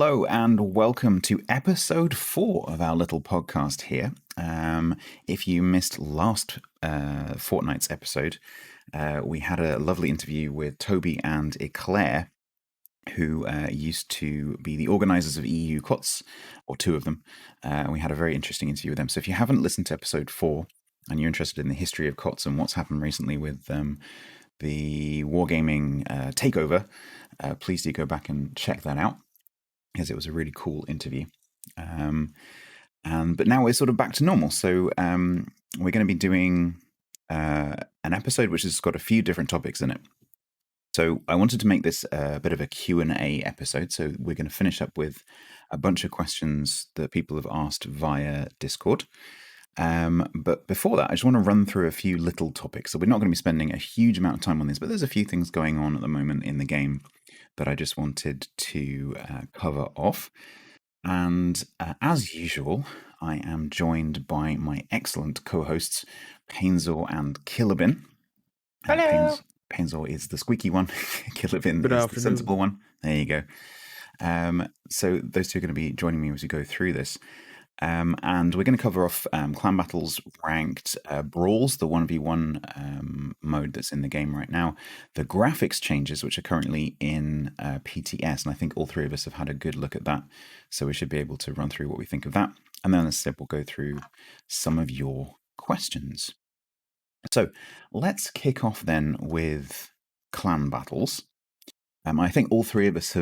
Hello and welcome to episode 4 of our little podcast here. If you missed last fortnight's episode, we had a lovely interview with Toby and Eclair, who used to be the organisers of EU COTS, or two of them. We had a very interesting interview with them. So if you haven't listened to episode 4 and you're interested in the history of COTS and what's happened recently with the Wargaming takeover, please do go back and check that out, because it was a really cool interview. But now we're sort of back to normal. So we're going to be doing an episode which has got a few different topics in it. So I wanted to make this a bit of a Q&A episode. So we're going to finish up with a bunch of questions that people have asked via Discord. But before that, I just want to run through a few little topics. So we're not going to be spending a huge amount of time on this, but there's a few things going on at the moment in the game that I just wanted to cover off. And as usual, I am joined by my excellent co-hosts, Painezor and Killerbin. Hello. Painezor is the squeaky one. Killerbin is the sensible one. There you go. So those two are going to be joining me as we go through this. And we're going to cover off clan battles, ranked brawls, the 1v1 mode that's in the game right now, the graphics changes, which are currently in PTS, and I think all three of us have had a good look at that, so we should be able to run through what we think of that. And then, as I said, we'll go through some of your questions. So let's kick off then with clan battles. I think all three of us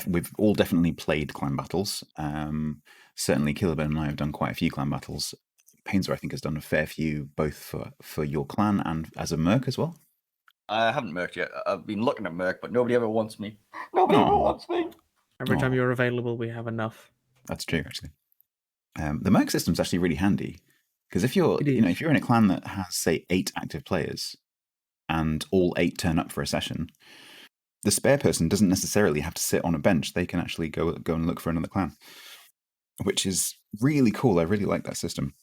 we've all definitely played clan battles. Certainly Killerbin and I have done quite a few clan battles. Painezor, I think, has done a fair few, both for your clan and as a merc as well. I haven't merced yet. I've been looking at merc, but nobody ever wants me. Nobody ever wants me. Every time you're available, we have enough. That's true, actually. The merc system's actually really handy, because if you're in a clan that has, say, 8 active players, and all 8 turn up for a session, the spare person doesn't necessarily have to sit on a bench. They can actually go and look for another clan, which is really cool. I really like that system.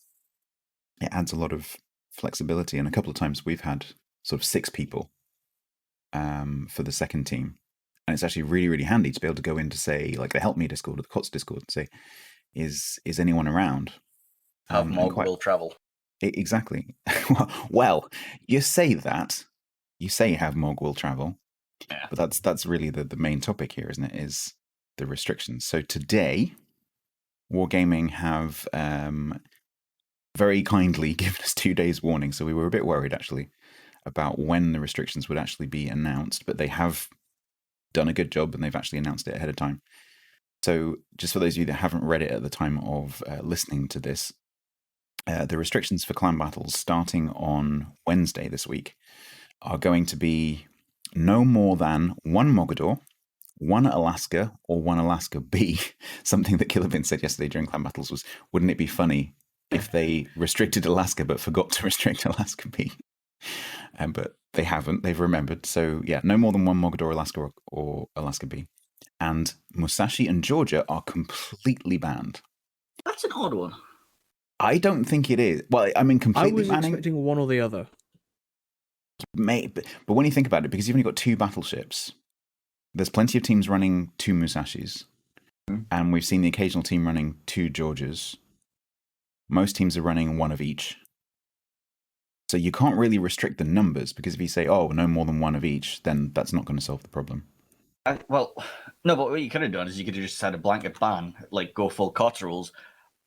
It adds a lot of flexibility, and a couple of times we've had sort of 6 people for the second team, and it's actually really, really handy to be able to go into, say, like the Help Me Discord or the COTS Discord and say, is anyone around? Have more will travel. Exactly. Well, you say that. You say have more will travel. Yeah. But that's really the main topic here, isn't it? Is the restrictions. So today, Wargaming have very kindly given us 2 days warning. So we were a bit worried, actually, about when the restrictions would actually be announced. But they have done a good job, and they've actually announced it ahead of time. So just for those of you that haven't read it at the time of listening to this, the restrictions for clan battles starting on Wednesday this week are going to be no more than 1 Mogador, 1 Alaska, or 1 Alaska B. Something that Killerbin said yesterday during clan battles was, wouldn't it be funny if they restricted Alaska but forgot to restrict Alaska B? But they haven't. They've remembered. So yeah, no more than 1 Mogador, Alaska, or Alaska B. And Musashi and Georgia are completely banned. That's an odd one. I don't think it is. Well, I mean, completely banning. I was expecting one or the other. But when you think about it, because you've only got 2 battleships, there's plenty of teams running 2 Musashis, and we've seen the occasional team running 2 Georgias. Most teams are running 1 of each. So you can't really restrict the numbers, because if you say, oh, no more than 1 of each, then that's not going to solve the problem. Well, no, but what you could have done is you could have just had a blanket ban, like go full COTS rules.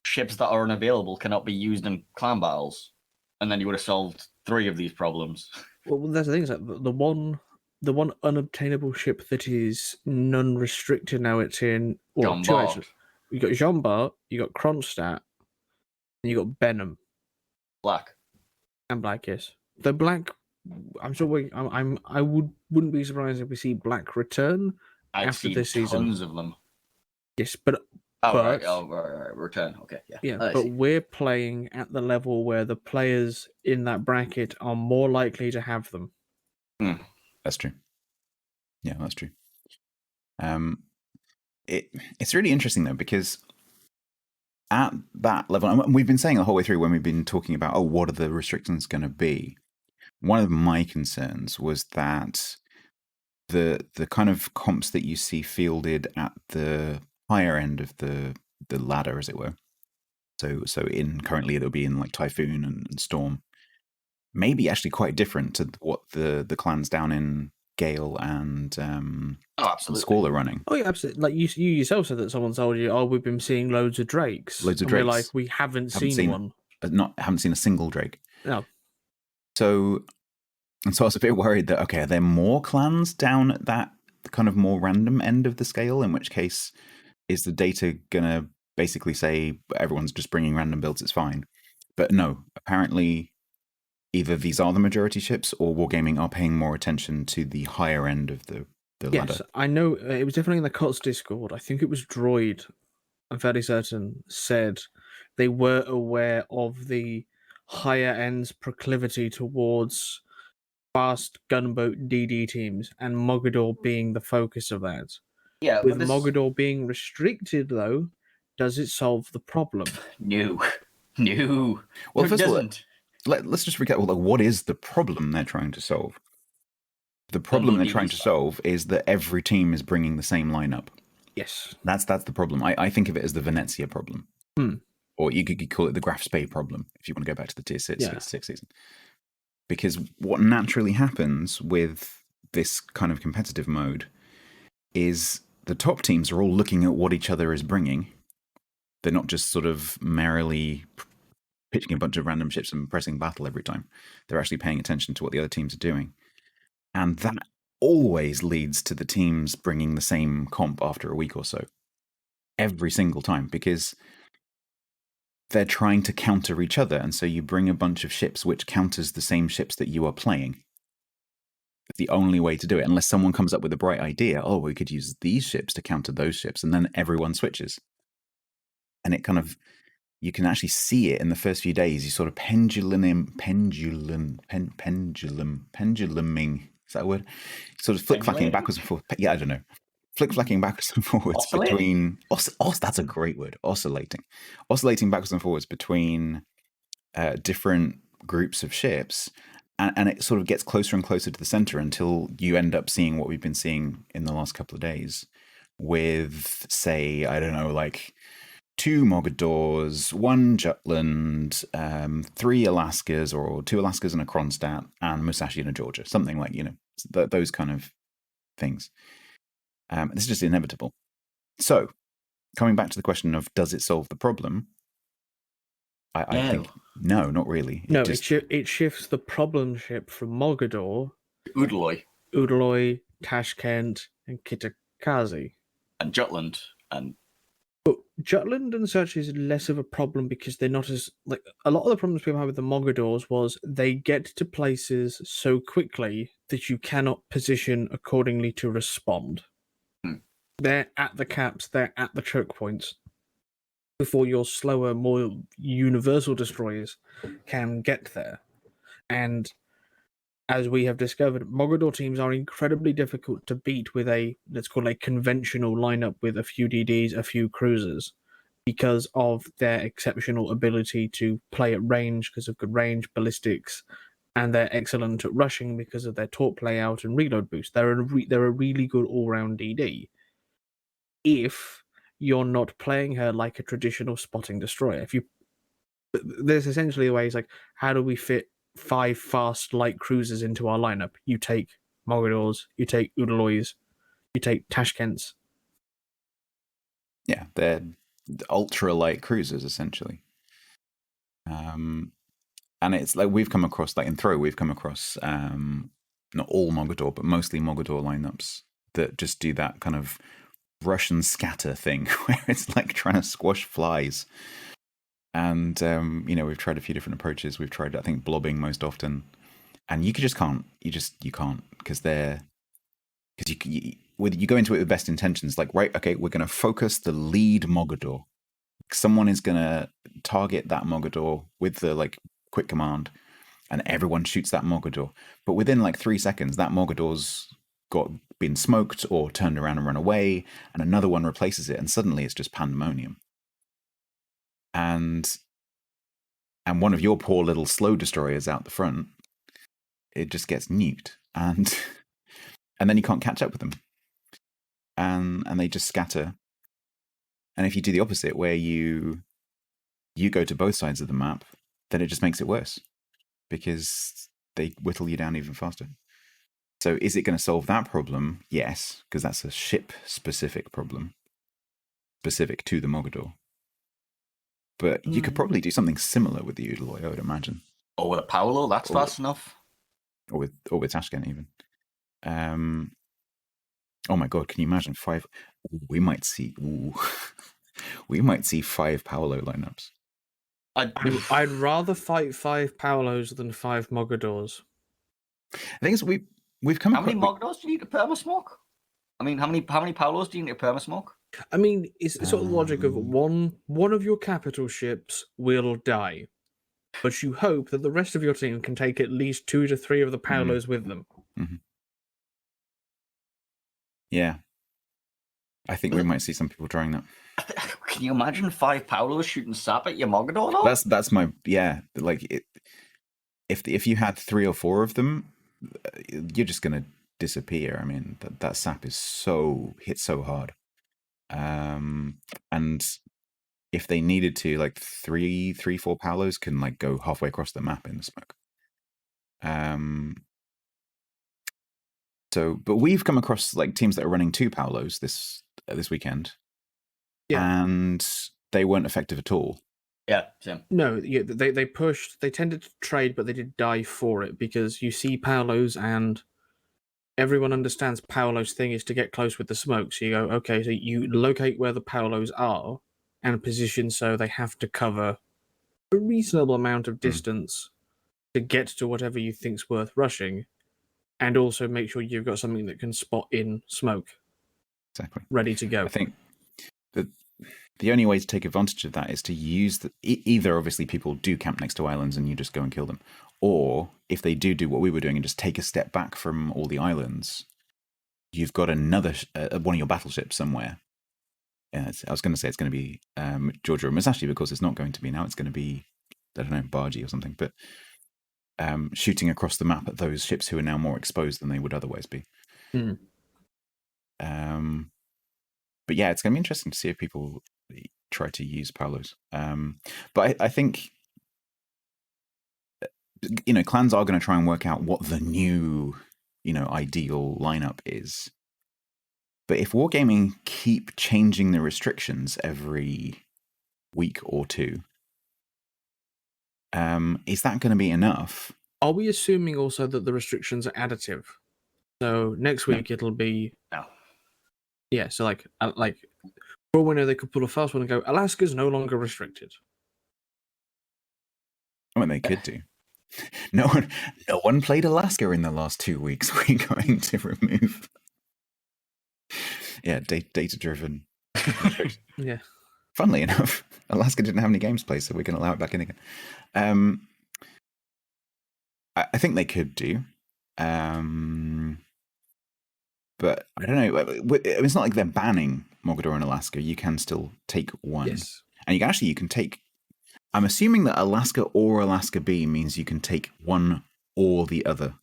Ships that are unavailable cannot be used in clan battles, and then you would have solved 3 of these problems. Well, that's the thing. Is that the one unobtainable ship that is non-restricted now, it's in Jean 2 Bart. actually. You got Jean Bart, you got Kronstadt, and you got Benham. Black. And Black, yes. The Black, I'm sure I wouldn't be surprised if we see Black return after this season. Tons of them. Yes, but right. Return. Okay, yeah. Yeah, but we're playing at the level where the players in that bracket are more likely to have them. That's true. Yeah, that's true. It's really interesting, though, because at that level, and we've been saying the whole way through when we've been talking about, what are the restrictions going to be? One of my concerns was that the kind of comps that you see fielded at the higher end of the ladder, as it were. So in currently it'll be in like Typhoon and Storm. Maybe actually quite different to what the clans down in Gale and Squall are running. Oh yeah, absolutely. Like you yourself said that someone told you, "Oh, we've been seeing loads of drakes." Loads of and we're drakes. like, we haven't seen one. Haven't seen a single drake. No. So I was a bit worried that, okay, are there more clans down at that kind of more random end of the scale? In which case, is the data gonna basically say everyone's just bringing random builds, it's fine? But no, apparently either these are the majority ships or Wargaming are paying more attention to the higher end of the ladder. Yes, I know. It was definitely in the COTS Discord. I think it was Droid, I'm fairly certain, said they were aware of the higher end's proclivity towards fast gunboat DD teams, and Mogador being the focus of that. Yeah, With Mogador being restricted, though, does it solve the problem? No. Well, it first doesn't. of all, let's just recap. Well, what is the problem they're trying to solve? The problem they're trying to solve is that every team is bringing the same lineup. Yes. That's the problem. I think of it as the Venezia problem. Hmm. Or you could call it the Graf Spee problem, if you want to go back to the Tier 6 season. Because what naturally happens with this kind of competitive mode is the top teams are all looking at what each other is bringing. They're not just sort of merrily pitching a bunch of random ships and pressing battle every time. They're actually paying attention to what the other teams are doing. And that always leads to the teams bringing the same comp after a week or so. Every single time, because they're trying to counter each other. And so you bring a bunch of ships which counters the same ships that you are playing. It's the only way to do it, unless someone comes up with a bright idea. Oh, we could use these ships to counter those ships, and then everyone switches. And it kind of, you can actually see it in the first few days. You sort of penduluming, is that a word? Sort of flick-flacking backwards and forwards. Yeah, I don't know. Flick-flacking backwards and forwards between... that's a great word. Oscillating backwards and forwards between different groups of ships. And it sort of gets closer and closer to the center until you end up seeing what we've been seeing in the last couple of days with, say, I don't know, like 2 Mogadors, 1 Jutland, 3 Alaskas, or 2 Alaskas and a Kronstadt, and Musashi and a Georgia. Something like, those kind of things. This is just inevitable. So, coming back to the question of does it solve the problem? I think no, not really. It shifts the problem ship from Mogador, Udaloy, Tashkent, and Kitakazi, and Jutland, and but Jutland and such is less of a problem because they're not as like a lot of the problems people have with the Mogadors was they get to places so quickly that you cannot position accordingly to respond. They're at the caps, they're at the choke points before your slower, more universal destroyers can get there. And as we have discovered, Mogador teams are incredibly difficult to beat with let's call a conventional lineup with a few DDs, a few cruisers, because of their exceptional ability to play at range because of good range, ballistics, and they're excellent at rushing because of their torp layout and reload boost. They're a really good all-round DD. If you're not playing her like a traditional spotting destroyer. There's essentially a way it's like, how do we fit 5 fast light cruisers into our lineup? You take Mogadors, you take Udaloys, you take Tashkents. Yeah, they're ultra light cruisers essentially. And it's like we've come across, like in Throw, not all Mogador, but mostly Mogador lineups that just do that kind of Russian scatter thing where it's like trying to squash flies. And we've tried a few different approaches. We've tried, I think, blobbing most often, and you can't because you go into it with best intentions. Like, right, okay, we're going to focus the lead Mogador. Someone is going to target that Mogador with the like quick command, and everyone shoots that Mogador. But within like 3 seconds, that Mogador's been smoked or turned around and run away, and another one replaces it, and suddenly it's just pandemonium. And one of your poor little slow destroyers out the front, it just gets nuked, and then you can't catch up with them, and they just scatter. And if you do the opposite, where you go to both sides of the map, then it just makes it worse because they whittle you down even faster. So is it going to solve that problem? Yes, because that's a ship-specific problem, specific to the Mogador. But you could probably do something similar with the Udaloy, I would imagine. Or with a Paolo, that's fast enough. Or with Tashkent even. Oh my god, can you imagine 5? We might see. We might see 5 Paolo lineups. I'd rather fight 5 Paolos than 5 Mogadors. The thing is, we've come. How many Mogadors do you need to perma-smoke? I mean, how many Paolos do you need to perma-smoke? I mean, it's sort of the logic of one of your capital ships will die, but you hope that the rest of your team can take at least 2 to 3 of the Paolos with them. Mm-hmm. Yeah. I think we might see some people trying that. Can you imagine 5 Paolos shooting sap at your Mogador, though? That's my... Yeah, like, if you had 3 or 4 of them, you're just going to disappear. I mean, that sap is hits so hard. And if they needed to, like 4 Paolos can like go halfway across the map in the smoke. So, but we've come across like teams that are running 2 Paolos this weekend, and they weren't effective at all. Yeah, same. No, they pushed. They tended to trade, but they did die for it because you see Paolos, and everyone understands Paolo's thing is to get close with the smoke. So you go, okay, so you locate where the Paolos are and position so they have to cover a reasonable amount of distance to get to whatever you think's worth rushing. And also make sure you've got something that can spot in smoke. Exactly. Ready to go. I think that the only way to take advantage of that is to use either obviously people do camp next to islands and you just go and kill them. Or if they do what we were doing and just take a step back from all the islands, you've got another one of your battleships somewhere. I was going to say it's going to be Georgia or Musashi, because it's not going to be now. It's going to be, I don't know, Baji or something. But shooting across the map at those ships who are now more exposed than they would otherwise be. Mm. But yeah, it's going to be interesting to see if people try to use Paolos. But I think, clans are going to try and work out what the new, ideal lineup is. But if Wargaming keep changing the restrictions every week or two, is that going to be enough? Are we assuming also that the restrictions are additive? So next week it'll be no. Yeah, so like for all we know, they could pull a fast one and go, Alaska's no longer restricted. I mean, they could do. No one played Alaska in the last 2 weeks. We're going to remove. Yeah, data-driven. Yeah. Funnily enough, Alaska didn't have any games played, so we can allow it back in again. I think they could do. But I don't know. It's not like they're banning Mogador and Alaska. You can still take one. Yes. And you can take... I'm assuming that Alaska or Alaska B means you can take one or the other.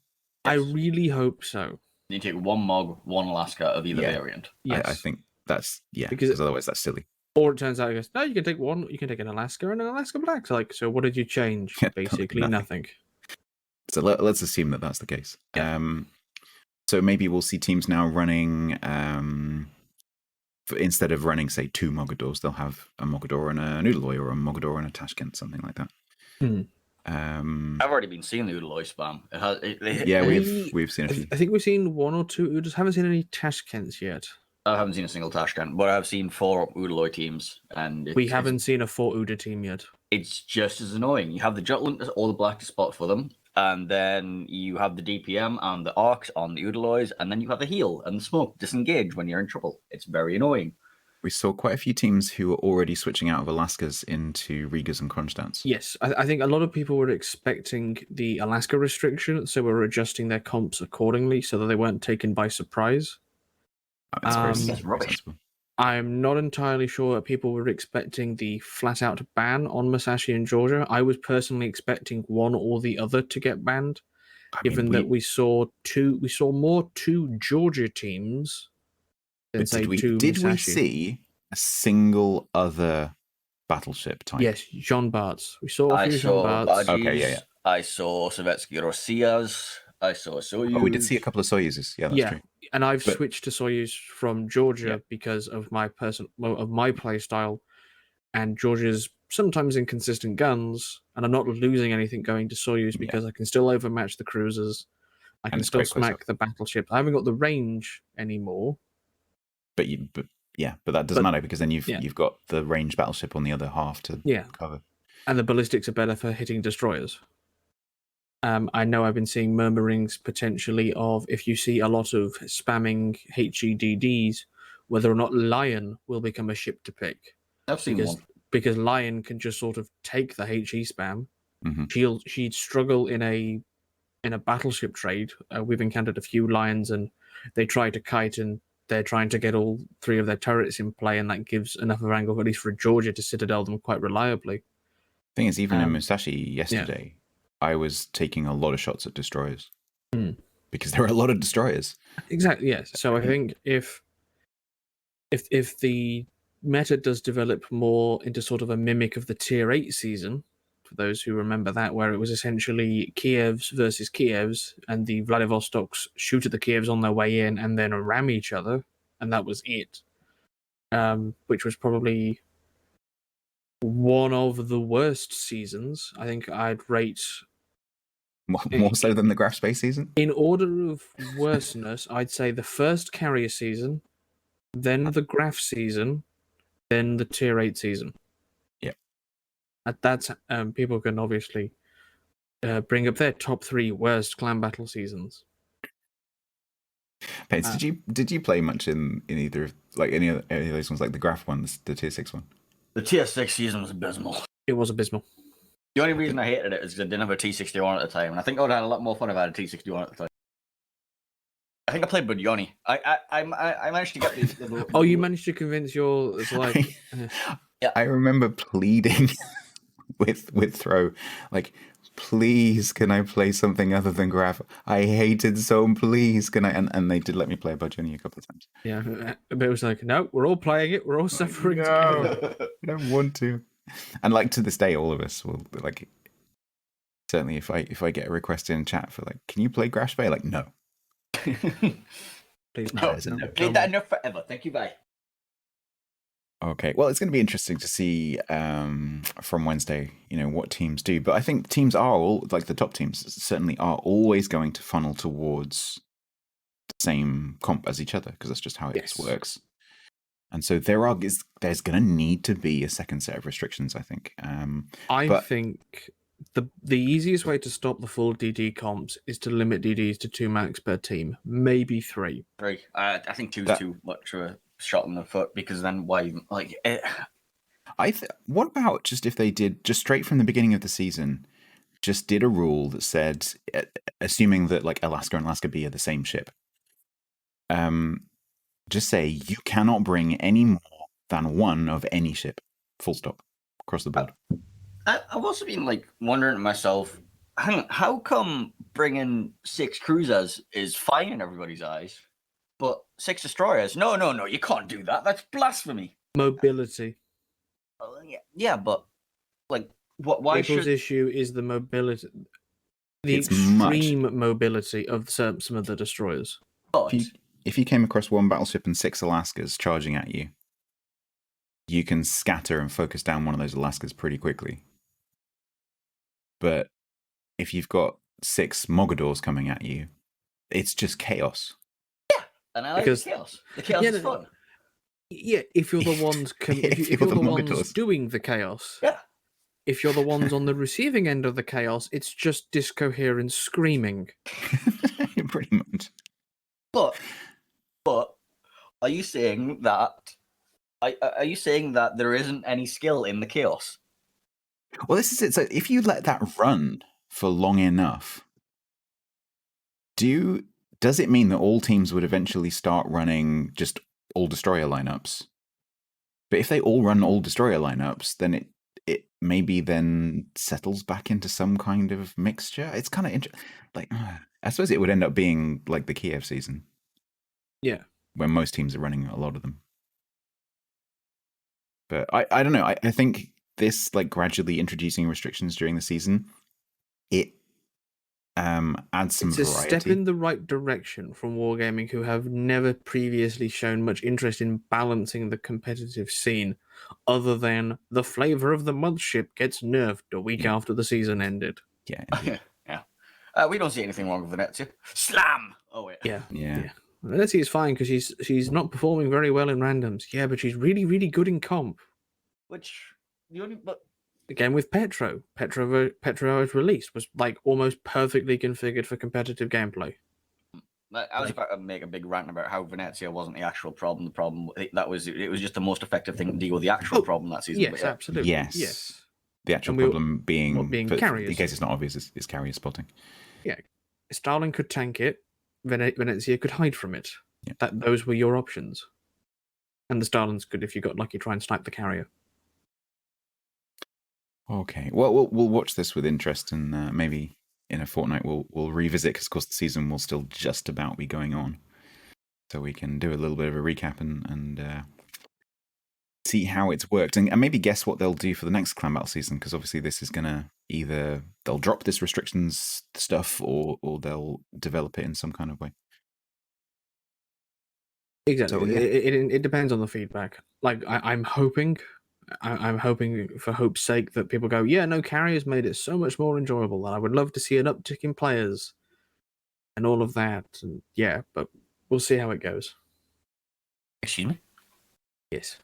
I really hope so. You take one Mog, one Alaska of either variant. Yes. I think that's... Yeah, because otherwise that's silly. Or it turns out it goes, no, you can take one. You can take an Alaska and an Alaska Black. So what did you change? Yeah, basically nothing. So let's assume that that's the case. Yeah. So maybe we'll see teams now running, instead of running, say, 2 Mogadors, they'll have a Mogador and a Udaloy, or a Mogador and a Tashkent, something like that. I've already been seeing the Udaloy spam. We've seen a few. I think we've seen 1 or 2 Udas. Haven't seen any Tashkents yet. I haven't seen a single Tashkent, but I've seen 4 Udaloy teams, and we haven't seen a 4 Uda team yet. It's just as annoying. You have the Jutland or the Black to spot for them, and then you have the DPM and the Arcs on the Udaloys, and then you have the heal and the smoke disengage when you're in trouble. It's very annoying. We saw quite a few teams who were already switching out of Alaskas into Rigas and Kronstadts. Yes, I think a lot of people were expecting the Alaska restriction, so were adjusting their comps accordingly so that they weren't taken by surprise. That's rubbish. I'm not entirely sure that people were expecting the flat-out ban on Musashi and Georgia. I was personally expecting one or the other to get banned, given that we saw more 2 Georgia teams than say 2 Did Musashi. we see a single other battleship type? Yes, Jean Barts. We saw a I few Jean saw Barts. Badgies. Okay, yeah. I saw Sovietsky Rossias. I saw Soyuz. Oh, we did see a couple of Soyuzes. Yeah, that's true. And I've But- switched to Soyuz from Georgia because of my play style, and Georgia's sometimes inconsistent guns, and I'm not losing anything going to Soyuz because I can still overmatch the cruisers. I And can it's still great close smack the battleships. I haven't got the range anymore. But that doesn't matter because then you've got the ranged battleship on the other half to cover. And the ballistics are better for hitting destroyers. I know I've been seeing murmurings potentially of if you see a lot of spamming HEDDs, whether or not Lion will become a ship to pick. I've seen one. Because Lion can just sort of take the HE spam. Mm-hmm. She'd struggle in a battleship trade. We've encountered a few Lions, and they try to kite, and they're trying to get all 3 of their turrets in play, and that gives enough of an angle, at least for Georgia, to citadel them quite reliably. Thing is, even in Musashi yesterday, I was taking a lot of shots at destroyers because there are a lot of destroyers. Exactly. Yes. So I think if the meta does develop more into sort of a mimic of the Tier 8 season, for those who remember that, where it was essentially Kievs versus Kievs, and the Vladivostoks shoot at the Kievs on their way in and then ram each other, and that was it. Which was probably one of the worst seasons. I think I'd rate... More so than the Graph Space season? In order of worseness, I'd say the first carrier season, then the Graph season, then the Tier 8 season. Yeah. That's people can obviously bring up their top 3 worst clan battle seasons. Pates, did you play much in either like any of those ones, like the Graph ones, the Tier 6 one? The Tier 6 season was abysmal. It was abysmal. The only reason I hated it is because I didn't have a T61 at the time, and I think I would have had a lot more fun if I had a T61 at the time. I think I played Budyoni. I managed to get these. Oh, you managed to convince your like. I remember pleading with Throw, like, please, can I play something other than Graph? I hated Zone, please, can I? And they did let me play Budyoni a couple of times. Yeah, but it was like, no, we're all playing it. We're all suffering together. I don't want to. And like to this day, all of us will like. Certainly, if I get a request in chat for like, can you play Graph Bay? Like, no. Please, no. Played that enough forever. Thank you, bye. Okay, well, it's going to be interesting to see from Wednesday, what teams do. But I think teams are all, like the top teams, certainly are always going to funnel towards the same comp as each other because that's just how it works. And so there's going to need to be a second set of restrictions, I think. I think the easiest way to stop the full DD comps is to limit DDs to 2 max per team, maybe 3. 3. I think 2's too much of a shot in the foot because then why even like it? What about just if they did just straight from the beginning of the season, just did a rule that said, assuming that like Alaska and Alaska B are the same ship, just say you cannot bring any more than 1 of any ship, full stop, across the board. I've also been like wondering to myself, how come bringing 6 cruisers is fine in everybody's eyes, but 6 destroyers? No, you can't do that. That's blasphemy. Mobility. Yeah, but like, why People's issue is the mobility, It's extreme mobility of some of the destroyers. If you came across 1 battleship and 6 Alaskas charging at you, you can scatter and focus down one of those Alaskas pretty quickly. But if you've got 6 Mogadors coming at you, it's just chaos. Yeah, and I like the chaos. The chaos is fun. Yeah, if you're the ones if you're the ones doing the chaos. Yeah. If you're the ones on the receiving end of the chaos, it's just discoherent screaming. Pretty much. But are you saying that there isn't any skill in the chaos? Well, this is it. So if you let that run for long enough, does it mean that all teams would eventually start running just all destroyer lineups? But if they all run all destroyer lineups, then it maybe then settles back into some kind of mixture. It's kind of interesting. Like, I suppose it would end up being like the Kiev season. Yeah. When most teams are running a lot of them. But I don't know. I think this like gradually introducing restrictions during the season, it adds some It's a variety. step in the right direction from Wargaming, who have never previously shown much interest in balancing the competitive scene, other than the flavor of the month ship gets nerfed a week after the season ended. Yeah. Yeah. We don't see anything wrong with Venezia. Slam! Oh, wait. Yeah. Yeah. Let's see, it's fine because she's not performing very well in randoms. Yeah, but she's really, really good in comp. Which, the only, but Again with Petro. Petro's release was like almost perfectly configured for competitive gameplay. I was about to make a big rant about how Venezia wasn't the actual problem. The problem it was just the most effective thing to deal with the actual problem that season. Yes, absolutely. Yes. The actual And problem being carriers. in case it's not obvious, is carrier spotting. Yeah. Starling could tank it, Venezia could hide from it. Yeah. Those were your options. And the Starlings could, if you got lucky, try and snipe the carrier. Okay. Well, we'll watch this with interest, and maybe in a fortnight we'll revisit, because of course the season will still just about be going on, so we can do a little bit of a recap and see how it's worked, and maybe guess what they'll do for the next clan battle season, because obviously this is gonna either they'll drop this restrictions stuff or they'll develop it in some kind of way. Exactly. So, yeah. It depends on the feedback. Like I'm hoping for hope's sake that people go, yeah, no, carriers made it so much more enjoyable, and I would love to see an uptick in players and all of that. And yeah, but we'll see how it goes. Excuse me? Yes.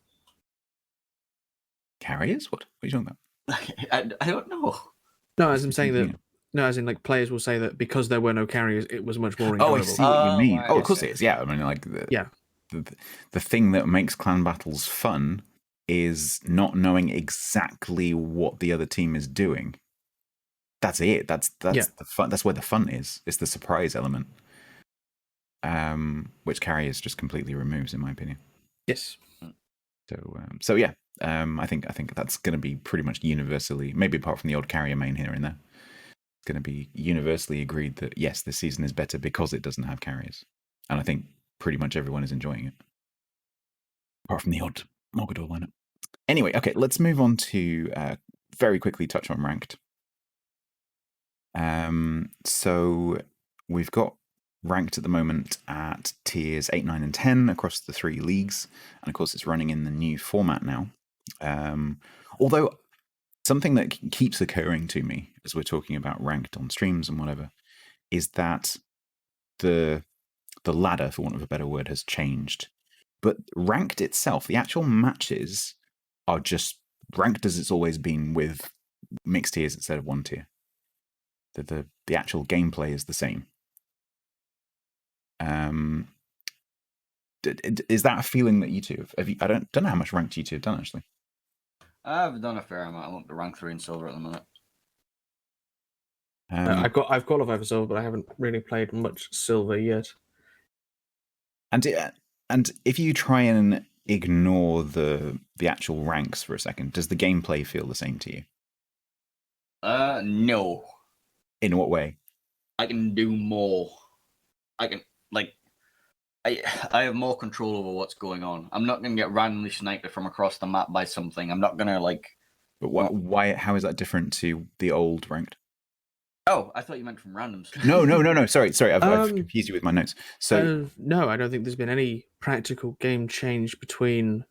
Carriers? What are you talking about? I don't know. No, as I'm saying that. No, as in like players will say that because there were no carriers, it was much more enjoyable. Oh, I see what you mean. Right. Oh, of course it is. Yeah, I mean, like the thing that makes clan battles fun is not knowing exactly what the other team is doing. That's it. That's the fun. That's where the fun is. It's the surprise element, which carriers just completely removes, in my opinion. Yes. So yeah, I think that's going to be pretty much universally, maybe apart from the odd carrier main here and there, it's going to be universally agreed that yes, this season is better because it doesn't have carriers, and I think pretty much everyone is enjoying it, apart from the odd Mogador lineup. Anyway, okay, let's move on to very quickly touch on ranked. So we've got ranked at the moment at tiers 8, 9, and 10 across the 3 leagues, and of course it's running in the new format now. Although something that keeps occurring to me as we're talking about ranked on streams and whatever is that the ladder, for want of a better word, has changed. But ranked itself, the actual matches are just ranked as it's always been, with mixed tiers instead of one tier. The actual gameplay is the same. Is that a feeling that you two have? I don't know how much ranked you two have done, actually. I've done a fair amount. I'm up to rank 3 in silver at the minute. I've qualified for silver, but I haven't really played much silver yet. And if you try and ignore the actual ranks for a second, does the gameplay feel the same to you? No. In what way? I can do more. I can I have more control over what's going on. I'm not going to get randomly sniped from across the map by something. I'm not going to But why? How is that different to the old ranked? Oh, I thought you meant from randoms. No. Sorry. I've confused you with my notes. So no, I don't think there's been any practical game change between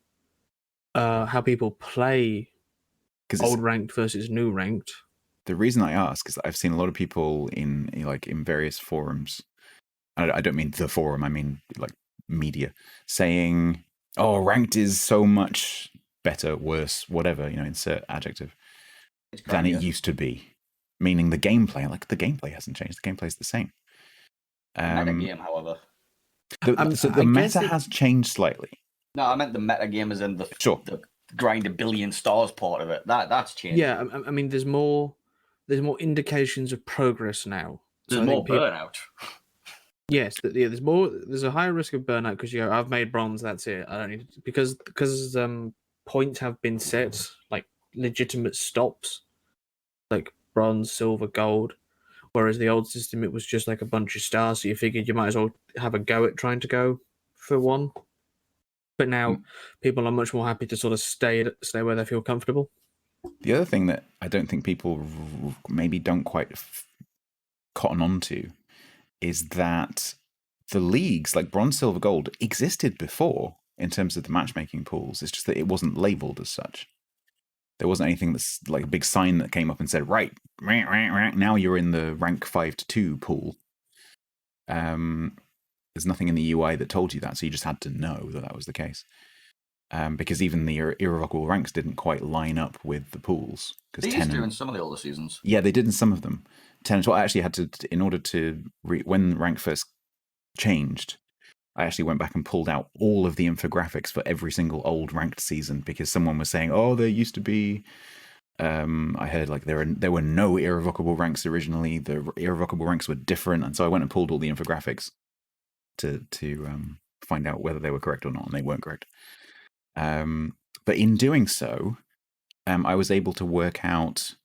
how people play old ranked versus new ranked. The reason I ask is that I've seen a lot of people in various forums. I don't mean the forum. I mean like media saying, "Oh, ranked is so much better, worse, whatever." Insert adjective than it used to be. Meaning the gameplay, the gameplay hasn't changed. The gameplay is the same. Meta game, however. The meta has changed slightly. No, I meant the meta game as in the grind 1 billion stars part of it. That's changed. Yeah, I mean, there's more indications of progress now. There's more burnout. Yes, there's more. There's a higher risk of burnout because I've made bronze. That's it. I don't need to, because points have been set, like legitimate stops, like bronze, silver, gold. Whereas the old system, it was just like a bunch of stars. So you figured you might as well have a go at trying to go for one. But now people are much more happy to sort of stay where they feel comfortable. The other thing that I don't think people maybe don't quite cotton on to is that the leagues like bronze, silver, gold existed before in terms of the matchmaking pools. It's just that it wasn't labeled as such. There wasn't anything that's like a big sign that came up and said, right, now you're in the rank 5 to 2 pool. There's nothing in the UI that told you that, so you just had to know that that was the case. Because even the irrevocable ranks didn't quite line up with the pools. They used to in some of the older seasons. Yeah, they did in some of them. 10 and 12, I actually had to, in order to, when rank first changed, I actually went back and pulled out all of the infographics for every single old ranked season because someone was saying, oh, there used to be, I heard like there were no irrevocable ranks originally. The irrevocable ranks were different. And so I went and pulled all the infographics to find out whether they were correct or not, and they weren't correct. But in doing so, I was able to work out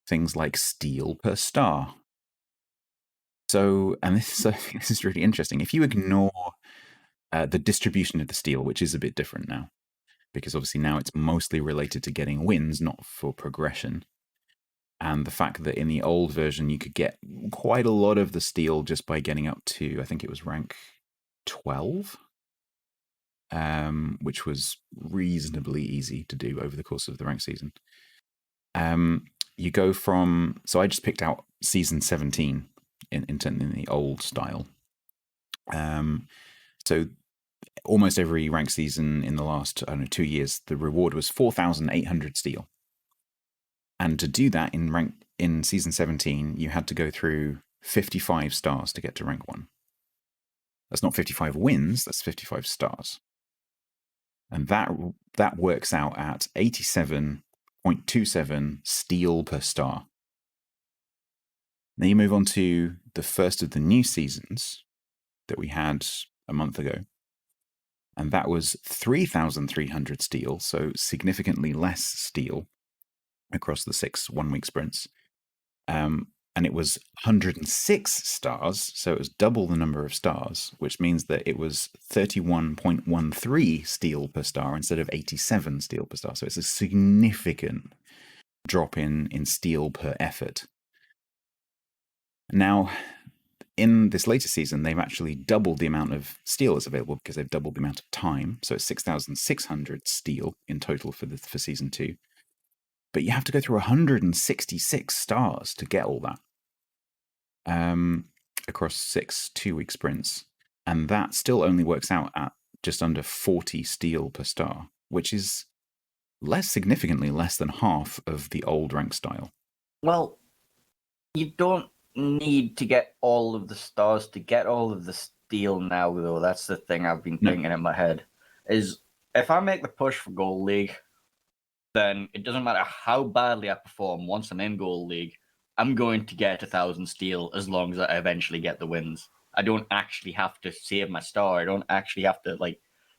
things like steel per star. So this is really interesting. If you ignore the distribution of the steel, which is a bit different now, because obviously now it's mostly related to getting wins, not for progression. And the fact that in the old version, you could get quite a lot of the steel just by getting up to, I think it was rank 12, which was reasonably easy to do over the course of the rank season. You go from, so I just picked out season 17 in the old style. So almost every rank season in the last, 2 years, the reward was 4,800 steel. And to do that in season 17, you had to go through 55 stars to get to rank 1. That's not 55 wins, that's 55 stars. And that works out at 87.27 steel per star. Then you move on to the first of the new seasons that we had a month ago. And that was 3,300 steel, so significantly less steel across the 6 1-week sprints. And it was 106 stars, so it was double the number of stars, which means that it was 31.13 steel per star instead of 87 steel per star. So it's a significant drop in steel per effort. Now, in this later season, they've actually doubled the amount of steel that's available because they've doubled the amount of time. So it's 6,600 steel in total for season 2. But you have to go through 166 stars to get all that across 6 2-week sprints. And that still only works out at just under 40 steel per star, which is significantly less than half of the old rank style. Well, you don't need to get all of the stars to get all of the steel now, though. That's the thing I've been thinking in my head. Is if I make the push for Gold League, then it doesn't matter how badly I perform once I'm in Gold League, I'm going to get 1,000 steel as long as I eventually get the wins. I don't actually have to save my star. I don't actually have to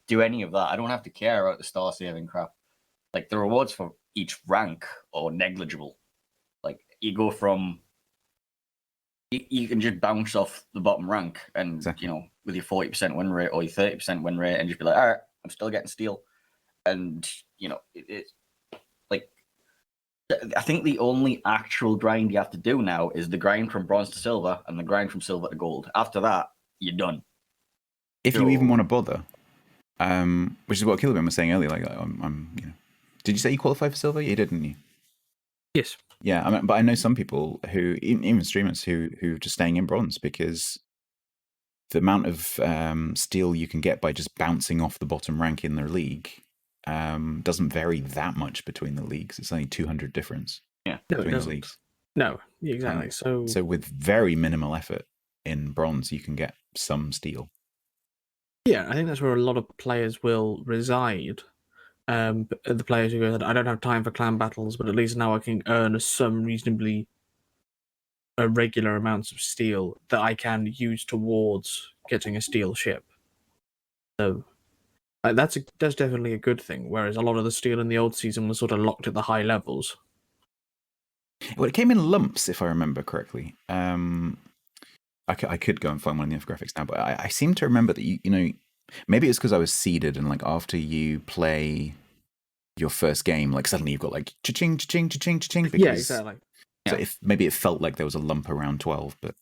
do any of that. I don't have to care about the star saving crap. Like the rewards for each rank are negligible. Like you go from, you can just bounce off the bottom rank and exactly. With your 40% win rate or your 30% win rate, and just be like, all right, I'm still getting steel, and it's like, I think the only actual grind you have to do now is the grind from bronze to silver and the grind from silver to gold. After that, you're done. If you even want to bother, which is what Killerbin was saying earlier. Did you say you qualified for silver? You did, didn't you? Yes. Yeah, but I know some people who, even streamers, who are just staying in bronze because the amount of steel you can get by just bouncing off the bottom rank in their league doesn't vary that much between the leagues. It's only 200 difference between the leagues. No, exactly. So with very minimal effort in bronze, you can get some steel. Yeah, I think that's where a lot of players will reside. The players who go, I don't have time for clan battles, but at least now I can earn some reasonably regular amounts of steel that I can use towards getting a steel ship. So that's definitely a good thing. Whereas a lot of the steel in the old season was sort of locked at the high levels. Well, it came in lumps, if I remember correctly. I could go and find one of the infographics now, but I seem to remember that Maybe it's because I was seeded, and like after you play your first game, like suddenly you've got like cha-ching, cha-ching, cha-ching, cha-ching. Because, Yeah, exactly. So Yeah. maybe it felt like there was a lump around 12, but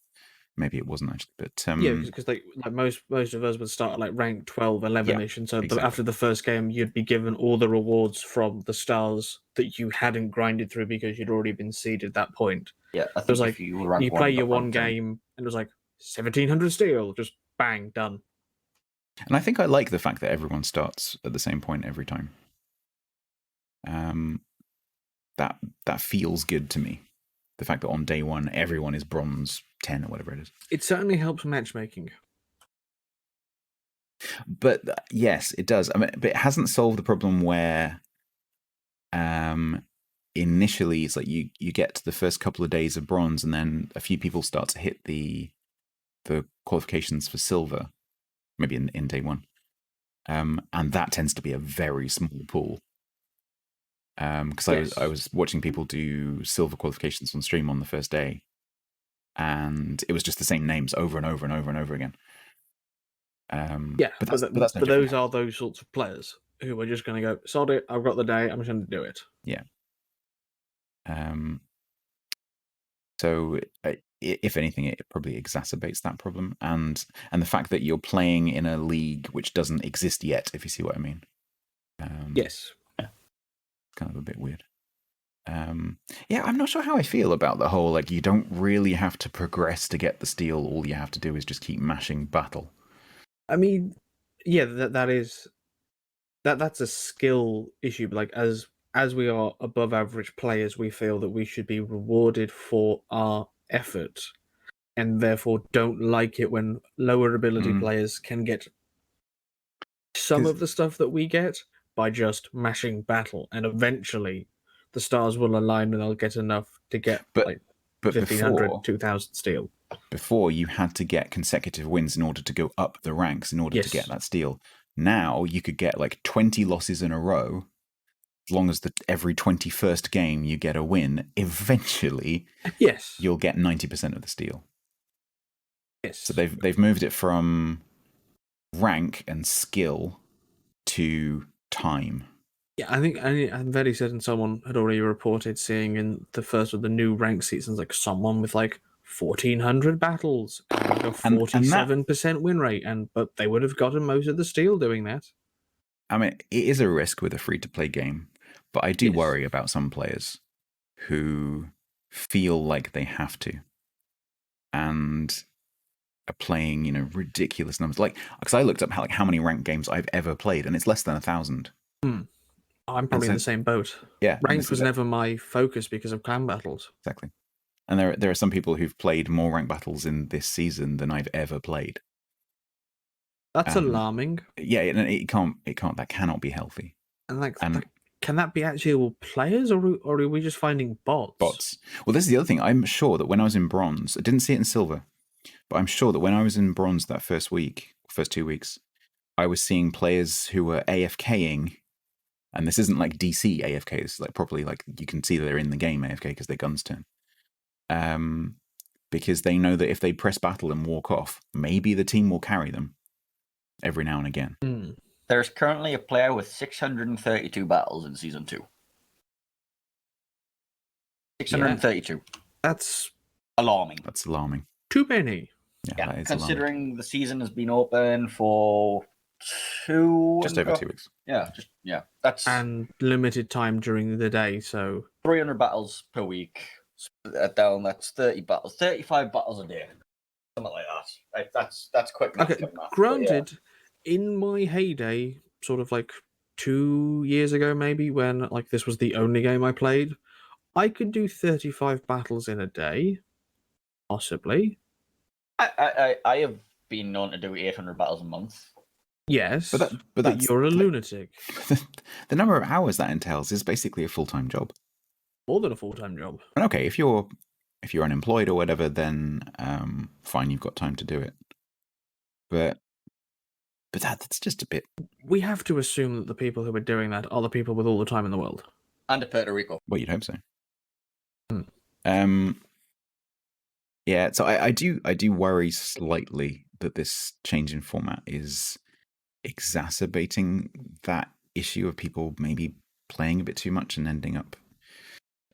maybe it wasn't actually. But Yeah, because like most of us would start at like rank 12, 11-ish, and so exactly. after the first game, you'd be given all the rewards from the stars that you hadn't grinded through because you'd already been seeded at that point. Yeah, I It was think like if you rank you one, play you your got one rank 10. game, and it was like 1700 steel, just bang, done. And I think I like the fact that everyone starts at the same point every time. That feels good to me. The fact that on day one everyone is bronze 10 or whatever it is. It certainly helps matchmaking. But yes, it does. I mean, but it hasn't solved the problem where initially it's like you get to the first couple of days of bronze, and then a few people start to hit the qualifications for silver, maybe in day one. And that tends to be a very small pool. Because I was watching people do silver qualifications on stream on the first day, and it was just the same names over and over and over and over again. But those are those sorts of players who are just going to go, sod it, I've got the day, I'm just going to do it. Yeah. So if anything, it probably exacerbates that problem, and the fact that you're playing in a league which doesn't exist yet, if you see what I mean. Yes. Kind of a bit weird. Yeah, I'm not sure how I feel about the whole, like, you don't really have to progress to get the steel. All you have to do is just keep mashing battle. I mean, yeah, that's a skill issue. But like as we are above average players, we feel that we should be rewarded for our effort, and therefore don't like it when lower ability players can get some of the stuff that we get by just mashing battle, and eventually the stars will align and they'll get enough to get but 1500, before 2000 steel. Before, you had to get consecutive wins in order to go up the ranks, in order to get that steel. Now you could get like 20 losses in a row. As long as every 21st game you get a win, eventually you'll get 90% of the steel. Yes. So they've moved it from rank and skill to time. Yeah, I think I'm very certain someone had already reported seeing in the first of the new rank seasons, like someone with like 1400 battles and like a 47% win rate, but they would have gotten most of the steel doing that. I mean, it is a risk with a free-to-play game, but I do worry about some players who feel like they have to and are playing, ridiculous numbers. Like, because I looked up how many ranked games I've ever played, and it's less than 1,000. I'm probably in the same boat. Yeah, ranked was never my focus because of clan battles. Exactly. And there are some people who've played more ranked battles in this season than I've ever played. That's alarming. Yeah, and that cannot be healthy. And can that be actual players, or are we just finding bots? Bots. Well, this is the other thing. I'm sure that when I was in bronze, I didn't see it in silver, but I'm sure that when I was in bronze that first 2 weeks, I was seeing players who were AFKing. And this isn't like DC AFK. This is like properly, like, you can see that they're in the game AFK because their guns turn. Because they know that if they press battle and walk off, maybe the team will carry them every now and again. There's currently a player with 632 battles in Season 2. 632. Yeah. That's alarming. That's alarming. Too many. Yeah, that is considering alarming. The season has been open for just over 2 weeks. That's and limited time during the day, so 300 battles per week. Down, that's 30 battles, 35 battles a day, something like that. That's quick math. Okay, granted, in my heyday, sort of like 2 years ago, maybe, when like this was the only game I played, I could do 35 battles in a day, possibly. I have been known to do 800 battles a month. Yes, but you're a lunatic. The number of hours that entails is basically a full-time job. More than a full-time job. And okay, if you're unemployed or whatever, then fine, you've got time to do it. But that's just a bit. We have to assume that the people who are doing that are the people with all the time in the world. And a Puerto Rico. Well, you'd hope so. Yeah, so I do worry slightly that this change in format is exacerbating that issue of people maybe playing a bit too much and ending up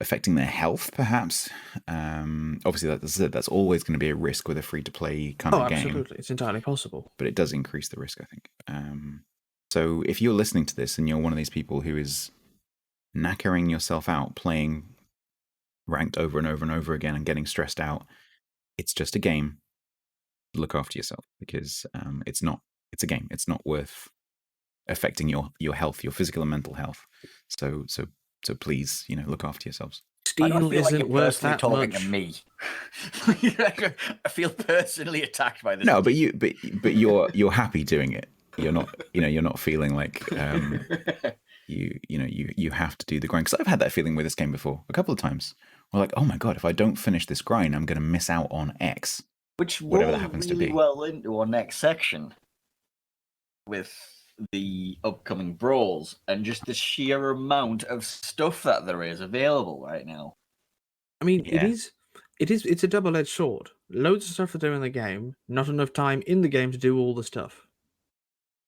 affecting their health, perhaps. Obviously, that's always going to be a risk with a free-to-play kind of game. Absolutely. It's entirely possible. But it does increase the risk, I think. So if you're listening to this and you're one of these people who is knackering yourself out playing ranked over and over and over again and getting stressed out, it's just a game. Look after yourself, because it's a game. It's not worth affecting your health, your physical and mental health. So please, look after yourselves. Steel isn't worth that talking much. to me. I feel personally attacked by this. No, but you're happy doing it. You're not, you're not feeling like you have to do the grind. Because I've had that feeling with this game before a couple of times. We're like, oh my god, if I don't finish this grind, I'm going to miss out on X. Which whatever that rolls happens really to be. well into our next section with the upcoming Brawls and just the sheer amount of stuff that there is available right now. I mean, Yeah. it's a double-edged sword. Loads of stuff to do in the game, not enough time in the game to do all the stuff.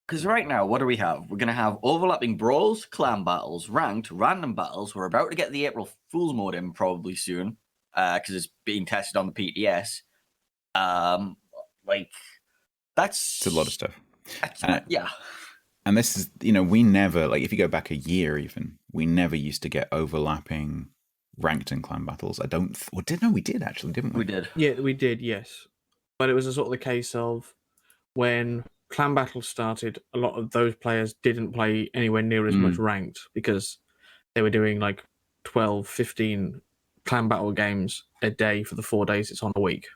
Because right now, what do we have? We're going to have overlapping Brawls, clan battles, ranked, random battles. We're about to get the April Fool's mode in probably soon, because it's being tested on the PTS. That's It's a lot of stuff. Yeah. And this is, we never, like, if you go back a year even, we never used to get overlapping ranked and clan battles. We did actually, didn't we? We did. Yeah, we did, yes. But it was a sort of the case of when clan battles started, a lot of those players didn't play anywhere near as much ranked because they were doing like 12, 15 clan battle games a day for the 4 days it's on a week.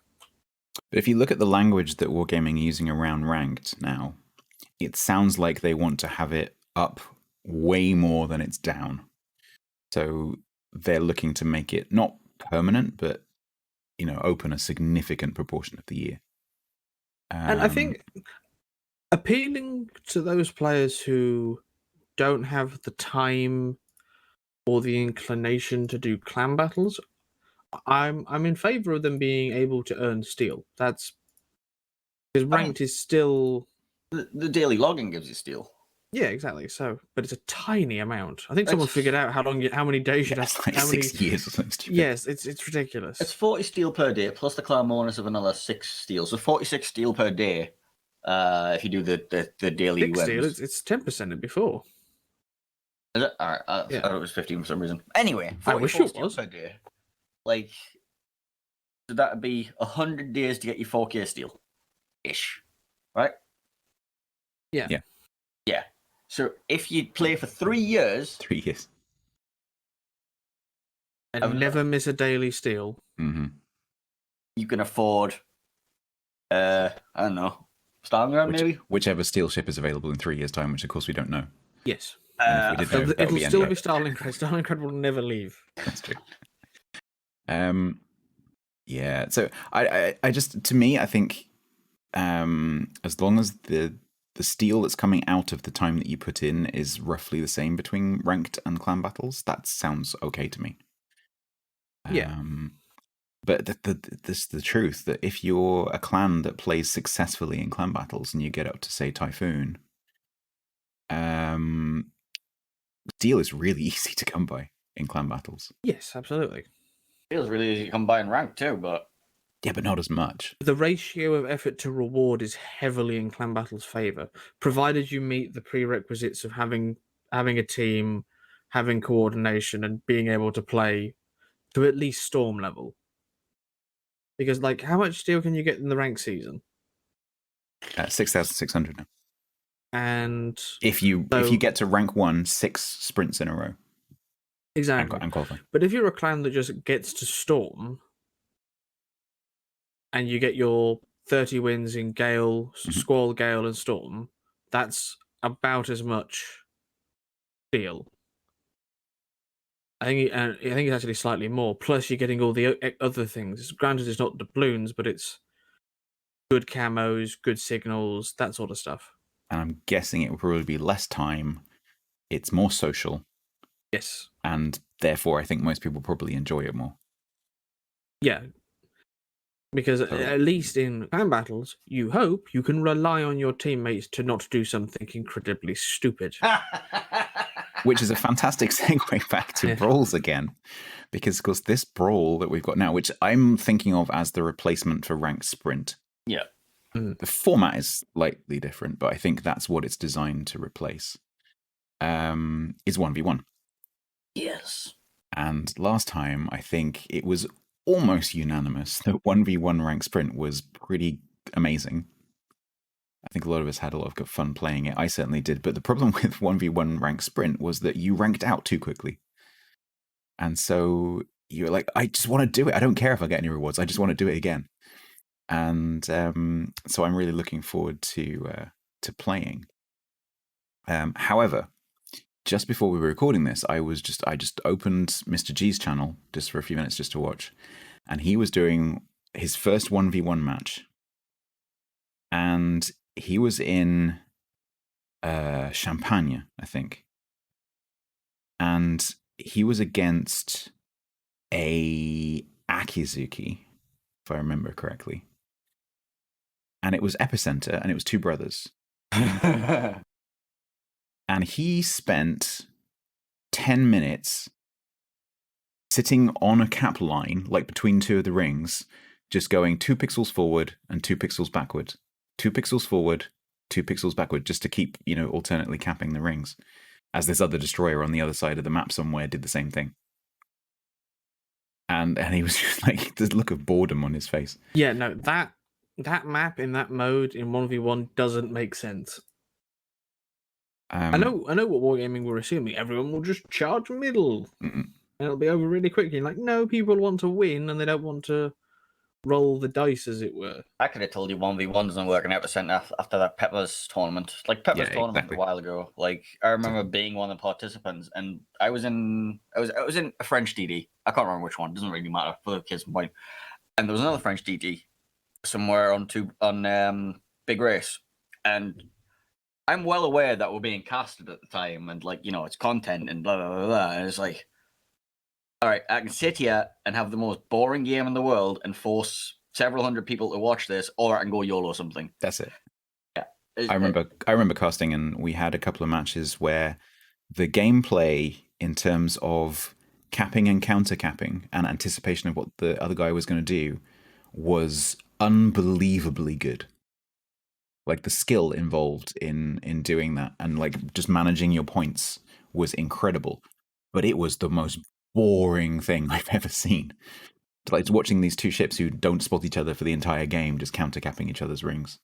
But if you look at the language that Wargaming are using around ranked now, it sounds like they want to have it up way more than it's down. So they're looking to make it not permanent, but, open a significant proportion of the year. And I think appealing to those players who don't have the time or the inclination to do clan battles, I'm in favor of them being able to earn steel. That's because ranked is still The daily logging gives you steel. Yeah, exactly. So, but it's a tiny amount. I think someone figured out how many days you'd have. It's like how 6 years or something stupid. Yes, it's ridiculous. It's 40 steel per day plus the clan bonus of another 6 steel, so 46 steel per day. If you do the daily 6 steel, wins. it's 10% before. Is it? All right, I thought it was 15 for some reason. Anyway, I wish it was per day. Like, so that'd be 100 days to get you 4K steel, ish, right? Yeah. So if you play for 3 years, 3 years, and never miss a daily steel, you can afford, I don't know, Stalingrad maybe. whichever steel ship is available in 3 years' time, which of course we don't know. yes, And if we did know, that would it'll be still anyway. be Stalingrad. Stalingrad will never leave. That's true. Yeah. So I just, to me, I think, as long as the steel that's coming out of the time that you put in is roughly the same between ranked and clan battles, that sounds okay to me. Yeah. But this is the truth, that if you're a clan that plays successfully in clan battles and you get up to, say, Typhoon, steel is really easy to come by in clan battles. Yes, absolutely. Feels really easy to come by in rank too, but Yeah, but not as much. The ratio of effort to reward is heavily in clan battle's favor, provided you meet the prerequisites of having a team, having coordination, and being able to play to at least storm level. Because, like, how much steel can you get in the rank season? 6,600 now. And If you get to rank 1, 6 sprints in a row. exactly, And qualifying. but if you're a clan that just gets to storm, and you get your 30 wins in Gale, Squall, Gale, and Storm, that's about as much steel. I think it's actually slightly more. Plus, you're getting all the other things. Granted, it's not doubloons, but it's good camos, good signals, that sort of stuff. And I'm guessing it will probably be less time. It's more social. Yes. And therefore, I think most people probably enjoy it more. Yeah. Because So- at least in clan battles, you hope you can rely on your teammates to not do something incredibly stupid. which is a fantastic segue back to Yeah. Brawls again, because of course this Brawl that we've got now, which I'm thinking of as the replacement for Ranked Sprint. Yeah. The format is slightly different, but I think that's what it's designed to replace. Is 1v1. Yes. And last time, I think it was almost unanimous that 1v1 Ranked Sprint was pretty amazing. I think a lot of us had a lot of good fun playing it. I certainly did. But the problem with 1v1 Ranked Sprint was that you ranked out too quickly. And so you're like, I just want to do it. I don't care if I get any rewards. I just want to do it again. And so I'm really looking forward to playing. However, just before we were recording this, I just opened Mr. G's channel just for a few minutes just to watch, and he was doing his first 1v1 match, and he was in Champagne, I think, and he was against a Akizuki, if I remember correctly, and it was epicenter, and it was two brothers. And he spent 10 minutes sitting on a cap line, like between two of the rings, just going 2 pixels forward and 2 pixels backward. 2 pixels forward, 2 pixels backward, just to keep, alternately capping the rings. As this other destroyer on the other side of the map somewhere did the same thing. And he was just like, this look of boredom on his face. Yeah, no, that map in that mode in 1v1 doesn't make sense. I know what Wargaming were assuming. Everyone will just charge middle. And it'll be over really quickly. Like, no, people want to win and they don't want to roll the dice, as it were. I could have told you 1v1 doesn't work in epicenter after that Pepper's tournament. Like Pepper's tournament exactly. a while ago. Like I remember being one of the participants, and I was in a French DD. I can't remember which one. It doesn't really matter for the kids' point. And there was another French DD somewhere on Big Race, and I'm well aware that we're being casted at the time, and it's content and blah blah blah blah. And it's like, all right, I can sit here and have the most boring game in the world and force several hundred people to watch this, or I can go YOLO something. That's it. Yeah, I remember casting, and we had a couple of matches where the gameplay in terms of capping and counter capping and anticipation of what the other guy was going to do was unbelievably good. Like the skill involved in doing that and like just managing your points was incredible, but it was the most boring thing I've ever seen. Like watching these two ships who don't spot each other for the entire game, just counter capping each other's rings.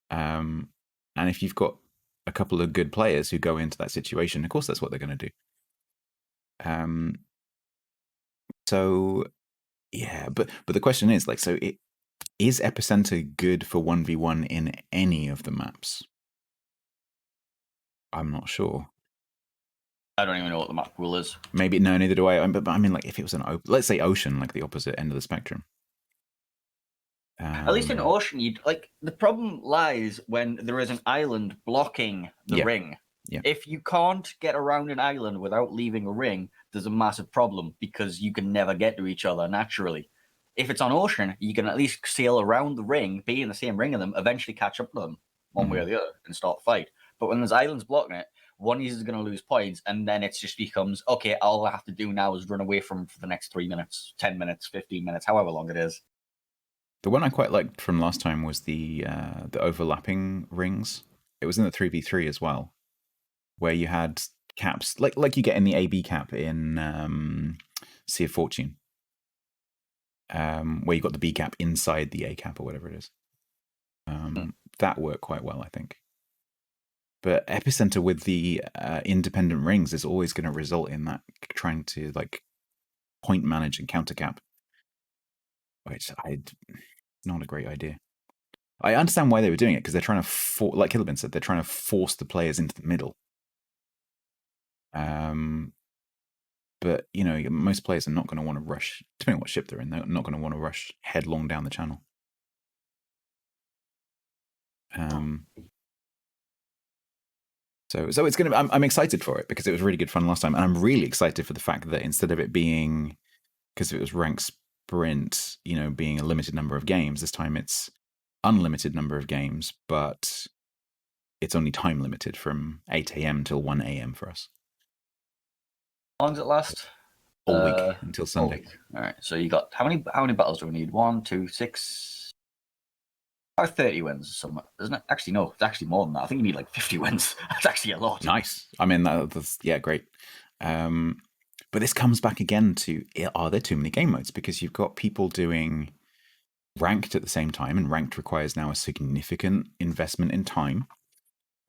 And if you've got a couple of good players who go into that situation, of course that's what they're going to do. So yeah, but the question is like, so is epicenter good for 1v1 in any of the maps? I'm not sure. I don't even know what the map rule is. Maybe no, neither do I. But I mean, like if it was let's say ocean, like the opposite end of the spectrum. At least in ocean, the problem lies when there is an island blocking the ring. Yeah. If you can't get around an island without leaving a ring, there's a massive problem because you can never get to each other naturally. If it's on ocean, you can at least sail around the ring, be in the same ring of them, eventually catch up to them one way or the other and start the fight. But when there's islands blocking it, one user is going to lose points, and then it just becomes, okay, all I have to do now is run away from for the next 3 minutes, 10 minutes, 15 minutes, however long it is. The one I quite liked from last time was the overlapping rings. It was in the 3v3 as well, where you had caps like you get in the AB cap in Sea of Fortune, where you got the B cap inside the A cap or whatever it is. That worked quite well, I think. But epicenter with the independent rings is always going to result in that trying to like point manage and counter cap, which not a great idea. I understand why they were doing it because they're trying to like Killerbin said, they're trying to force the players into the middle. But most players are not going to want to rush, depending on what ship they're in. They're not going to want to rush headlong down the channel. So it's going to. I'm excited for it because it was really good fun last time, and I'm really excited for the fact that instead of it being, because it was ranks sprint, being a limited number of games. This time it's unlimited number of games, but it's only time limited from 8 a.m. till 1 a.m. for us. How long does it last? All week until Sunday. All right. So you got how many battles do we need? 1, 2, 6. Or 30 wins, somewhere, isn't it? Actually, no. It's actually more than that. I think you need like 50 wins. That's actually a lot. Nice. I mean, that's great. But this comes back again to: are there too many game modes? Because you've got people doing ranked at the same time, and ranked requires now a significant investment in time.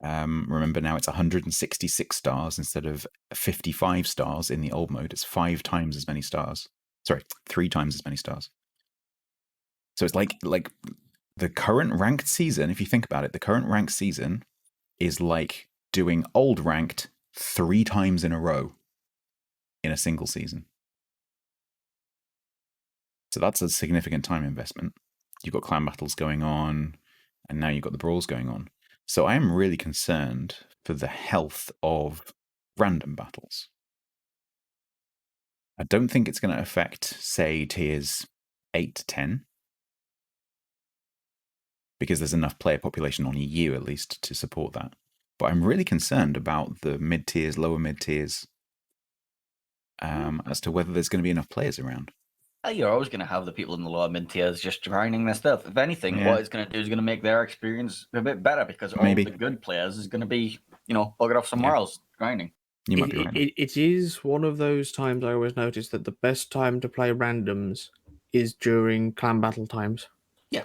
Remember, now it's 166 stars instead of 55 stars in the old mode. It's 5 times as many stars. Sorry, 3 times as many stars. So it's like the current ranked season, if you think about it, the current ranked season is like doing old ranked 3 times in a row in a single season. So that's a significant time investment. You've got clan battles going on, and now you've got the brawls going on. So I am really concerned for the health of random battles. I don't think it's going to affect, say, tiers 8 to 10, because there's enough player population on EU at least to support that. But I'm really concerned about the mid-tiers, lower mid-tiers, as to whether there's going to be enough players around. You're always going to have the people in the lower mid-tiers just grinding their stuff. If anything, what it's going to do is going to make their experience a bit better, because all the good players is going to be, buggered off somewhere else grinding. You might be right. It is one of those times I always notice that the best time to play randoms is during clan battle times. Yeah.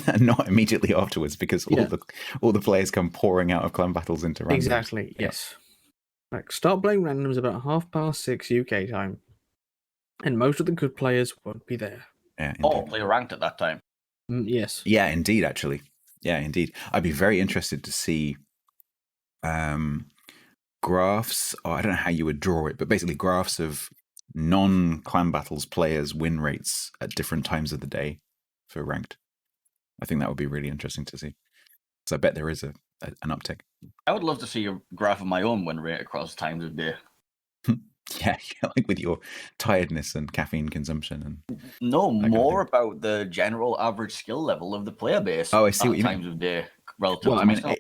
And not immediately afterwards, because all the players come pouring out of clan battles into randoms. Exactly, yes. Like, start playing randoms about 6:30 UK time, and most of the good players won't be there. Yeah, play ranked at that time. Yes. Yeah, indeed, actually. Yeah, indeed. I'd be very interested to see graphs, or I don't know how you would draw it, but basically graphs of non-clan battles players' win rates at different times of the day for ranked. I think that would be really interesting to see. So I bet there is an uptick. I would love to see a graph of my own win rate across times of day. Yeah, like with your tiredness and caffeine consumption, and more about the general average skill level of the player base. Oh, I see what you mean. Times of day relative. Well, to I mean, myself.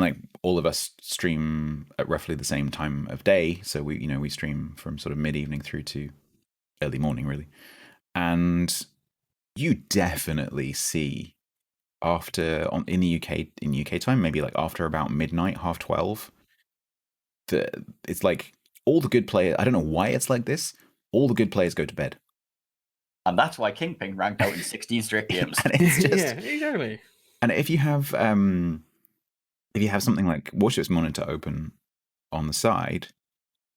like all of us stream at roughly the same time of day, so we stream from sort of mid-evening through to early morning, really, and you definitely see in UK time, maybe like after about midnight, 12:30. It's like all the good players, I don't know why it's like this, all the good players go to bed. And that's why Kingpin ranked out in 16 straight games. And it's just, yeah, exactly. And if you have something like Warships Monitor open on the side,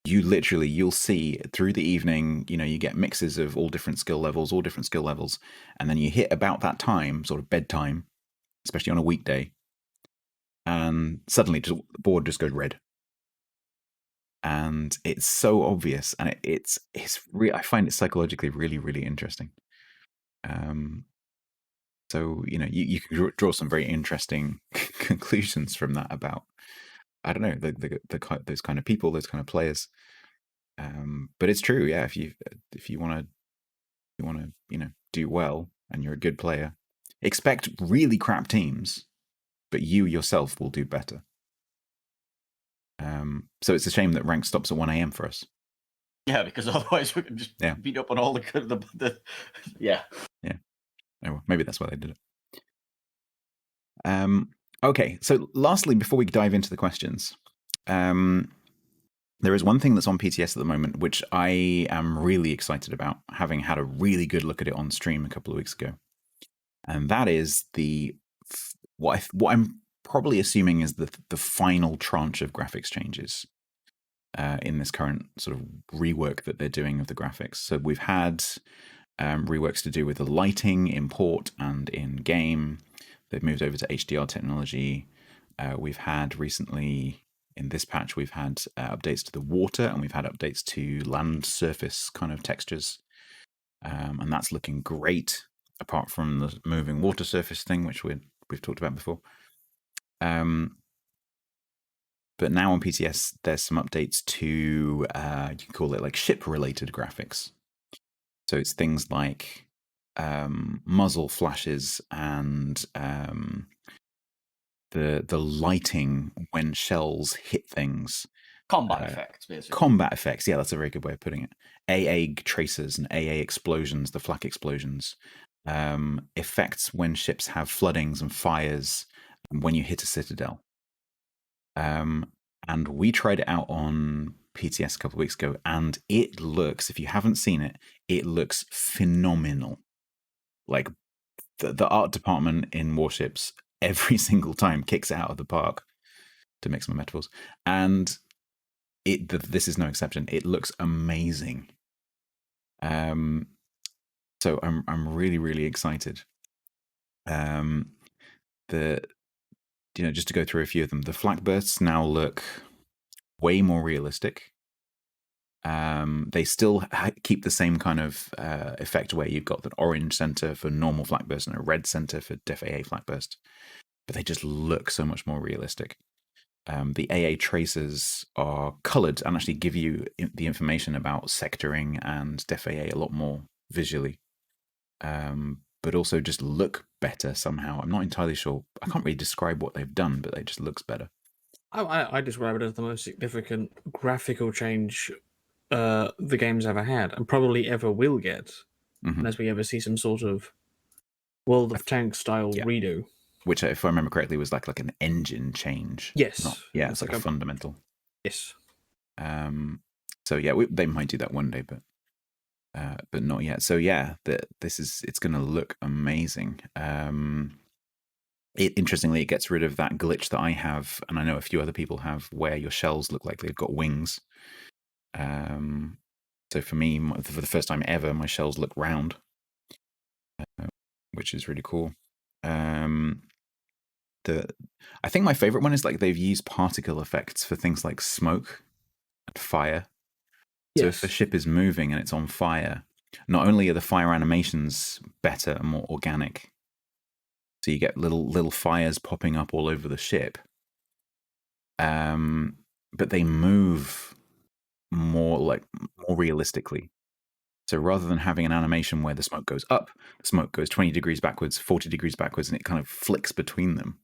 you'll see through the evening, you get mixes of all different skill levels, and then you hit about that time, sort of bedtime, especially on a weekday, and suddenly the board just goes red. And it's so obvious, and it's I find it psychologically really, really interesting. So you can draw some very interesting conclusions from that about, I don't know, those kind of people, those kind of players. But it's true, yeah. If you want to do well and you're a good player, expect really crap teams, but you yourself will do better. So it's a shame that rank stops at 1 a.m. for us. Yeah, because otherwise we could just beat up on all the good. Yeah. Oh, well, maybe that's why they did it. Okay, so lastly, before we dive into the questions, there is one thing that's on PTS at the moment, which I am really excited about, having had a really good look at it on stream a couple of weeks ago. And that is what I'm probably assuming is the final tranche of graphics changes in this current sort of rework that they're doing of the graphics. So we've had reworks to do with the lighting in port and in game. They've moved over to HDR technology. We've had recently, in this patch, we've had updates to the water, and we've had updates to land surface kind of textures. And that's looking great, apart from the moving water surface thing, which we've talked about before. But but now on PTS, there's some updates to, you can call it like ship-related graphics. So it's things like muzzle flashes and the lighting when shells hit things. Combat effects, basically. Combat effects, yeah, that's a very good way of putting it. AA tracers and AA explosions, the flak explosions. Effects when ships have floodings and fires when you hit a citadel. And we tried it out on PTS a couple of weeks ago, and it looks, if you haven't seen it, it looks phenomenal. Like the art department in Warships every single time kicks it out of the park, to mix my metaphors. And this is no exception. It looks amazing. So I'm really, really excited. Just to go through a few of them, the flak bursts now look way more realistic. They still keep the same kind of effect where you've got the orange center for normal flak burst and a red center for Def AA flak burst, but they just look so much more realistic. The AA tracers are colored and actually give you the information about sectoring and Def AA a lot more visually, but also just look better somehow. I'm not entirely sure. I can't really describe what they've done, but it just looks better. I describe it as the most significant graphical change the game's ever had, and probably ever will get, unless we ever see some sort of World of Tanks style redo. Which, if I remember correctly, was like an engine change. Yes. It's like a fundamental. Yes. So yeah, they might do that one day, but not yet. So yeah, it's going to look amazing. Interestingly, it gets rid of that glitch that I have, and I know a few other people have, where your shells look like they've got wings. So for me, for the first time ever, my shells look round, which is really cool. I think my favorite one is like they've used particle effects for things like smoke and fire. So if a ship is moving and it's on fire, not only are the fire animations better and more organic, so you get little fires popping up all over the ship, but they move more realistically. So rather than having an animation where the smoke goes up, the smoke goes 20 degrees backwards, 40 degrees backwards, and it kind of flicks between them.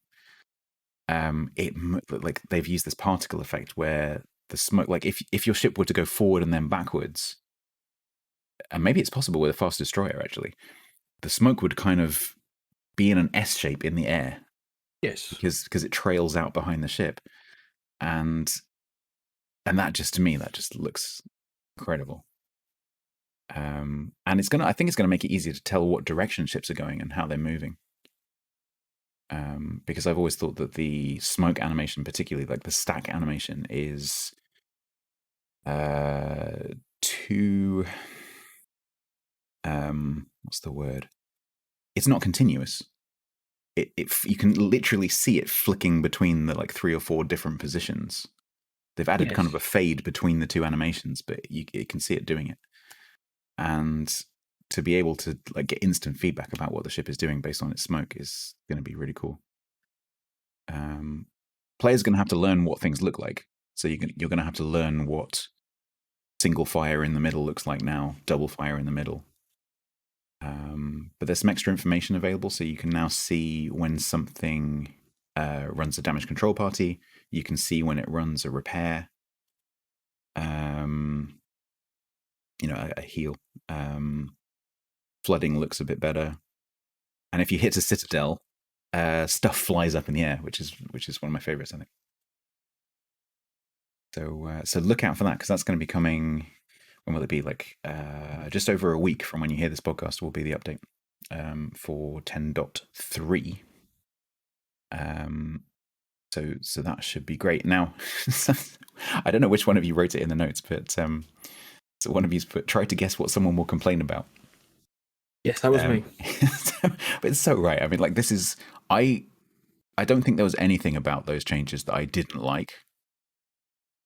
They've used this particle effect where the smoke, like if your ship were to go forward and then backwards, and maybe it's possible with a fast destroyer actually, the smoke would kind of be in an S shape in the air. Yes. Because it trails out behind the ship, and that just, to me, that just looks incredible. And I think it's gonna make it easier to tell what direction ships are going and how they're moving. Because I've always thought that the smoke animation, particularly like the stack animation, is too what's the word? It's not continuous. You can literally see it flicking between the like 3 or 4 different positions. They've added kind of a fade between the 2 animations, but you can see it doing it. And to be able to like get instant feedback about what the ship is doing based on its smoke is going to be really cool. Players are going to have to learn what things look like. So you're going to have to learn what single fire in the middle looks like now, double fire in the middle. But there's some extra information available, so you can now see when something runs a damage control party. You can see when it runs a repair. A heal. Flooding looks a bit better, and if you hit a citadel, stuff flies up in the air, which is one of my favorites, I think. So look out for that, because that's going to be coming. When will it be? Like just over a week from when you hear this podcast will be the update for 10.3. So that should be great. Now, I don't know which one of you wrote it in the notes, but so one of you's tried to guess what someone will complain about. Yes, that was me. But it's so right. I mean, like, this is I don't think there was anything about those changes that I didn't like.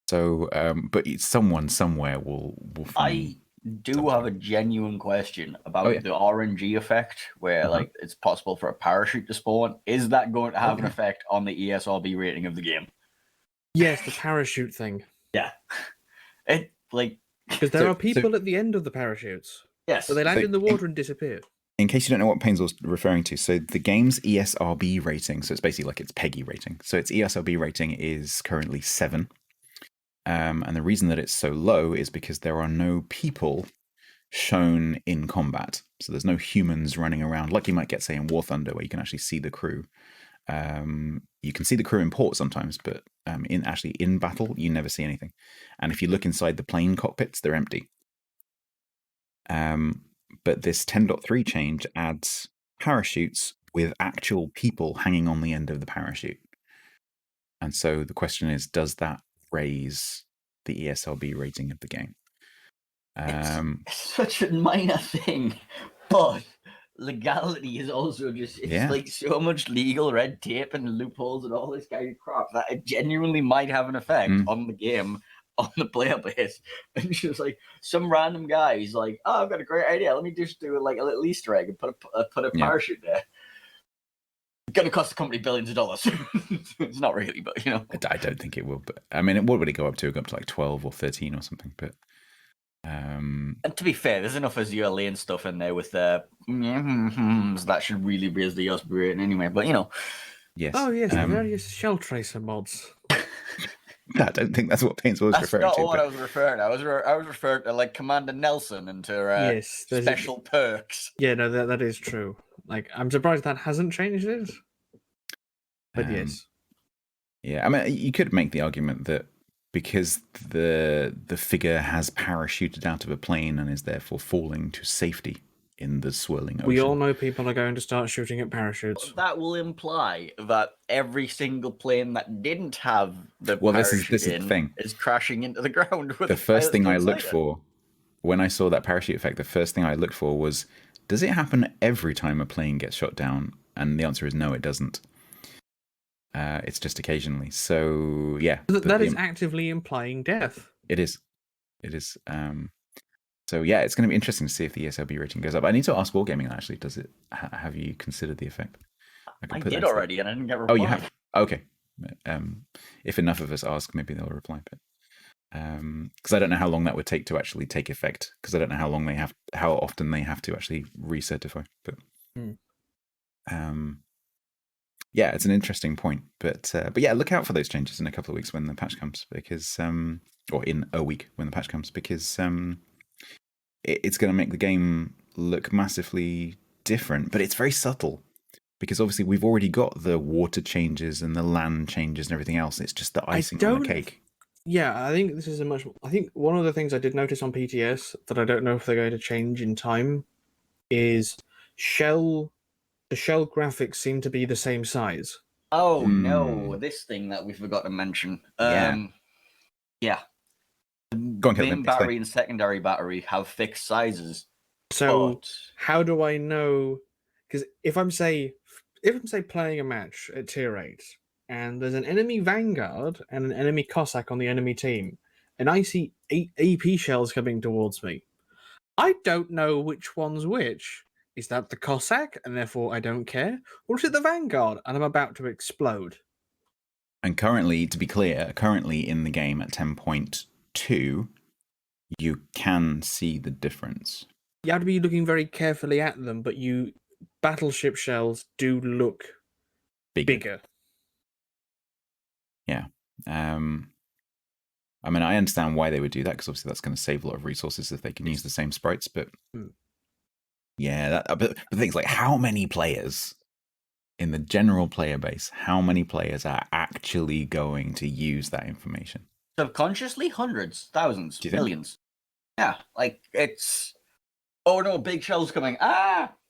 So, but someone somewhere will find. I do have a genuine question about the RNG effect, where like it's possible for a parachute to spawn. Is that going to have an effect on the ESRB rating of the game? Yes, the parachute thing. Yeah. It, like, Because there So- are people at the end of the parachutes. yes. So they land So in the water and disappear. in case you don't know what Painezor's referring to, so the game's ESRB rating, so it's basically like its PEGI rating. So its ESRB rating is currently 7. And the reason that it's so low is because there are no people shown in combat. So there's no humans running around like you might get, say, in War Thunder, where you can actually see the crew. You can see the crew in port sometimes, but in battle, you never see anything. And if you look inside the plane cockpits, they're empty. But this 10.3 change adds parachutes with actual people hanging on the end of the parachute. And so the question is, does that raise the ESRB rating of the game? It's such a minor thing, but legality is also just, it's like so much legal red tape and loopholes and all this kind of crap that it genuinely might have an effect on the game, on the player base. And just like some random guy, he's like, oh, I've got a great idea. Let me just do like a little Easter egg and put a parachute there. It's going to cost the company billions of dollars. It's not really, but you know. I don't think it will. But I mean, what would it go up to? It go up to like 12 or 13 or something. But and to be fair, there's enough Azure lane stuff in there with the that should really raise the ESRB rating anyway. But you know, yes. Oh yes, the various shell tracer mods. I don't think that's what Painezor was referring to. That's not what I was referring to. I was referring to like Commander Nelson and to Yes, there's special perks. Yeah, no, that is true. Like, I'm surprised that hasn't changed it. But yes. Yeah, I mean, you could make the argument that because the figure has parachuted out of a plane and is therefore falling to safety in the swirling ocean. We all know people are going to start shooting at parachutes. That will imply that every single plane that didn't have the parachute this is the thing. Is crashing into the ground. With the first thing I looked for when I saw that parachute effect, the first thing I looked for was, does it happen every time a plane gets shot down? And the answer is no, it doesn't. It's just occasionally. So yeah, that is actively implying death. It is. So yeah, it's going to be interesting to see if the ESRB rating goes up. I need to ask Wargaming actually. Does it? Have you considered the effect? I did already, and I didn't get a reply. Oh, you have. Okay. If enough of us ask, maybe they'll reply. But because I don't know how long that would take to actually take effect. Because I don't know how often they have to actually recertify. But yeah, it's an interesting point. But yeah, look out for those changes in a couple of weeks when the patch comes, because or in a week when the patch comes, because it's going to make the game look massively different. But it's very subtle, because obviously we've already got the water changes and the land changes and everything else. It's just the icing on the cake. Yeah, I think this is I think one of the things I did notice on PTS that I don't know if they're going to change in time is the shell graphics seem to be the same size. Oh no, this thing that we forgot to mention. Yeah. Go on, main battery and secondary battery have fixed sizes. So how do I know? Because if I'm playing a match at tier 8 and there's an enemy Vanguard and an enemy Cossack on the enemy team, and I see 8 AP shells coming towards me, I don't know which one's which. Is that the Cossack, and therefore I don't care? Or is it the Vanguard, and I'm about to explode? And currently, to be clear, in the game at 10.2, you can see the difference. You have to be looking very carefully at them, but battleship shells do look bigger. Yeah. I mean, I understand why they would do that, because obviously that's going to save a lot of resources if they can use the same sprites, but yeah, but things like how many players in the general player base, how many players are actually going to use that information? Subconsciously, hundreds, thousands, millions. Yeah, like it's, oh no, big shells coming,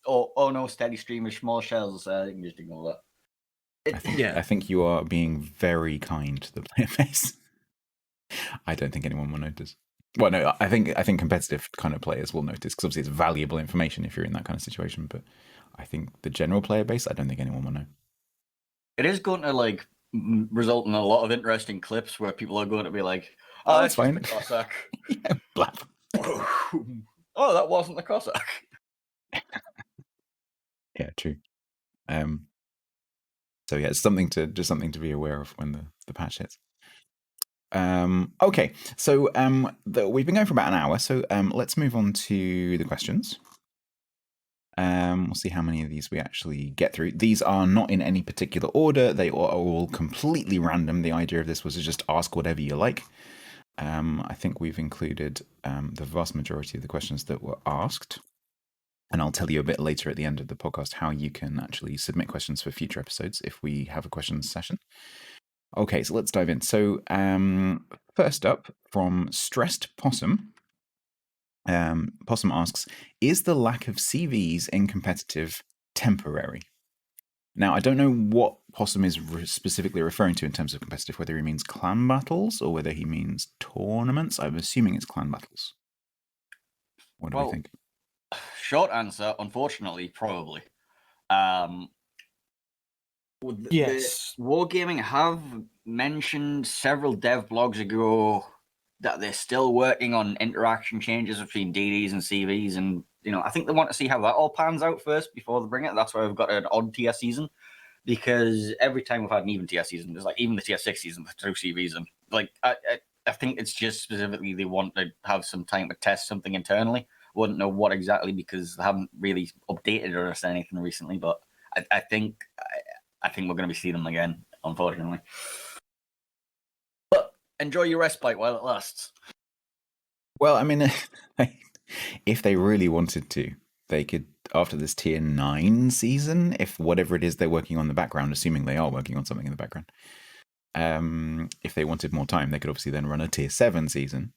or oh no, steady stream of small shells. You can just ignore that. I think you are being very kind to the player base. I don't think anyone will notice. Well, no, I think competitive kind of players will notice, because obviously it's valuable information if you're in that kind of situation. But I think the general player base, I don't think anyone will know. It is going to like result in a lot of interesting clips where people are going to be like, "Oh, that's fine." The Cossack. Yeah, blap. Oh, that wasn't the Cossack. Yeah, true. So yeah, it's something to be aware of when the patch hits. Okay, so we've been going for about an hour, so let's move on to the questions. We'll see how many of these we actually get through. These are not in any particular order. They are all completely random. The idea of this was to just ask whatever you like. I think we've included the vast majority of the questions that were asked. And I'll tell you a bit later at the end of the podcast how you can actually submit questions for future episodes if we have a questions session. Okay, so let's dive in. So first up, from Stressed Possum. Possum asks, is the lack of CVs in competitive temporary? Now, I don't know what Possum is specifically referring to in terms of competitive, whether he means clan battles or whether he means tournaments. I'm assuming it's clan battles. What do we think? Short answer, unfortunately, probably. Yes. Wargaming have mentioned several dev blogs ago that they're still working on interaction changes between DDs and CVs, and I think they want to see how that all pans out first before they bring it. That's why we've got an odd tier season, because every time we've had an even tier season, there's like even the tier 6 season for 2 CVs, and like I think it's just specifically they want to have some time to test something internally. Wouldn't know what exactly because they haven't really updated or said anything recently, but I think we're going to be seeing them again, unfortunately. But enjoy your respite while it lasts. Well, I mean, if they really wanted to, they could, after this tier 9 season, if whatever it is they're working on in the background, assuming they are working on something in the background, if they wanted more time, they could obviously then run a tier 7 season,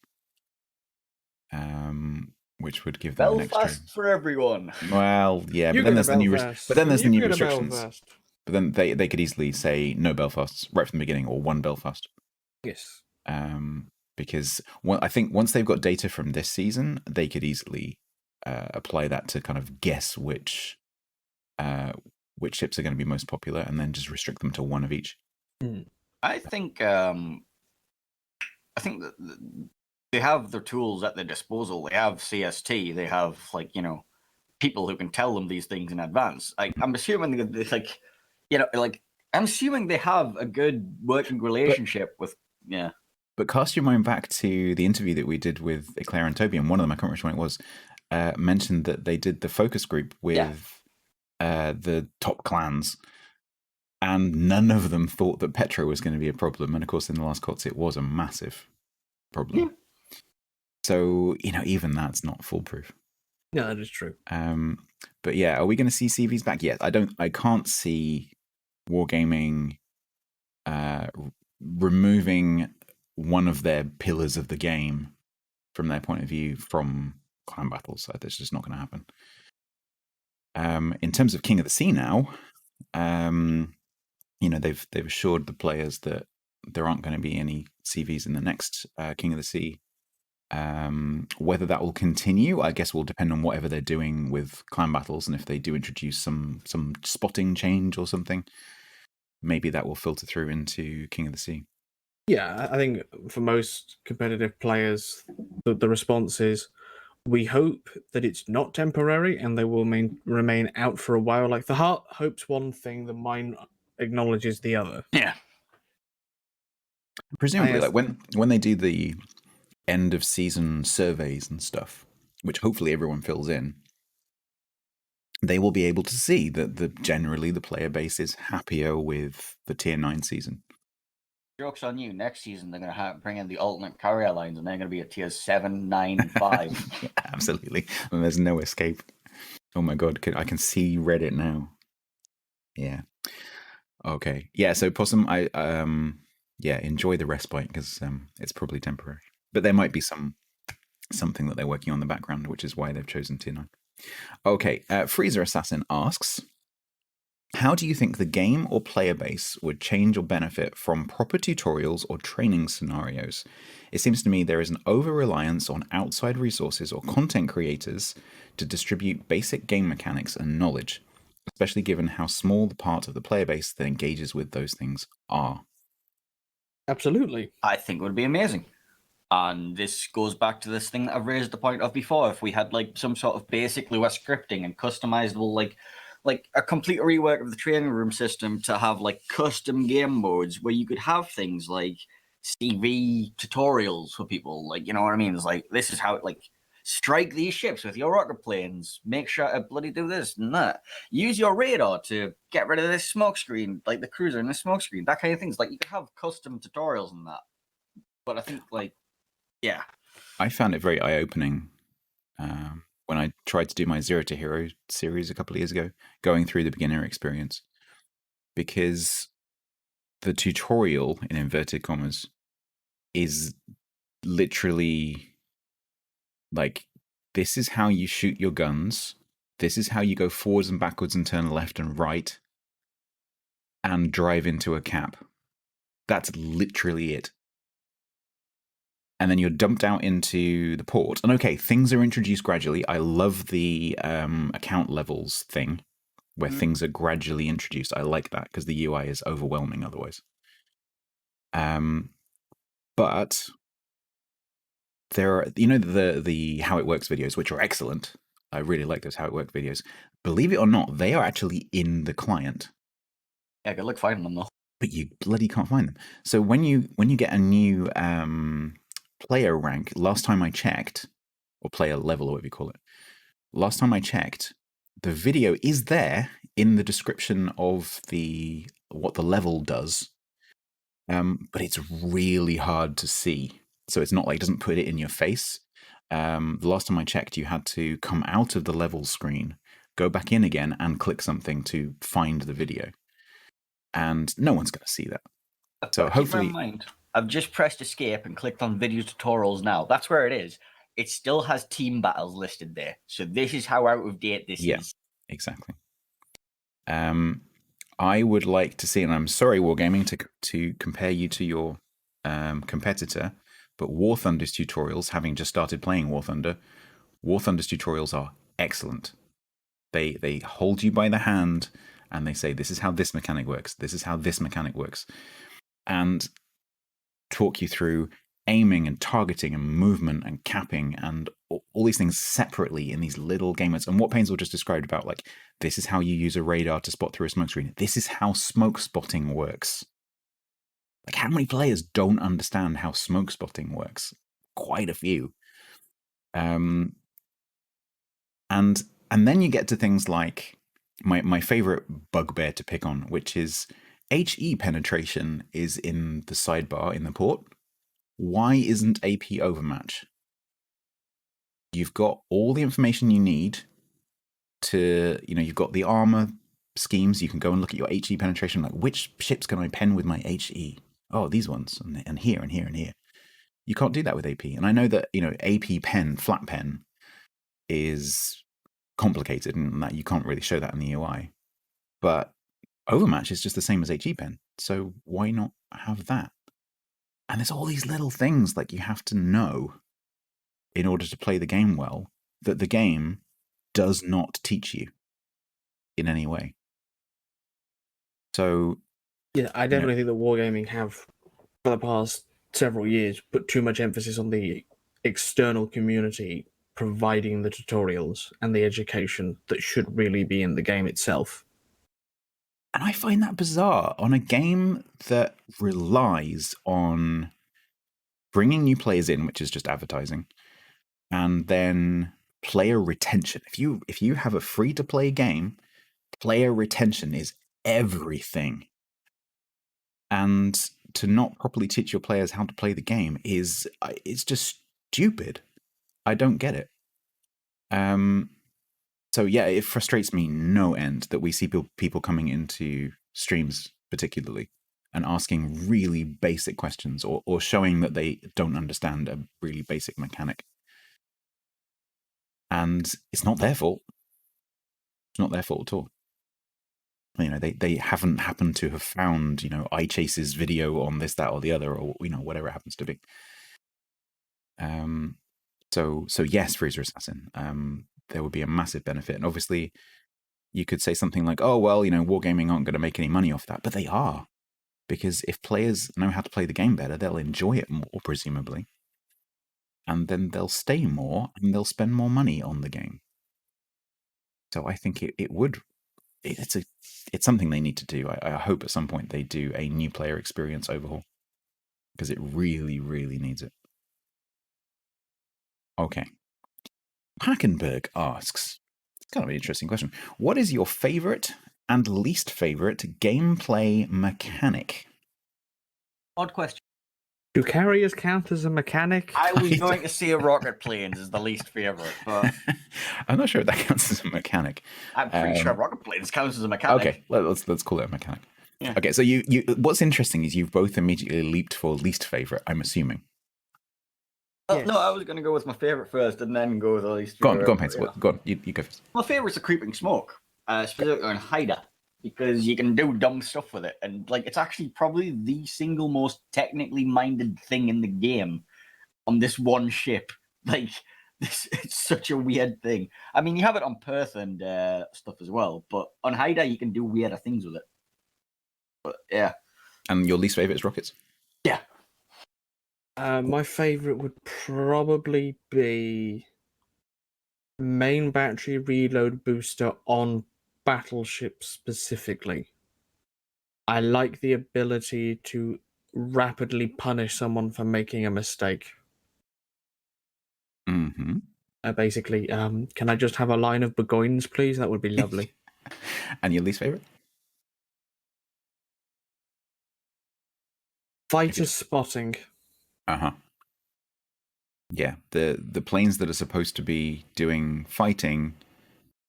which would give them Belfast an extra for everyone. Well, yeah, but then there's the new restrictions. Belfast. But then they could easily say no Belfasts right from the beginning, or one Belfast. Yes. Because I think once they've got data from this season, they could easily apply that to kind of guess which ships are going to be most popular, and then just restrict them to one of each. I think that they have their tools at their disposal. They have CST. They have people who can tell them these things in advance. I'm assuming I'm assuming they have a good working relationship with. But cast your mind back to the interview that we did with Eclair and Toby, and one of them, I can't remember which one it was, mentioned that they did the focus group with the top clans, and none of them thought that Petro was going to be a problem. And of course, in the last COTS, it was a massive problem. Yeah. So, even that's not foolproof. No, that is true. But yeah, are we going to see CVs back? Yes. I can't see Wargaming removing one of their pillars of the game from their point of view from clan battles. That's just not going to happen. In terms of King of the Sea now, they've assured the players that there aren't going to be any CVs in the next King of the Sea. Whether that will continue, I guess, will depend on whatever they're doing with clan battles, and if they do introduce some spotting change or something, maybe that will filter through into King of the Sea. Yeah, I think for most competitive players, the response is, we hope that it's not temporary and they will remain out for a while. Like, the heart hopes one thing, the mind acknowledges the other. Yeah. Presumably, when they do the end of season surveys and stuff, which hopefully everyone fills in, they will be able to see that generally the player base is happier with the tier 9 season. Joke's on you. Next season, they're going to bring in the alternate carrier lines, and they're going to be at tier 7, 9, and 5. Yeah, absolutely. And there's no escape. Oh my god, I can see Reddit now. Yeah. Okay. Yeah, so Possum, enjoy the respite, because it's probably temporary. But there might be something that they're working on in the background, which is why they've chosen tier 9. Okay, Freezer Assassin asks, how do you think the game or player base would change or benefit from proper tutorials or training scenarios? It seems to me there is an over-reliance on outside resources or content creators to distribute basic game mechanics and knowledge, especially given how small the part of the player base that engages with those things are. Absolutely. I think it would be amazing. And this goes back to this thing that I've raised the point of before. If we had some sort of basic Lua scripting and customizable, like a complete rework of the training room system to have custom game modes where you could have things like CV tutorials for people. Like, you know what I mean? It's like, this is how, like, strike these ships with your rocket planes. Make sure to bloody do this and that. Use your radar to get rid of this smoke screen, like the cruiser and the smoke screen. That kind of things. Like, you could have custom tutorials and that. But I think, like, yeah. I found it very eye-opening when I tried to do my Zero to Hero series a couple of years ago, going through the beginner experience, because the tutorial, in inverted commas, is literally like, this is how you shoot your guns, this is how you go forwards and backwards and turn left and right and drive into a cap. That's literally it. And then you're dumped out into the port. And okay, things are introduced gradually. I love the account levels thing, where things are gradually introduced. I like that because the UI is overwhelming otherwise. But there are, you know, the How It Works videos, which are excellent. I really like those How It Works videos. Believe it or not, they are actually in the client. Yeah, good luck finding them though. But you bloody can't find them. So when you get a new player rank, last time I checked, or player level, or whatever you call it, last time I checked, the video is there in the description of what the level does, but it's really hard to see. So it's not like, it doesn't put it in your face. The last time I checked, you had to come out of the level screen, go back in again, and click something to find the video. And no one's going to see that. So hopefully, keep in mind, I've just pressed escape and clicked on video tutorials now. That's where it is. It still has team battles listed there. So this is how out of date this is. Exactly. I would like to see, and I'm sorry, Wargaming, to compare you to your competitor, but War Thunder's tutorials, having just started playing War Thunder's tutorials are excellent. They hold you by the hand and they say, this is how this mechanic works, this is how this mechanic works, and talk you through aiming and targeting and movement and capping and all these things separately in these little game modes. And what Painezor just described about, like, this is how you use a radar to spot through a smoke screen. This is how smoke spotting works. Like, how many players don't understand how smoke spotting works? Quite a few. And then you get to things like my favorite bugbear to pick on, which is HE penetration is in the sidebar in the port. Why isn't AP overmatch? You've got all the information you need to, you've got the armor schemes. You can go and look at your HE penetration, like, which ships can I pen with my HE? Oh, these ones, and here, and here, and here. You can't do that with AP. And I know that, AP pen, flat pen, is complicated and that you can't really show that in the UI. But overmatch is just the same as HE pen. So why not have that? And there's all these little things like you have to know in order to play the game well, that the game does not teach you in any way. So yeah, I definitely think that Wargaming have, for the past several years, put too much emphasis on the external community providing the tutorials and the education that should really be in the game itself. And I find that bizarre on a game that relies on bringing new players in, which is just advertising, and then player retention. If you have a free-to-play game, player retention is everything. And to not properly teach your players how to play the game it's just stupid. I don't get it. So yeah, it frustrates me no end that we see people coming into streams particularly and asking really basic questions or showing that they don't understand a really basic mechanic. And it's not their fault. It's not their fault at all. They haven't happened to have found, iChase's video on this, that, or the other, or, whatever it happens to be. So yes, Freezer Assassin, there would be a massive benefit. And obviously you could say something like, oh, well, Wargaming aren't going to make any money off that, but they are. Because if players know how to play the game better, they'll enjoy it more, presumably. And then they'll stay more and they'll spend more money on the game. So I think it's something they need to do. I hope at some point they do a new player experience overhaul. because it really, really needs it. Okay. Hackenberg asks, it's kind of an interesting question. What is your favorite and least favorite gameplay mechanic? Odd question. Do carriers count as a mechanic? I was going to say rocket planes is the least favorite, but I'm not sure if that counts as a mechanic. I'm pretty sure rocket planes counts as a mechanic. Okay, let's call it a mechanic. Yeah. Okay, so you what's interesting is you've both immediately leaped for least favorite, I'm assuming. Oh, Yes. no, I was going to go with my favorite first and then go with the least Go favorite. on, Painezor. Go on, you go first. My favorite's the creeping smoke, specifically on Haida, because you can do dumb stuff with it, and like it's actually probably the single most technically minded thing in the game on this one ship. Like it's such a weird thing. I mean, you have it on Perth and stuff as well, but on Haida you can do weirder things with it. But yeah. And your least favorite is rockets? Yeah. My favorite would probably be main battery reload booster on battleships specifically. I like the ability to rapidly punish someone for making a mistake. Mm-hmm. Basically, can I just have a line of Burgoynes, please? That would be lovely. And your least favorite? Fighter spotting. Uh-huh. Yeah, the planes that are supposed to be doing fighting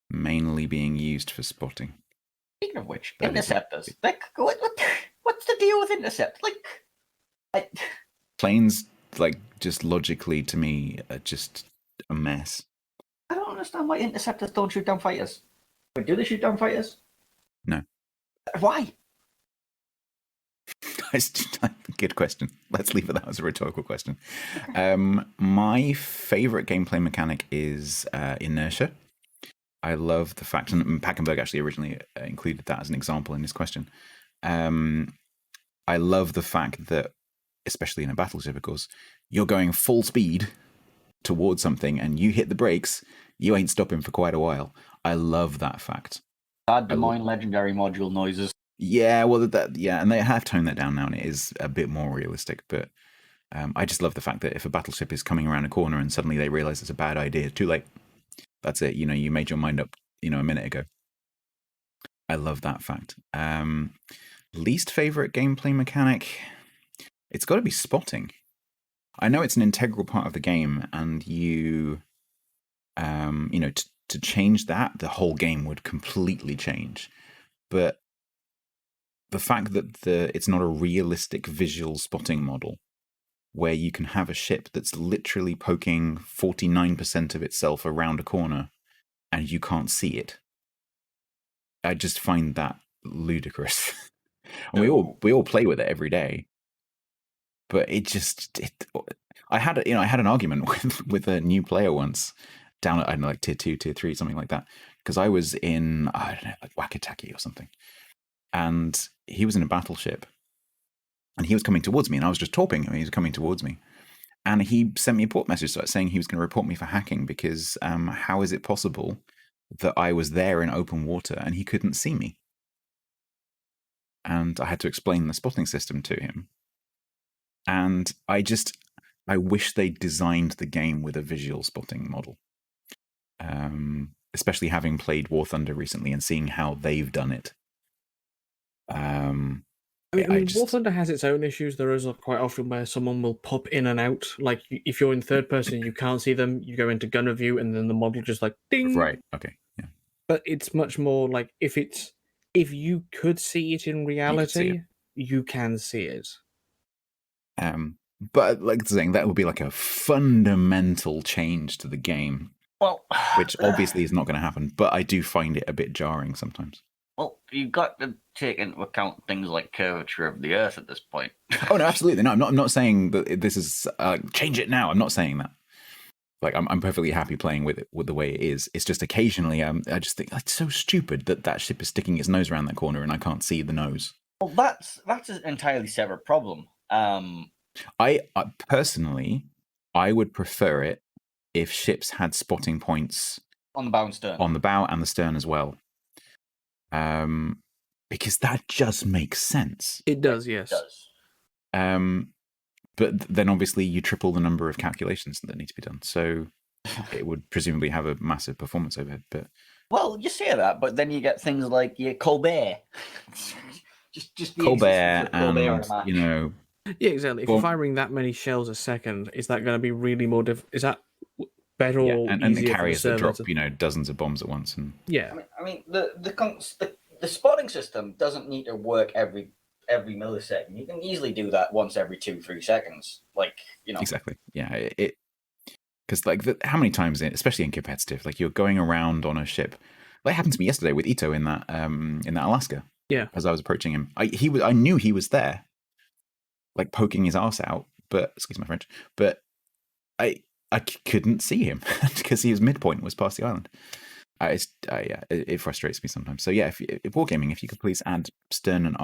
mainly being used for spotting. Speaking of which, That is interceptors. Like, what's the deal with intercept? Like, Planes, like, just logically to me are just a mess. I don't understand why interceptors don't shoot down fighters. But do they shoot down fighters? No. Why? Good question. Let's leave it that as a rhetorical question. My favorite gameplay mechanic is inertia. I love the fact, and Packenberg actually originally included that as an example in his question. I love the fact that, especially in a battleship, of course, you're going full speed towards something and you hit the brakes, you ain't stopping for quite a while. I love that fact. Bad Des Moines legendary module noises. Yeah, well, and they have toned that down now, and it is a bit more realistic. But I just love the fact that if a battleship is coming around a corner and suddenly they realize it's a bad idea, too late. That's it. You know, you made your mind up, a minute ago. I love that fact. Least favorite gameplay mechanic? It's got to be spotting. I know it's an integral part of the game, and you, to change that, the whole game would completely change. But the fact that it's not a realistic visual spotting model, where you can have a ship that's literally poking 49% of itself around a corner and you can't see it. I just find that ludicrous. And we all play with it every day. But I had an argument with a new player once down at, I don't know, like tier 2, tier 3, something like that, because I was in, I don't know, like Wakataki or something. And he was in a battleship. And he was coming towards me, and I was just talking. He was coming towards me. And he sent me a port message saying he was going to report me for hacking because how is it possible that I was there in open water and he couldn't see me? And I had to explain the spotting system to him. And I wish they designed the game with a visual spotting model. Especially having played War Thunder recently and seeing how they've done it. War Thunder has its own issues. There is quite often where someone will pop in and out. Like, if you're in third person, you can't see them. You go into gun review, and then the model just like ding. Right. Okay. Yeah. But it's much more like if you could see it in reality, you can see it. But like saying that would be like a fundamental change to the game. Well, which obviously is not going to happen. But I do find it a bit jarring sometimes. Well, you've got to take into account things like curvature of the Earth at this point. Oh no, absolutely no. I'm not saying that this is change it now. I'm not saying that. Like I'm perfectly happy playing with it with the way it is. It's just occasionally I just think it's so stupid that ship is sticking its nose around that corner and I can't see the nose. Well, that's an entirely separate problem. I personally, I would prefer it if ships had spotting points on the bow and stern. On the bow and the stern as well. Because that just makes sense. It does, yes. It does. But then obviously you triple the number of calculations that need to be done. So it would presumably have a massive performance overhead. But well, you say that, but then you get things like your Colbert. just the Colbert existence of Colbert in and, a match. you know, Yeah, exactly. If well, you're firing that many shells a second, is that going to be really more is that better yeah, or and easier the for the carriers that server drop, to... you know, dozens of bombs at once. And Yeah. I mean, the spotting system doesn't need to work every millisecond. You can easily do that once every 2-3 seconds. Like, you know. Exactly. Yeah. It because like how many times, especially in competitive, like you're going around on a ship. Like it happened to me yesterday with Ito in that Alaska. Yeah. As I was approaching him, I knew he was there, like poking his arse out. But excuse my French. But I couldn't see him because his midpoint was past the island. It frustrates me sometimes. So yeah, if wargaming, if you could please add stern and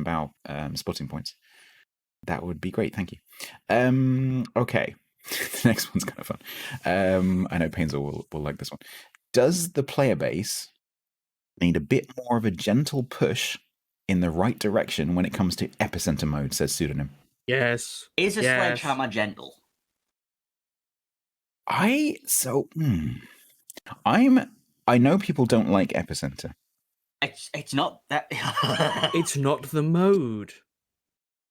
bow spotting points, that would be great. Thank you. Okay, the next one's kind of fun. I know Painezor will like this one. Does the player base need a bit more of a gentle push in the right direction when it comes to epicenter mode? Says Pseudonym. Yes. Is a sledgehammer gentle? I know people don't like epicenter. It's not that. It's not the mode.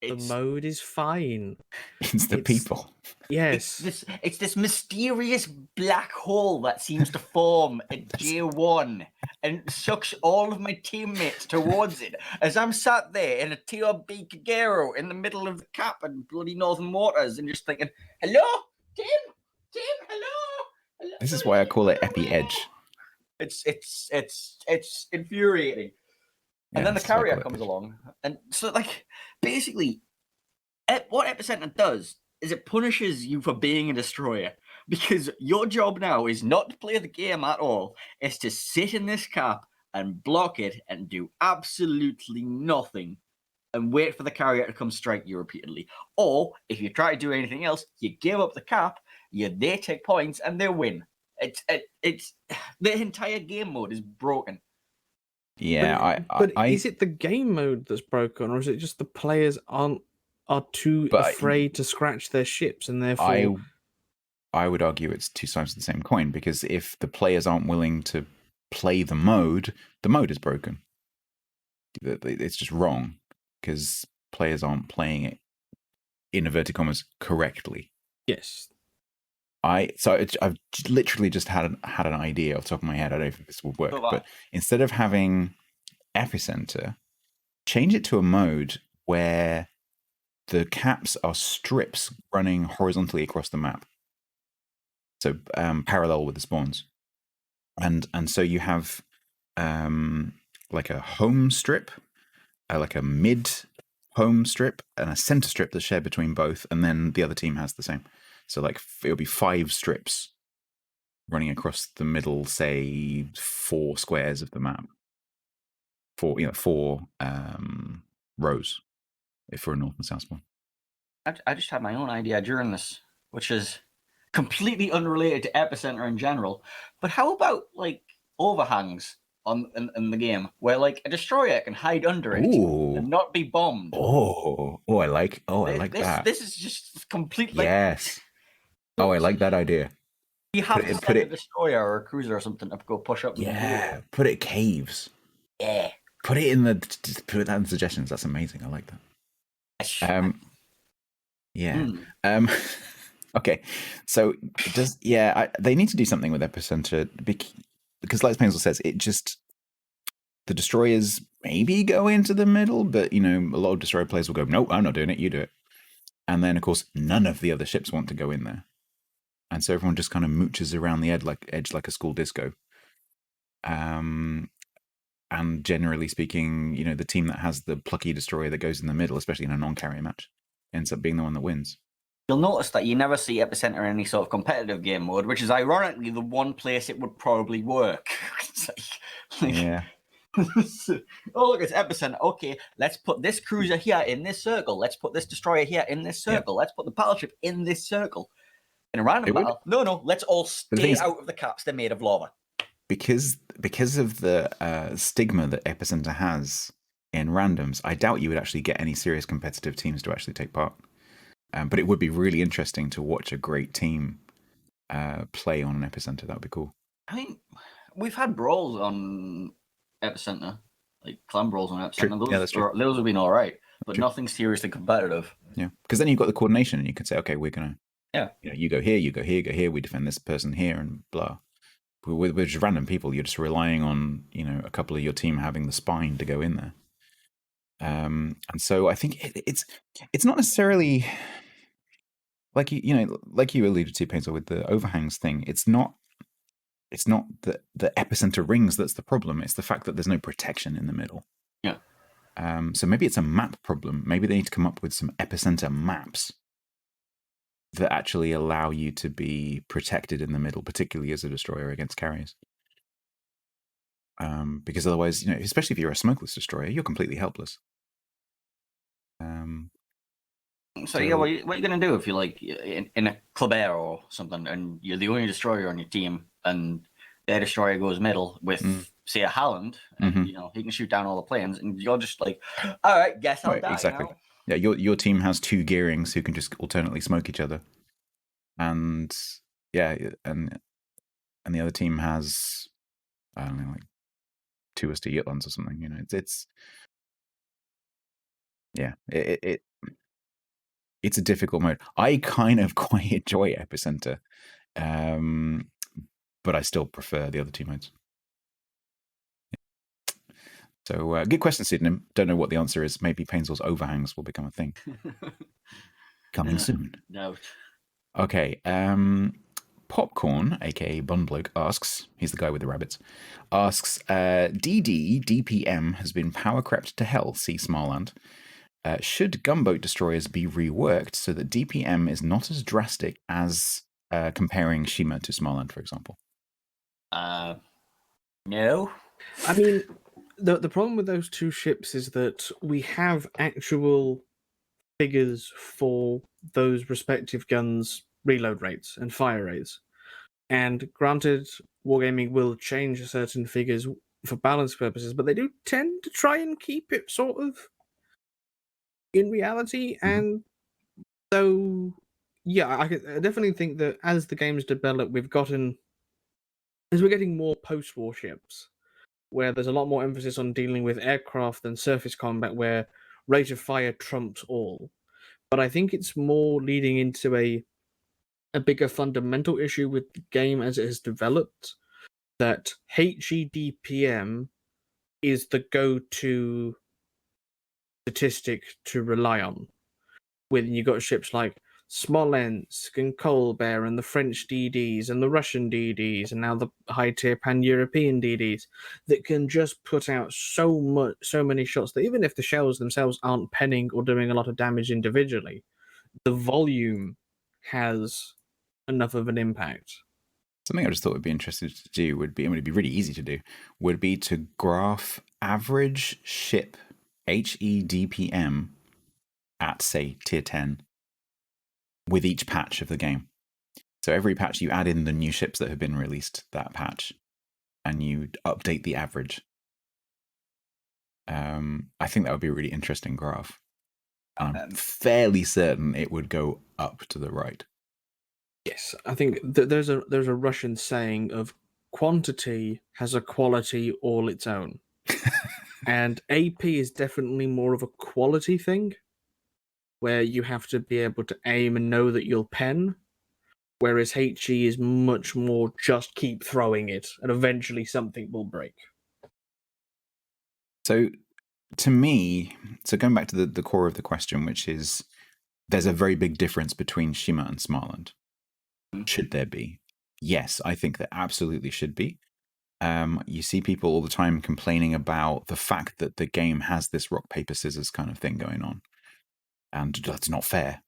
The It's, mode is fine. It's the people. Yes. it's this mysterious black hole that seems to form at J1 and sucks all of my teammates towards it as I'm sat there in a TRB Kagero in the middle of the cap and bloody Northern Waters and just thinking, hello, Tim, hello. This is why I call it Epi Edge. It's infuriating. And then the carrier comes along, and so like basically, what Epicenter does is it punishes you for being a destroyer because your job now is not to play the game at all. It's to sit in this cap and block it and do absolutely nothing and wait for the carrier to come strike you repeatedly. Or if you try to do anything else, you give up the cap, they take points and they win. It's the entire game mode is broken. Yeah, but is it the game mode that's broken, or is it just the players are too afraid to scratch their ships, and therefore I would argue it's two sides of the same coin, because if the players aren't willing to play the mode is broken. It's just wrong because players aren't playing it in inverted commas correctly. Yes. I've literally just had an idea off the top of my head. I don't think this will work, but instead of having epicenter, change it to a mode where the caps are strips running horizontally across the map, so parallel with the spawns, and so you have like a home strip, like a mid home strip, and a center strip that's shared between both, and then the other team has the same. So like it'll be 5 strips running across the middle, say 4 squares of the map. 4 rows if for a north and south spawn. I just had my own idea during this, which is completely unrelated to Epicenter in general. But how about like overhangs in the game, where like a destroyer can hide under it and not be bombed? I like that. This is just completely yes. I like that idea. You have to send a destroyer or a cruiser or something to go push up. Yeah, put it caves. Yeah. Put that in suggestions. That's amazing. I like that. Yeah. Okay. So they need to do something with Epicenter because, like Painezor says, the destroyers maybe go into the middle, but a lot of destroyer players will go, nope, I'm not doing it. You do it. And then, of course, none of the other ships want to go in there. And so everyone just kind of mooches around the edge like a school disco. And generally speaking, the team that has the plucky destroyer that goes in the middle, especially in a non-carrier match, ends up being the one that wins. You'll notice that you never see Epicenter in any sort of competitive game mode, which is ironically the one place it would probably work. Yeah. Oh, look, it's Epicenter. Okay, let's put this cruiser here in this circle. Let's put this destroyer here in this circle. Let's put the battleship in this circle. In a random battle, no, let's all stay out of the caps. They're made of lava. Because of the stigma that Epicenter has in randoms, I doubt you would actually get any serious competitive teams to actually take part. But it would be really interesting to watch a great team play on an epicenter. That would be cool. I mean, we've had brawls on epicenter, like clan brawls on epicenter. Yeah, that's true. Those have been all right, but True. nothing seriously competitive. Yeah, because then you've got the coordination, and you can say, okay, we're gonna, Yeah, you go here, you go here, go here. We defend this person here, and blah. With just random people, you're just relying on a couple of your team having the spine to go in there. And so I think it's not necessarily like like you alluded to, Painezor, with the overhangs thing. It's not the epicenter rings that's the problem. It's the fact that there's no protection in the middle. Yeah. So maybe it's a map problem. Maybe they need to come up with some epicenter maps that actually allow you to be protected in the middle, particularly as a destroyer against carriers. Because otherwise, especially if you're a smokeless destroyer, you're completely helpless. So yeah, what are you going to do if you're like in a club air or something, and you're the only destroyer on your team, and their destroyer goes middle with say a Haaland, and he can shoot down all the planes, and you're just like, all right, guess I'll die. Exactly. Yeah, your team has two gearings who can just alternately smoke each other, and and the other team has, I don't know, like 2 Yitlans or something. It's a difficult mode. I kind of quite enjoy epicenter, but I still prefer the other two modes. So good question, Pseudonym. Don't know what the answer is. Maybe Painezor's overhangs will become a thing. Coming soon. No. Okay. Popcorn, aka Bunbloke, asks, he's the guy with the rabbits, asks, DD DPM has been power crept to hell, see Småland. Should gunboat destroyers be reworked so that DPM is not as drastic as comparing Shima to Småland, for example? No. I mean, the problem with those two ships is that we have actual figures for those respective guns' reload rates and fire rates. And granted, Wargaming will change certain figures for balance purposes, but they do tend to try and keep it sort of in reality. And so, yeah, I definitely think that as the game's developed, as we're getting more post-war ships, where there's a lot more emphasis on dealing with aircraft than surface combat, where rate of fire trumps all. But I think it's more leading into a bigger fundamental issue with the game as it has developed, that HEDPM is the go-to statistic to rely on. When you got ships like Smolensk and Colbert and the French DDs and the Russian DDs and now the high-tier pan-European DDs that can just put out so many shots that even if the shells themselves aren't penning or doing a lot of damage individually, the volume has enough of an impact. Something I just thought would be interesting to do would be, and would be really easy to do, would be to graph average ship HEDPM at, say, tier 10 with each patch of the game. So every patch you add in the new ships that have been released that patch, and you update the average. I think that would be a really interesting graph. I'm fairly certain it would go up to the right. Yes, I think there's a Russian saying of quantity has a quality all its own. And AP is definitely more of a quality thing, where you have to be able to aim and know that you'll pen, whereas HE is much more just keep throwing it, and eventually something will break. So, to me, going back to the core of the question, which is, there's a very big difference between Shima and Småland. Should there be? Yes, I think there absolutely should be. You see people all the time complaining about the fact that the game has this rock, paper, scissors kind of thing going on. And that's not fair.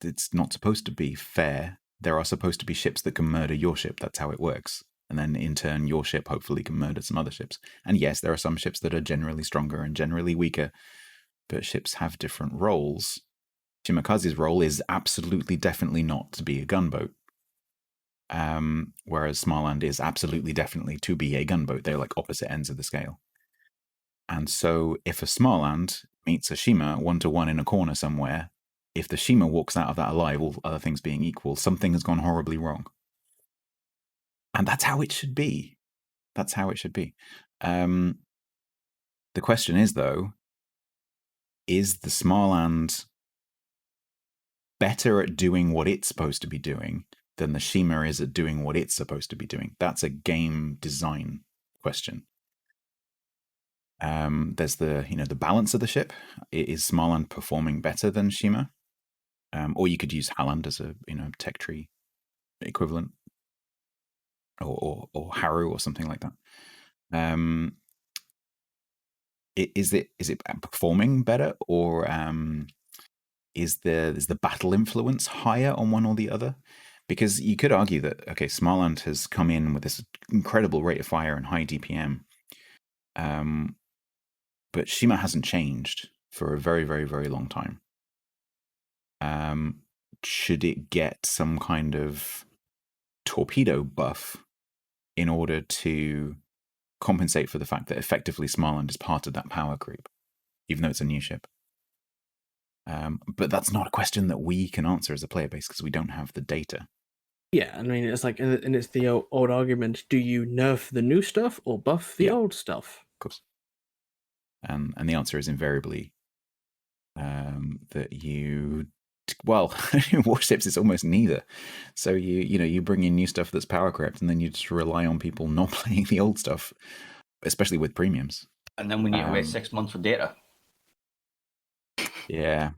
It's not supposed to be fair. There are supposed to be ships that can murder your ship. That's how it works. And then in turn, your ship hopefully can murder some other ships. And yes, there are some ships that are generally stronger and generally weaker, but ships have different roles. Shimakaze's role is absolutely definitely not to be a gunboat. Whereas Småland is absolutely definitely to be a gunboat. They're like opposite ends of the scale. And so if a Småland meets a Shima 1-to-1 in a corner somewhere, if the Shima walks out of that alive, all other things being equal, something has gone horribly wrong. And that's how it should be. That's how it should be. The question is, though, is the Småland better at doing what it's supposed to be doing than the Shima is at doing what it's supposed to be doing? That's a game design question. There's the balance of the ship. Is Småland performing better than Shima? Or you could use Halland as a tech tree equivalent, or Haru or something like that. Is it performing better, or is the battle influence higher on one or the other? Because you could argue that Småland has come in with this incredible rate of fire and high DPM, but Shima hasn't changed for a very, very, very long time. Should it get some kind of torpedo buff in order to compensate for the fact that effectively Småland is part of that power creep, even though it's a new ship? But that's not a question that we can answer as a player base because we don't have the data. Yeah, I mean, it's like, and it's the old argument: do you nerf the new stuff or buff the old stuff? Of course. And the answer is invariably that you. Well, in warships, it's almost neither. So you bring in new stuff that's power crept, and then you just rely on people not playing the old stuff, especially with premiums. And then we need to wait 6 months for data. Yeah.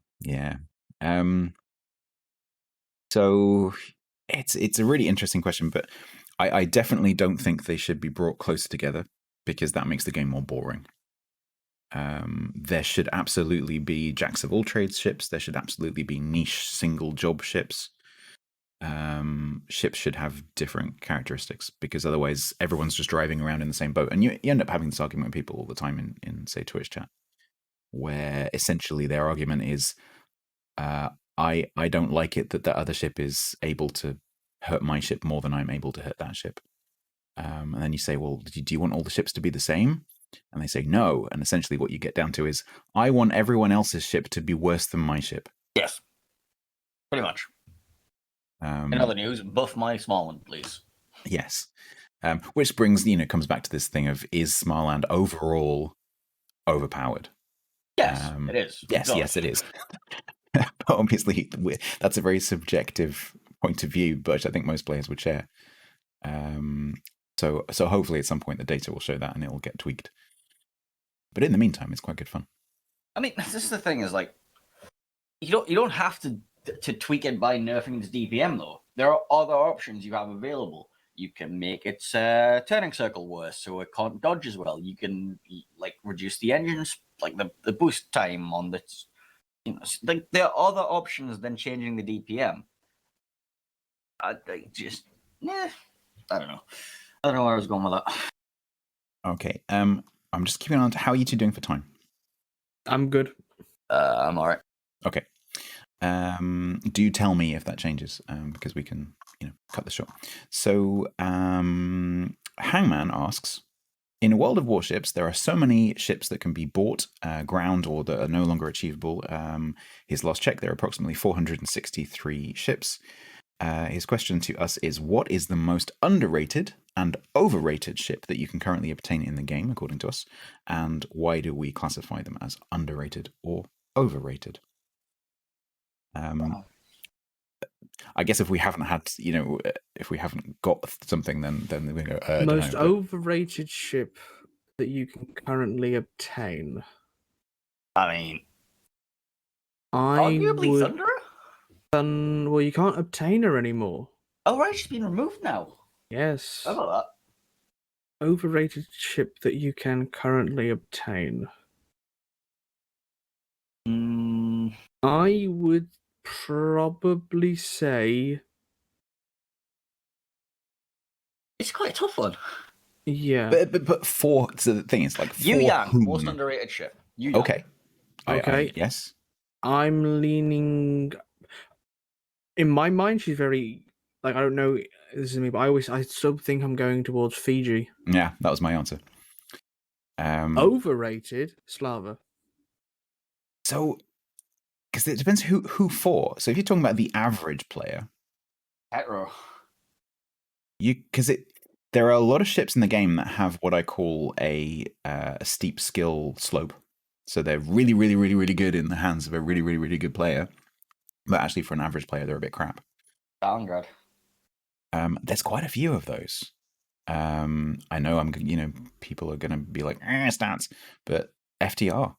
So it's a really interesting question, but I definitely don't think they should be brought closer together because that makes the game more boring. There should absolutely be jacks of all trades ships. There should absolutely be niche single job ships. Ships should have different characteristics because otherwise everyone's just driving around in the same boat. And you end up having this argument with people all the time in say, Twitch chat, where essentially their argument is, I don't like it that other ship is able to hurt my ship more than I'm able to hurt that ship. And then you say, well, do you want all the ships to be the same? And they say no. And essentially what you get down to is, I want everyone else's ship to be worse than my ship. Yes. Pretty much. In other news, buff my Småland, please. Yes. Which brings, comes back to this thing of, is Småland overall overpowered? Yes, it is. Yes, it is. But obviously, that's a very subjective point of view, but I think most players would share. So hopefully at some point the data will show that and it will get tweaked. But in the meantime, it's quite good fun. I mean, this is the thing is like, you don't have to tweak it by nerfing its DPM though. There are other options you have available. You can make its turning circle worse so it can't dodge as well. You can like reduce the engines, like the boost time on the, like there are other options than changing the DPM. I don't know. I don't know where I was going with that. Okay. I'm just keeping on to how are you two doing for time? I'm good. I'm all right. Okay. Do tell me if that changes, because we can, cut this short. So, Hangman asks, in World of Warships, there are so many ships that can be bought, ground, or that are no longer achievable. His last check, there are approximately 463 ships. His question to us is, what is the most underrated and overrated ship that you can currently obtain in the game, according to us? And why do we classify them as underrated or overrated? I guess if we haven't had, if we haven't got something, then we go. Most overrated ship that you can currently obtain. I mean, arguably Thunderer? Well, you can't obtain her anymore. Oh, right, she's been removed now. Yes. How about that? Overrated ship that you can currently obtain. I would probably say it's quite a tough one. Yeah, but so the thing is, like, Yu Yang, most underrated ship. Yu Yang. Okay. Yes. I'm leaning. In my mind, she's very, like, I don't know, this is me, but I still think I'm going towards Fiji. Yeah, that was my answer. Overrated Slava. So, because it depends who for. So if you're talking about the average player, Hetero. there are a lot of ships in the game that have what I call a steep skill slope. So they're really, really, really, really good in the hands of a really, really, really good player, but actually for an average player, they're a bit crap. Stalingrad. There's quite a few of those. I know people are going to be like stats, but FTR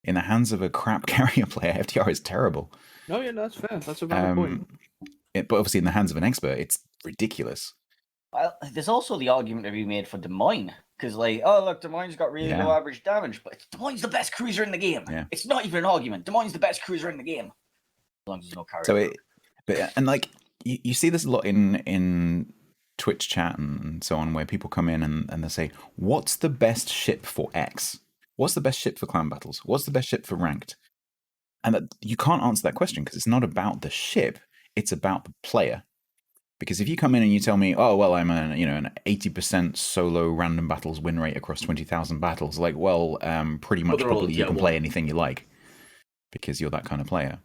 in the hands of a crap carrier player, FTR is terrible. No, yeah, that's fair. That's a valid point. But obviously, in the hands of an expert, it's ridiculous. Well, there's also the argument to be made for Des Moines, because Des Moines got really low average damage, but Des Moines the best cruiser in the game. Yeah. It's not even an argument. Des Moines the best cruiser in the game, as long as there's no carrier. You see this a lot in Twitch chat and so on, where people come in and they say, "What's the best ship for X? What's the best ship for clan battles? What's the best ship for ranked?" And you can't answer that question because it's not about the ship; it's about the player. Because if you come in and you tell me, "Oh, well, I'm an 80% solo random battles win rate across 20,000 battles," pretty much probably you can play anything you like because you're that kind of player.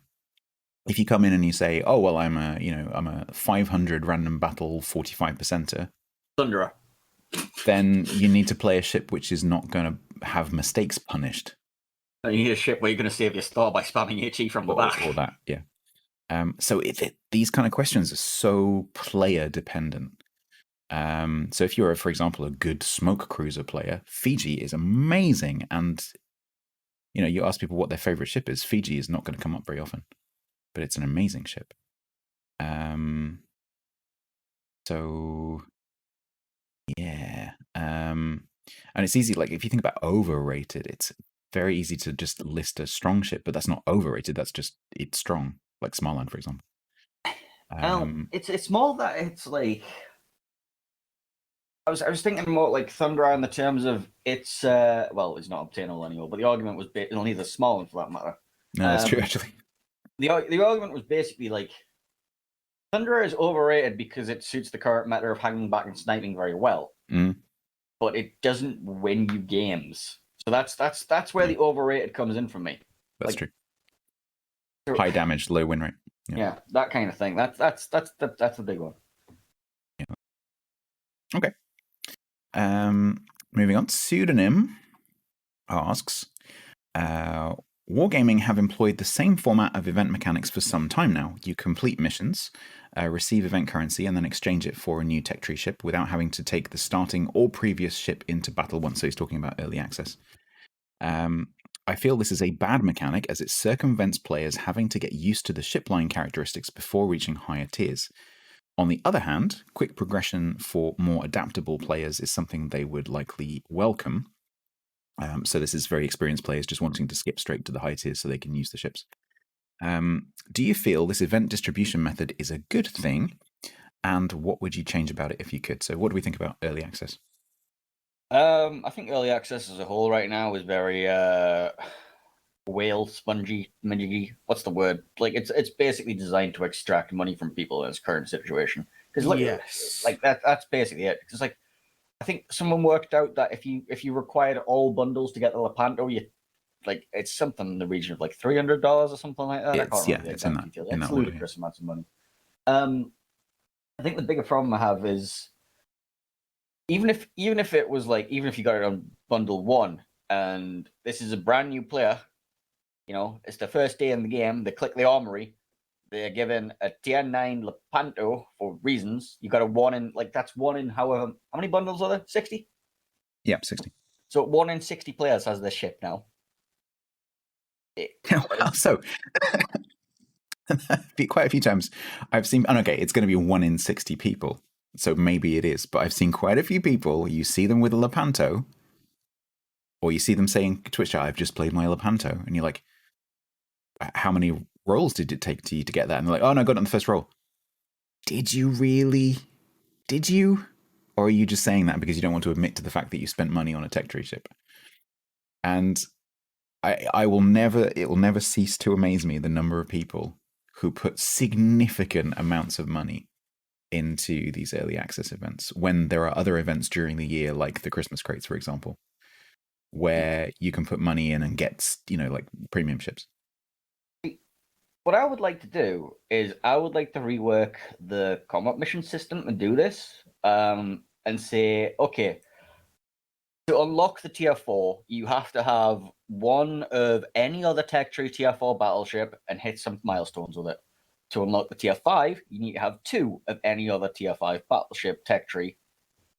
If you come in and you say, "Oh, well, I'm a 500 random battle 45%er," Thunderer, then you need to play a ship which is not going to have mistakes punished. you need a ship where you're going to save your star by spamming HE from the back. Or that, yeah. So these kind of questions are so player dependent. So if you're, for example, a good smoke cruiser player, Fiji is amazing. And, you ask people what their favorite ship is, Fiji is not going to come up very often, but it's an amazing ship. So, yeah. And it's easy, if you think about overrated, it's very easy to just list a strong ship, but that's not overrated. That's just, it's strong. Like Småland, for example. It's more that it's like I was thinking more like Thunderer in the terms of it's it's not obtainable anymore, but the argument was only the Småland for that matter. No, that's true actually. The argument was basically like Thunderer is overrated because it suits the current meta of hanging back and sniping very well, but it doesn't win you games. So that's where the overrated comes in for me. That's true. High damage, low win rate. Yeah, that kind of thing. That's a big one. Yeah. Okay. Moving on. Pseudonym asks, Wargaming have employed the same format of event mechanics for some time now. You complete missions, receive event currency, and then exchange it for a new tech tree ship without having to take the starting or previous ship into battle once. So he's talking about early access. I feel this is a bad mechanic as it circumvents players having to get used to the ship line characteristics before reaching higher tiers. On the other hand, quick progression for more adaptable players is something they would likely welcome. So this is very experienced players just wanting to skip straight to the high tiers so they can use the ships. Do you feel this event distribution method is a good thing? And what would you change about it if you could? So what do we think about early access? I think early access as a whole right now is very whale spongy, midgy. What's the word? Like it's basically designed to extract money from people in its current situation. Because that's basically it. Because I think someone worked out that if you required all bundles to get the Lepanto, it's something in the region of $300 or something like that. It's in that. It's ludicrous amounts of money. I think the bigger problem I have is even if it was even if you got it on bundle 1 and this is a brand new player, it's the first day in the game, they click the armory, they're given a tier 9 Lepanto for reasons. You got a 1 in that's 1 in however how many bundles are there? 60? Yeah, 60. So 1 in 60 players has this ship now. So quite a few times I've seen, and okay, it's going to be 1 in 60 people. So maybe it is, but I've seen quite a few people, you see them with a Lepanto, or you see them saying, Twitch chat, I've just played my Lepanto. And you're like, how many rolls did it take to you to get that? And they're like, oh no, I got it on the first roll. Did you really? Did you? Or are you just saying that because you don't want to admit to the fact that you spent money on a tech tree ship? And it will never cease to amaze me the number of people who put significant amounts of money into these early access events when there are other events during the year, like the Christmas crates, for example. where you can put money in and get, like premium ships. What I would like to do is I would like to rework the combat mission system and do this, and say, okay, to unlock the tier 4, you have to have one of any other tech tree tier 4 battleship and hit some milestones with it. To unlock the tier 5, you need to have 2 of any other tier 5 battleship tech tree,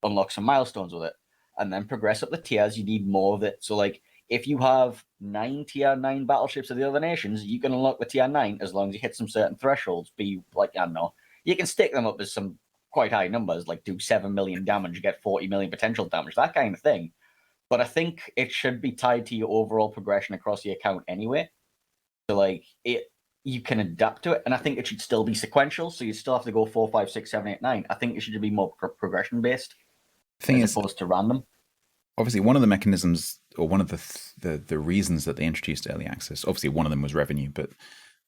unlock some milestones with it, and then progress up the tiers. You need more of it. So, like, if you have 9 tier 9 battleships of the other nations, you can unlock the tier 9 as long as you hit some certain thresholds. Be like, I don't know, you can stick them up as some quite high numbers, like do 7 million damage, get 40 million potential damage, that kind of thing. But I think it should be tied to your overall progression across the account anyway. So, like, you can adapt to it, and I think it should still be sequential. So you still have to go 4, 5, 6, 7, 8, 9. I think it should be more progression based, as opposed to random. Obviously, one of the mechanisms, or one of the reasons that they introduced early access, obviously one of them was revenue, but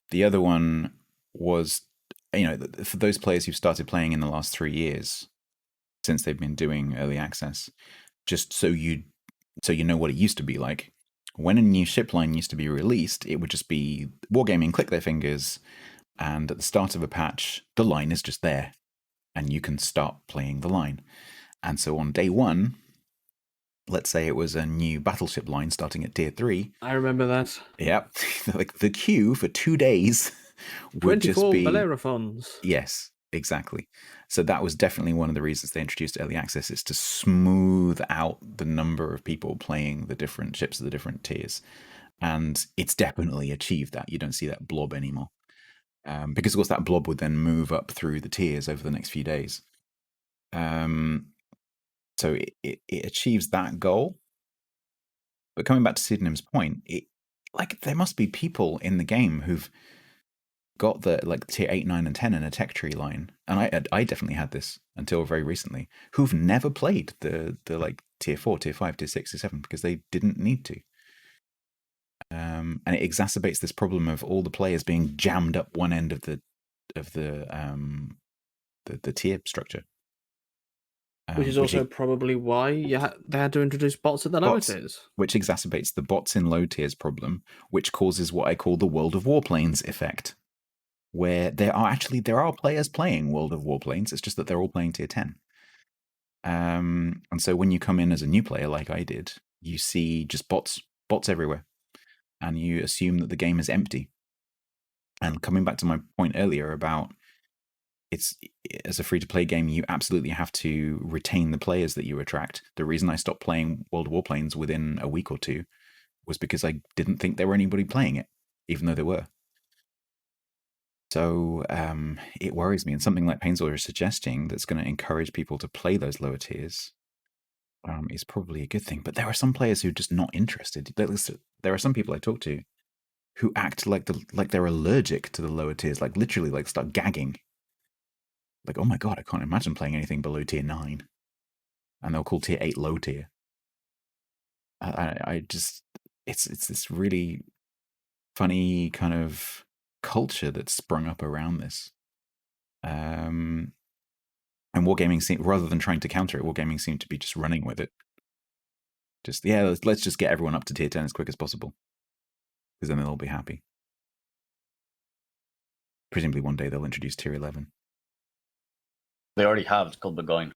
the other one was, for those players who've started playing in the last 3 years, since they've been doing early access, just so you know what it used to be like. When a new ship line used to be released, it would just be Wargaming, click their fingers, and at the start of a patch, the line is just there, and you can start playing the line. And so on day 1, let's say it was a new battleship line starting at tier 3. I remember that. Yep. Like the queue for 2 days would just be 24 Bellerophons. Yes, exactly. So that was definitely one of the reasons they introduced early access, is to smooth out the number of people playing the different ships of the different tiers. And it's definitely achieved that. You don't see that blob anymore. Because, of course, that blob would then move up through the tiers over the next few days. So it achieves that goal. But coming back to Pseudonym's point, there must be people in the game who've got the tier 8, 9, and 10 in a tech tree line, and I definitely had this until very recently, who've never played the tier 4, tier 5, tier 6, tier 7 because they didn't need to. And it exacerbates this problem of all the players being jammed up one end of the tier structure. Which is also probably why they had to introduce bots at the lower tiers. Which exacerbates the bots in low tiers problem, which causes what I call the World of Warplanes effect, where there are players playing World of Warplanes. It's just that they're all playing tier 10. And so when you come in as a new player, like I did, you see just bots everywhere, and you assume that the game is empty. And coming back to my point earlier about as a free-to-play game, you absolutely have to retain the players that you attract. The reason I stopped playing World of Warplanes within a week or 2 was because I didn't think there were anybody playing it, even though there were. So it worries me, and something like Painezor is suggesting that's going to encourage people to play those lower tiers is probably a good thing. But there are some players who are just not interested. There are some people I talk to who act like they're allergic to the lower tiers, literally start gagging. Oh my god, I can't imagine playing anything below tier 9. And they'll call tier 8 low tier. It's this really funny kind of culture that's sprung up around this. And Wargaming rather than trying to counter it, Wargaming seemed to be just running with it. Let's just get everyone up to tier 10 as quick as possible, because then they'll all be happy. Presumably one day they'll introduce tier 11. They already have. It's called Burgoyne.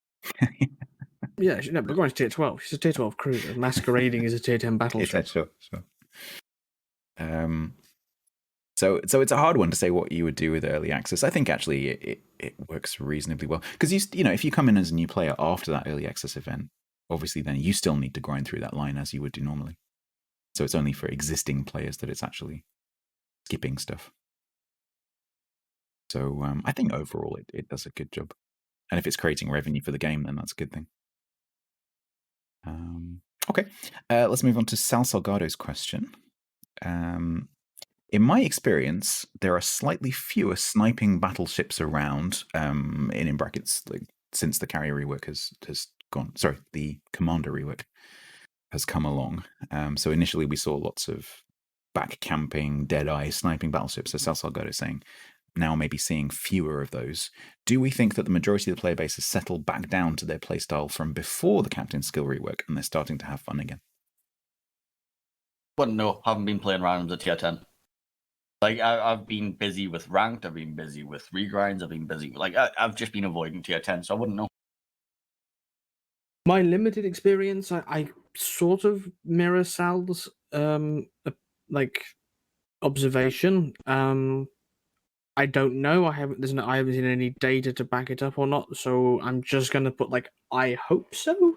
Yeah, no, Burgoyne's tier 12. She's a tier 12 cruiser masquerading as a tier 10 battleship. Sure. So it's a hard one to say what you would do with early access. I think actually it works reasonably well, because if you come in as a new player after that early access event, obviously then you still need to grind through that line as you would do normally. So it's only for existing players that it's actually skipping stuff. So I think overall it does a good job. And if it's creating revenue for the game, then that's a good thing. Okay, let's move on to Sal Salgado's question. In my experience, there are slightly fewer sniping battleships around, in brackets, since the carrier rework has gone. Sorry, the commander rework has come along. So initially we saw lots of back camping, dead-eye sniping battleships, as Sal Salgado is saying. Now maybe seeing fewer of those. Do we think that the majority of the player base has settled back down to their playstyle from before the captain skill rework, and they're starting to have fun again? But no, haven't been playing randoms at tier 10. Like, I've been busy with ranked, I've been busy with regrinds, I've been busy... Like, I've just been avoiding tier 10, so I wouldn't know. My limited experience, I sort of mirror Sal's like observation. I don't know. I haven't seen any data to back it up or not, so I'm just gonna put like I hope so.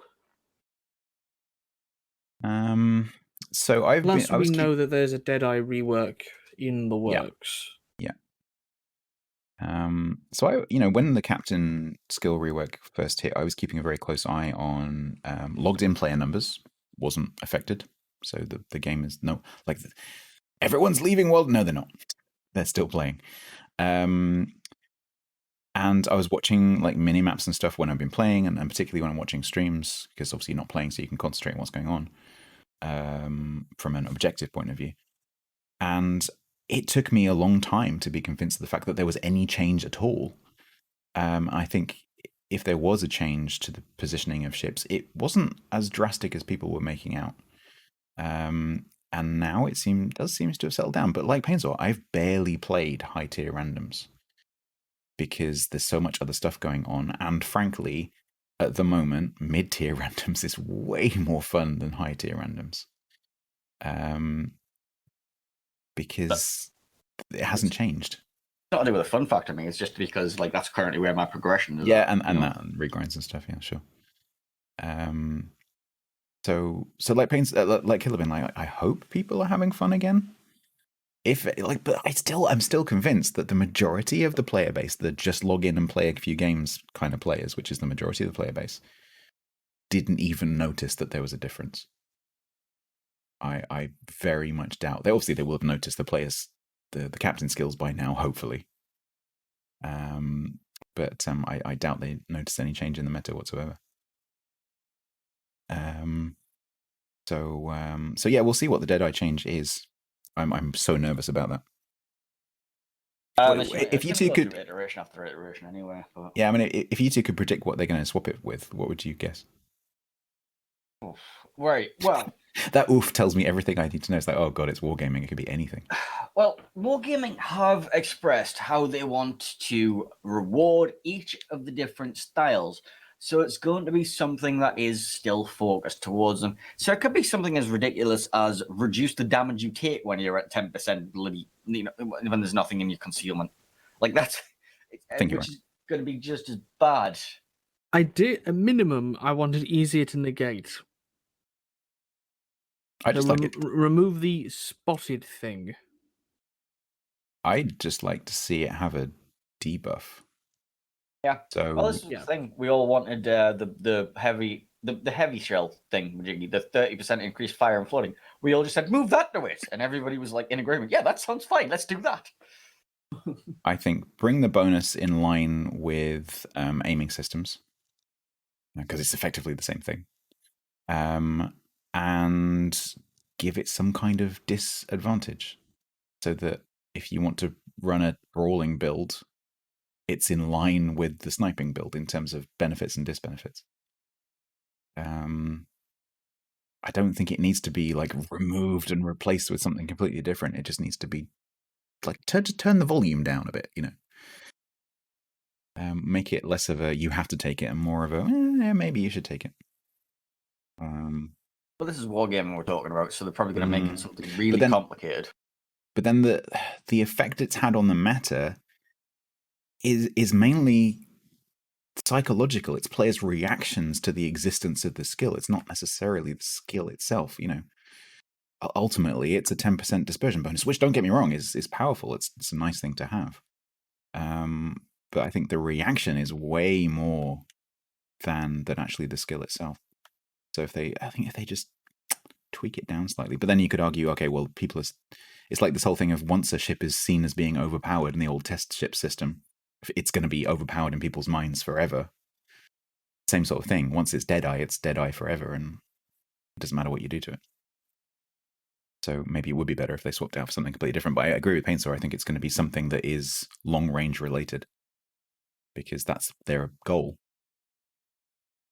So I we know that there's a Deadeye rework in the works. Yeah. So when the captain skill rework first hit, I was keeping a very close eye on logged in player numbers. Wasn't affected, so the game is everyone's leaving world. No, they're not. They're still playing. And I was watching like mini maps and stuff when I've been playing, and particularly when I'm watching streams, because obviously you're not playing, so you can concentrate on what's going on from an objective point of view. And it took me a long time to be convinced of the fact that there was any change at all. I think if there was a change to the positioning of ships, it wasn't as drastic as people were making out. And now it seems to have settled down. But like Painezor, I've barely played high tier randoms because there's so much other stuff going on. And frankly, at the moment, mid tier randoms is way more fun than high tier randoms. Because it hasn't changed. It's not to do with the fun factor. I mean, it's just because like that's currently where my progression is. Yeah, and that and regrinds and stuff. Yeah, sure. So like Killerbin, like I hope people are having fun again. But I'm still convinced that the majority of the player base that just log in and play a few games kind of players, which is the majority of the player base, didn't even notice that there was a difference. I very much doubt. They will have noticed the players, the captain skills by now, hopefully. But I doubt they noticed any change in the meta whatsoever. So yeah, we'll see what the Deadeye change is. I'm so nervous about that. If you two could iteration after iteration anyway. But... Yeah, I mean, if you two could predict what they're going to swap it with, what would you guess? Oof. Right. Well, that oof tells me everything I need to know. It's like, oh god, it's wargaming. It could be anything. Well, Wargaming have expressed how they want to reward each of the different styles. So it's going to be something that is still focused towards them. So it could be something as ridiculous as reduce the damage you take when you're at 10% bloody, when there's nothing in your concealment. Like that's, which is going to be just as bad. At minimum, I wanted easier to negate. I just like it. Remove the spotted thing. I'd just like to see it have a debuff. Yeah. So well, this is the thing. We all wanted the heavy shell thing, the 30% increased fire and flooding. We all just said move that to it, and everybody was like in agreement. Yeah, that sounds fine. Let's do that. I think bring the bonus in line with aiming systems, because it's effectively the same thing, and give it some kind of disadvantage, so that if you want to run a brawling build, it's in line with the sniping build in terms of benefits and disbenefits. I don't think it needs to be like removed and replaced with something completely different. It just needs to be like turn the volume down a bit, make it less of a you have to take it and more of a maybe you should take it. Well, this is wargaming we're talking about, so they're probably going to make it something really complicated. But then the effect it's had on the meta is mainly psychological. It's players' reactions to the existence of the skill. It's not necessarily the skill itself, Ultimately, it's a 10% dispersion bonus, which, don't get me wrong, is powerful. It's a nice thing to have. But I think the reaction is way more than actually the skill itself. So if they just tweak it down slightly, but then you could argue, okay, well, it's like this whole thing of once a ship is seen as being overpowered in the old test ship system, it's going to be overpowered in people's minds forever. Same sort of thing. Once it's Deadeye forever, and it doesn't matter what you do to it. So maybe it would be better if they swapped out for something completely different. But I agree with Painezor. I think it's going to be something that is long range related, because that's their goal.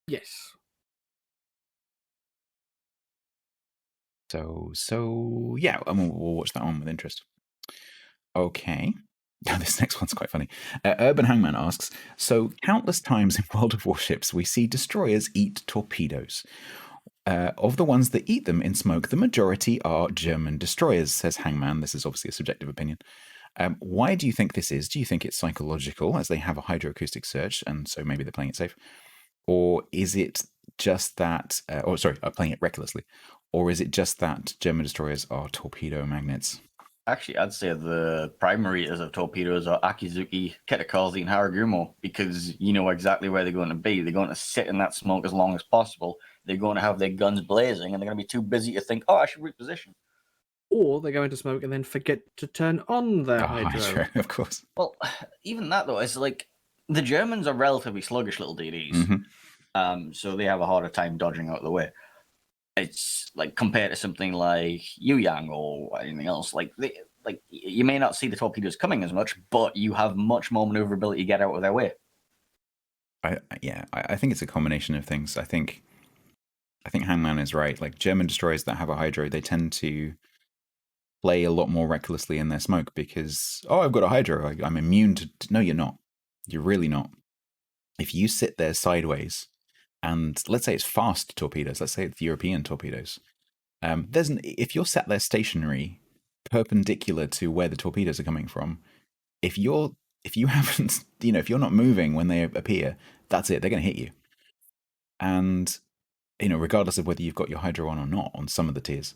Yes. So yeah, and we'll watch that one with interest. Okay. Now, this next one's quite funny. Urban Hangman asks, so countless times in World of Warships, we see destroyers eat torpedoes. Of the ones that eat them in smoke, the majority are German destroyers, says Hangman. This is obviously a subjective opinion. Why do you think this is? Do you think it's psychological, as they have a hydroacoustic search, and so maybe they're playing it safe? Or is it just that, playing it recklessly? Or is it just that German destroyers are torpedo magnets? Actually, I'd say the primary eaters of torpedoes are Akizuki, Kitakazi, and Haragumo, because you know exactly where they're going to be. They're going to sit in that smoke as long as possible. They're going to have their guns blazing, and they're going to be too busy to think, oh, I should reposition. Or they go into smoke and then forget to turn on their hydro. Of course. Well, even that, though, is like the Germans are relatively sluggish little DDs. So they have a harder time dodging out of the way. It's like compared to something like Yang or anything else. Like you may not see the torpedoes coming as much, but you have much more maneuverability to get out of their way. I think it's a combination of things. I think Hangman is right. Like German destroyers that have a hydro, they tend to play a lot more recklessly in their smoke because, oh, I've got a hydro. I'm immune to... No, you're not. You're really not. If you sit there sideways, and let's say it's fast torpedoes, let's say it's European torpedoes, if you're sat there stationary, perpendicular to where the torpedoes are coming from, if you haven't, if you're not moving when they appear, that's it. They're going to hit you. And, regardless of whether you've got your hydro on or not on some of the tiers.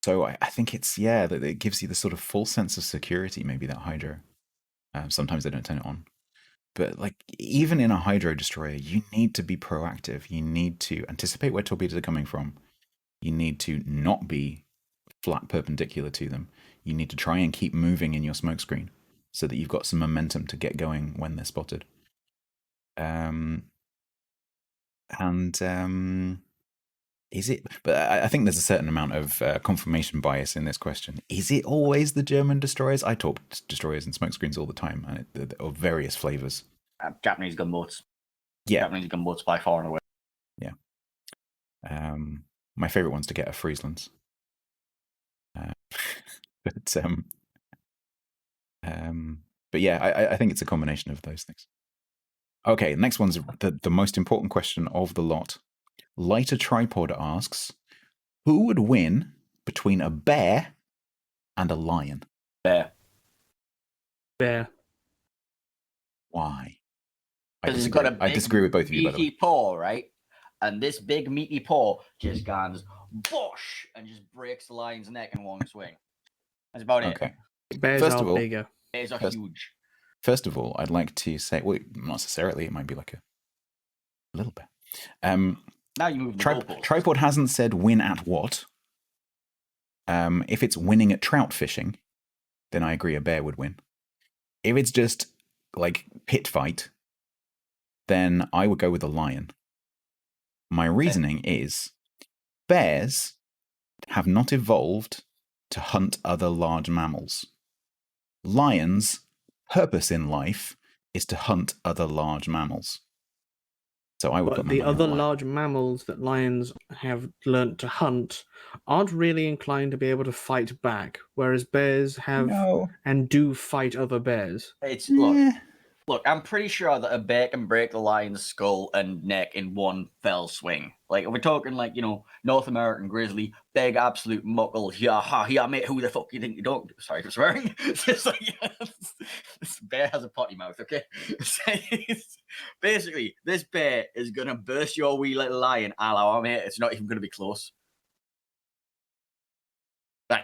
So I think it's, that it gives you the sort of full sense of security, maybe, that hydro. Sometimes they don't turn it on. But like even in a hydro destroyer, you need to be proactive. You need to anticipate where torpedoes are coming from. You need to not be flat perpendicular to them. You need to try and keep moving in your smoke screen so that you've got some momentum to get going when they're spotted. Is it? But I think there's a certain amount of confirmation bias in this question. Is it always the German destroyers? I talk destroyers and smoke screens all the time, and of various flavors. Japanese gunboats. Yeah, Japanese gunboats by far and away. Yeah. My favorite ones to get are Frieslands. But yeah, I think it's a combination of those things. Okay, next one's the most important question of the lot. Lighter Tripod asks, who would win between a bear and a lion? Bear. Why? I disagree with both of you, by the way. Meaty paw, right? And this big meaty paw just goes bosh and just breaks the lion's neck in one swing. That's about it. Okay. Bears are bigger. Bears are huge. First of all, I'd like to say, well, not necessarily. It might be like a little bear. Now you move the goalposts. Tripod hasn't said win at what. If it's winning at trout fishing, then I agree a bear would win. If it's just like pit fight, then I would go with a lion. My reasoning is bears have not evolved to hunt other large mammals. Lions' purpose in life is to hunt other large mammals. So I would put the other large mammals that lions have learnt to hunt aren't really inclined to be able to fight back, whereas bears have and do fight other bears. Look, I'm pretty sure that a bear can break the lion's skull and neck in one fell swing. Like, we're talking like, North American grizzly, big absolute muckle, yeah, mate, who the fuck you think you don't? Sorry for swearing. It's like, this bear has a potty mouth, okay? Basically, this bear is going to burst your wee little lion, a mate, it's not even going to be close. Right.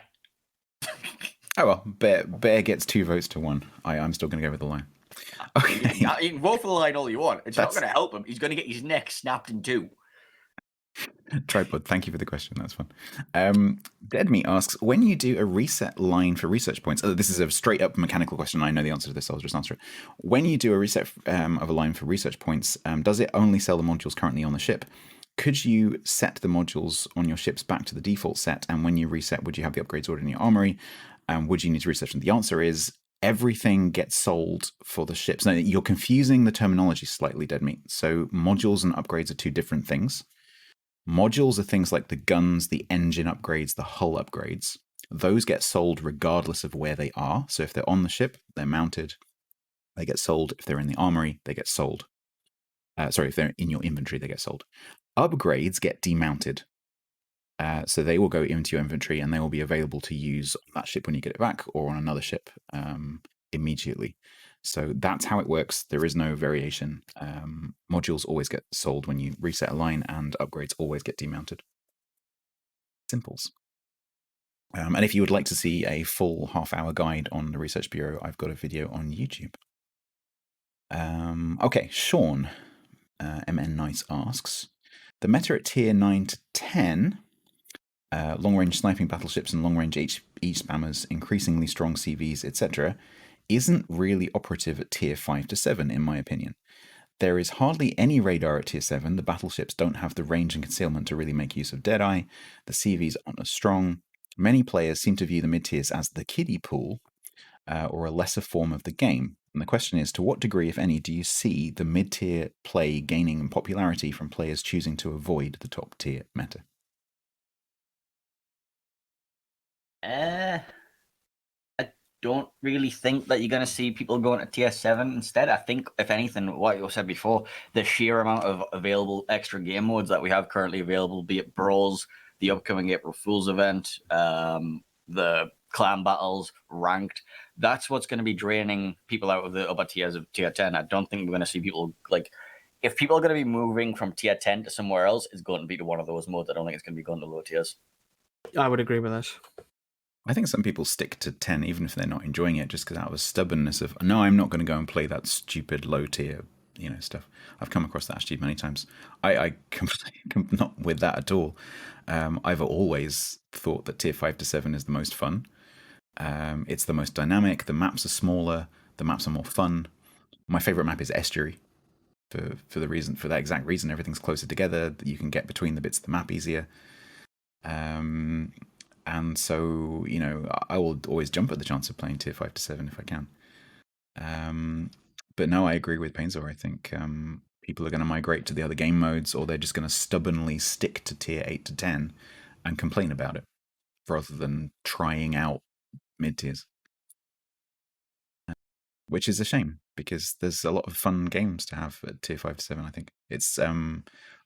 Oh, well, bear gets 2 votes to 1. I'm still going to go with the lion. Okay. You can vote for the line all you want. It's not going to help him. He's going to get his neck snapped in 2. Tripod, thank you for the question. That's fun. Dead Meat asks, when you do a reset line for research points, this is a straight up mechanical question. I know the answer to this. I'll just answer it. When you do a reset of a line for research points, does it only sell the modules currently on the ship? Could you set the modules on your ships back to the default set? And when you reset, would you have the upgrades ordered in your armory? Would you need to research? And the answer is everything gets sold for the ships. Now, you're confusing the terminology slightly, Dead Meat. So modules and upgrades are 2 different things. Modules are things like the guns, the engine upgrades, the hull upgrades. Those get sold regardless of where they are. So if they're on the ship, they're mounted, they get sold. If they're in the armory, they get sold. If they're in your inventory, they get sold. Upgrades get demounted. So they will go into your inventory and they will be available to use on that ship when you get it back or on another ship immediately. So that's how it works. There is no variation. Modules always get sold when you reset a line, and upgrades always get demounted. Simples. And if you would like to see a full half-hour guide on the Research Bureau, I've got a video on YouTube. Okay, Sean, MN Nice asks, the meta at tier 9 to 10, long-range sniping battleships and long-range E-spammers, increasingly strong CVs, etc., isn't really operative at tier 5 to 7, in my opinion. There is hardly any radar at tier 7. The battleships don't have the range and concealment to really make use of Deadeye. The CVs aren't as strong. Many players seem to view the mid-tiers as the kiddie pool, or a lesser form of the game. And the question is, to what degree, if any, do you see the mid-tier play gaining in popularity from players choosing to avoid the top-tier meta? I don't really think that you're going to see people going to tier 7 instead. I think, if anything, what you said before, the sheer amount of available extra game modes that we have currently available, be it Brawls, the upcoming April Fool's event, the clan battles, ranked, that's what's going to be draining people out of the upper tiers of tier 10. I don't think we're going to see people, like, if people are going to be moving from tier 10 to somewhere else, it's going to be to one of those modes. I don't think it's going to be going to low tiers. I would agree with that. I think some people stick to 10 even if they're not enjoying it, just because out of a stubbornness of, no, I'm not going to go and play that stupid low tier, stuff. I've come across that attitude many times. I not with that at all. I've always thought that tier 5 to 7 is the most fun. It's the most dynamic. The maps are smaller. The maps are more fun. My favorite map is Estuary for that exact reason. Everything's closer together. You can get between the bits of the map easier. And so, I will always jump at the chance of playing tier 5 to 7 if I can. But no, I agree with Painezor. I think people are going to migrate to the other game modes, or they're just going to stubbornly stick to tier 8 to 10 and complain about it, rather than trying out mid-tiers. Which is a shame, because there's a lot of fun games to have at tier 5 to 7, I think. It's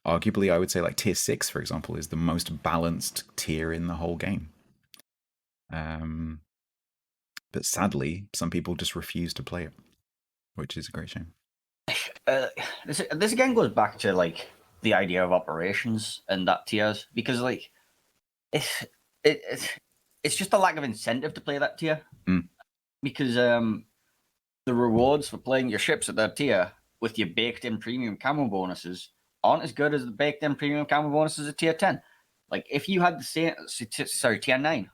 arguably, I would say, like tier 6, for example, is the most balanced tier in the whole game. But sadly, some people just refuse to play it, which is a great shame. This again goes back to like the idea of operations and that tiers, because like it's just a lack of incentive to play that tier. Because the rewards for playing your ships at that tier with your baked-in premium camo bonuses aren't as good as the baked-in premium camo bonuses at tier 10. Like, if you had the same, tier 9,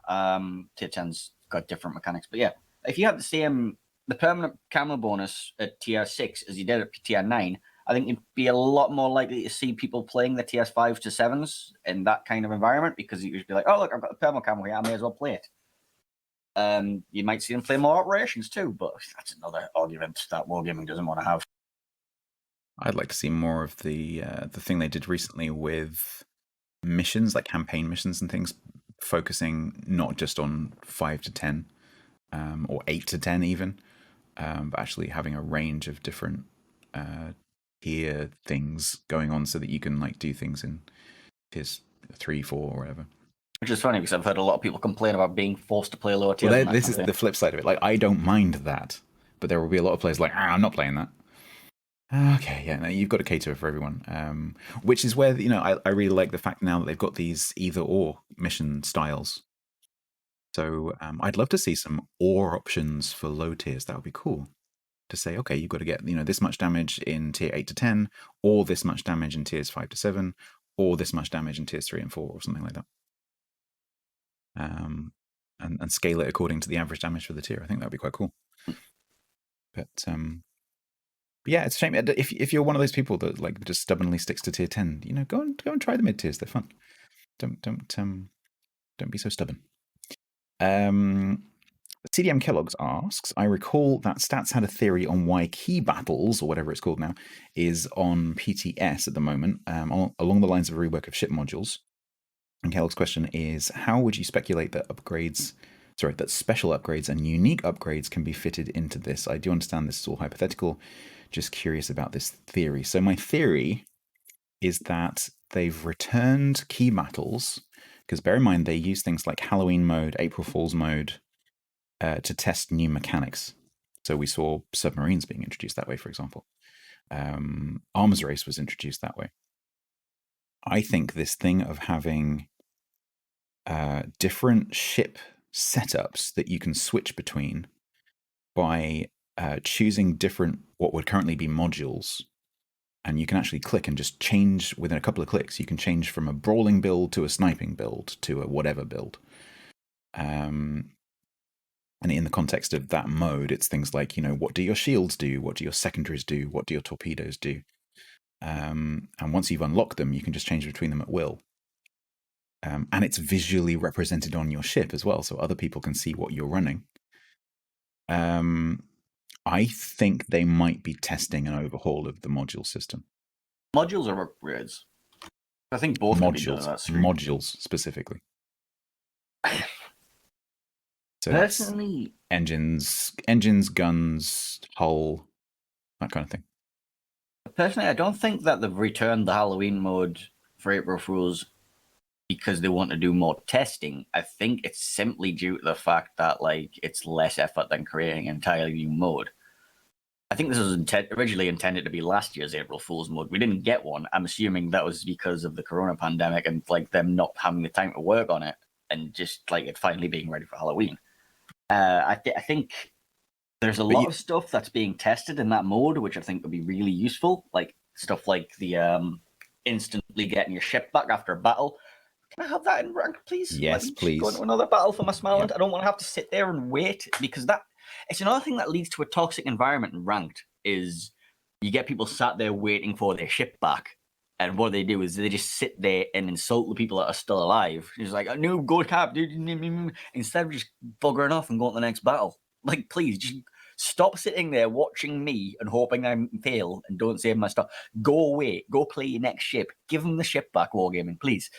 tier 10's got different mechanics, but yeah, if you had the permanent camo bonus at tier 6 as you did at tier 9, I think you'd be a lot more likely to see people playing the tier 5 to 7s in that kind of environment, because you'd be like, oh, look, I've got the permanent camo here, I may as well play it. You might see them play more operations too, but that's another argument that Wargaming doesn't want to have. I'd like to see more of the thing they did recently with missions, like campaign missions and things, focusing not just on 5 to 10 or 8 to 10 even, but actually having a range of different tier things going on, so that you can like do things in tiers 3, 4, or whatever. Which is funny, because I've heard a lot of people complain about being forced to play lower tiers. Well, this is the flip side of it. Like, I don't mind that, but there will be a lot of players like, I'm not playing that. Okay, yeah, no, you've got to cater for everyone. Which is where, I really like the fact now that they've got these either-or mission styles. So I'd love to see some or options for low tiers. That would be cool. To say, okay, you've got to get, this much damage in tier 8 to 10, or this much damage in tiers 5 to 7, or this much damage in tiers 3 and 4, or something like that. And scale it according to the average damage for the tier. I think that'd be quite cool. But yeah, it's a shame if you're one of those people that like just stubbornly sticks to tier 10. Go and try the mid tiers. They're fun. Don't be so stubborn. CDM Kellogg's asks, I recall that Stats had a theory on why key battles, or whatever it's called now, is on PTS at the moment, along the lines of a rework of ship modules. And Kellogg's question is, how would you speculate that special upgrades and unique upgrades can be fitted into this? I do understand this is all hypothetical, just curious about this theory. So my theory is that they've returned key battles, because bear in mind they use things like Halloween mode, April Fool's mode, to test new mechanics. So we saw submarines being introduced that way, for example. Arms race was introduced that way. I think this thing of having different ship setups that you can switch between by choosing different, what would currently be modules, and you can actually click and just change within a couple of clicks. You can change from a brawling build to a sniping build to a whatever build. And in the context of that mode, it's things like, what do your shields do? What do your secondaries do? What do your torpedoes do? And once you've unlocked them, you can just change between them at will. And it's visually represented on your ship as well, so other people can see what you're running. I think they might be testing an overhaul of the module system. Modules or upgrades? I think both can be done in that stream. Modules specifically. So Personally, engines, guns, hull, that kind of thing. Personally, I don't think that they've returned the Halloween mode for April Fools because they want to do more testing. I think it's simply due to the fact that it's less effort than creating an entirely new mode. I think this was originally intended to be last year's April Fool's mode. We didn't get one. I'm assuming that was because of the corona pandemic and them not having the time to work on it and just it finally being ready for Halloween. I think there's a lot of stuff that's being tested in that mode, which I think would be really useful. Stuff like the instantly getting your ship back after a battle. Can I have that in rank, please? Yes, please. Go into another battle for my Småland. Yep. I don't want to have to sit there and wait, because it's another thing that leads to a toxic environment in ranked, is you get people sat there waiting for their ship back. And what they do is they just sit there and insult the people that are still alive. It's like, no, go cap, dude. Instead of just buggering off and going to the next battle. Please, just stop sitting there watching me and hoping I fail and don't save my stuff. Go away. Go play your next ship. Give them the ship back, Wargaming, please.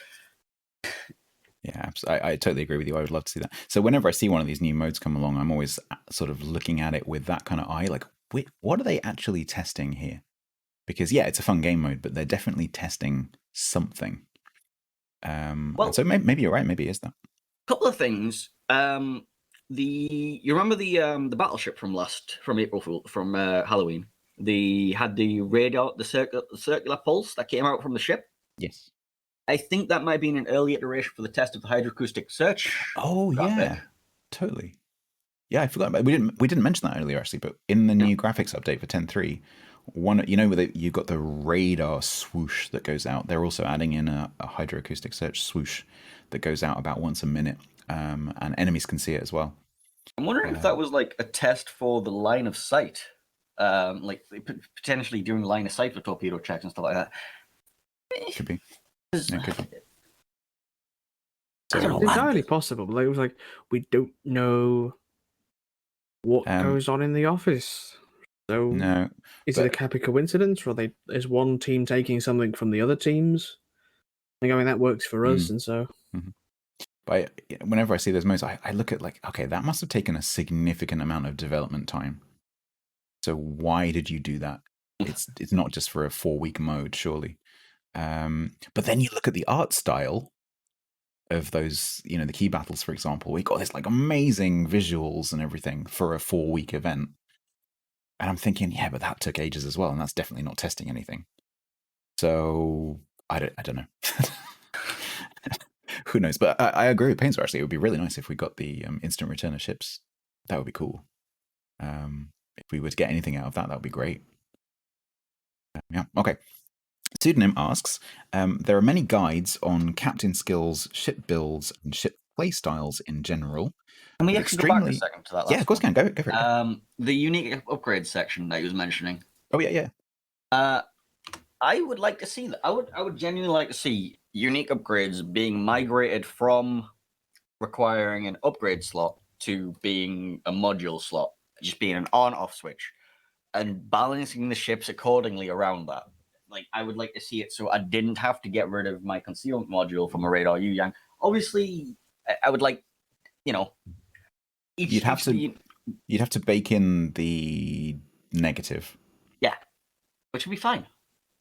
Yeah, I totally agree with you. I would love to see that. So whenever I see one of these new modes come along, I'm always sort of looking at it with that kind of eye. Wait, what are they actually testing here? Because it's a fun game mode, but they're definitely testing something. So maybe you're right. Maybe it is that. Couple of things. You remember the battleship from April Fool, from Halloween? They had the radar, the circular pulse that came out from the ship. Yes. I think that might be an early iteration for the test of the hydroacoustic search. Oh graphic. Yeah, totally. Yeah, I forgot about it. We didn't mention that earlier actually, but in the new graphics update for 10.3, you've got the radar swoosh that goes out. They're also adding in a hydroacoustic search swoosh that goes out about once a minute, and enemies can see it as well. I'm wondering if that was a test for the line of sight, potentially doing line of sight for torpedo checks and stuff like that. Could be. Yeah, could be. It's entirely possible. It was we don't know what goes on in the office. So no, is it a happy coincidence, or is one team taking something from the other teams? That works for us, and so. Mm-hmm. But whenever I see those modes, I look at okay, that must have taken a significant amount of development time. So why did you do that? It's not just for a 4-week mode, surely. But then you look at the art style of those, the key battles, for example. We got this amazing visuals and everything for a 4-week event. And I'm thinking, yeah, but that took ages as well, and that's definitely not testing anything. So I don't know. Who knows? But I agree with Painezor. Actually, it would be really nice if we got the instant return of ships. That would be cool. If we were to get anything out of that, that would be great. Yeah. Okay. Pseudonym asks, there are many guides on captain skills, ship builds, and ship playstyles in general. Can we actually go back a second to that? Yeah, of course, can go for it. The unique upgrade section that he was mentioning. Oh yeah. I would like to see that. I would genuinely like to see unique upgrades being migrated from requiring an upgrade slot to being a module slot, just being an on-off switch, and balancing the ships accordingly around that. Like, I would like to see it so I didn't have to get rid of my concealment module from a radar U-Yang. Obviously, I would like, You'd have to bake in the negative. Yeah, which would be fine.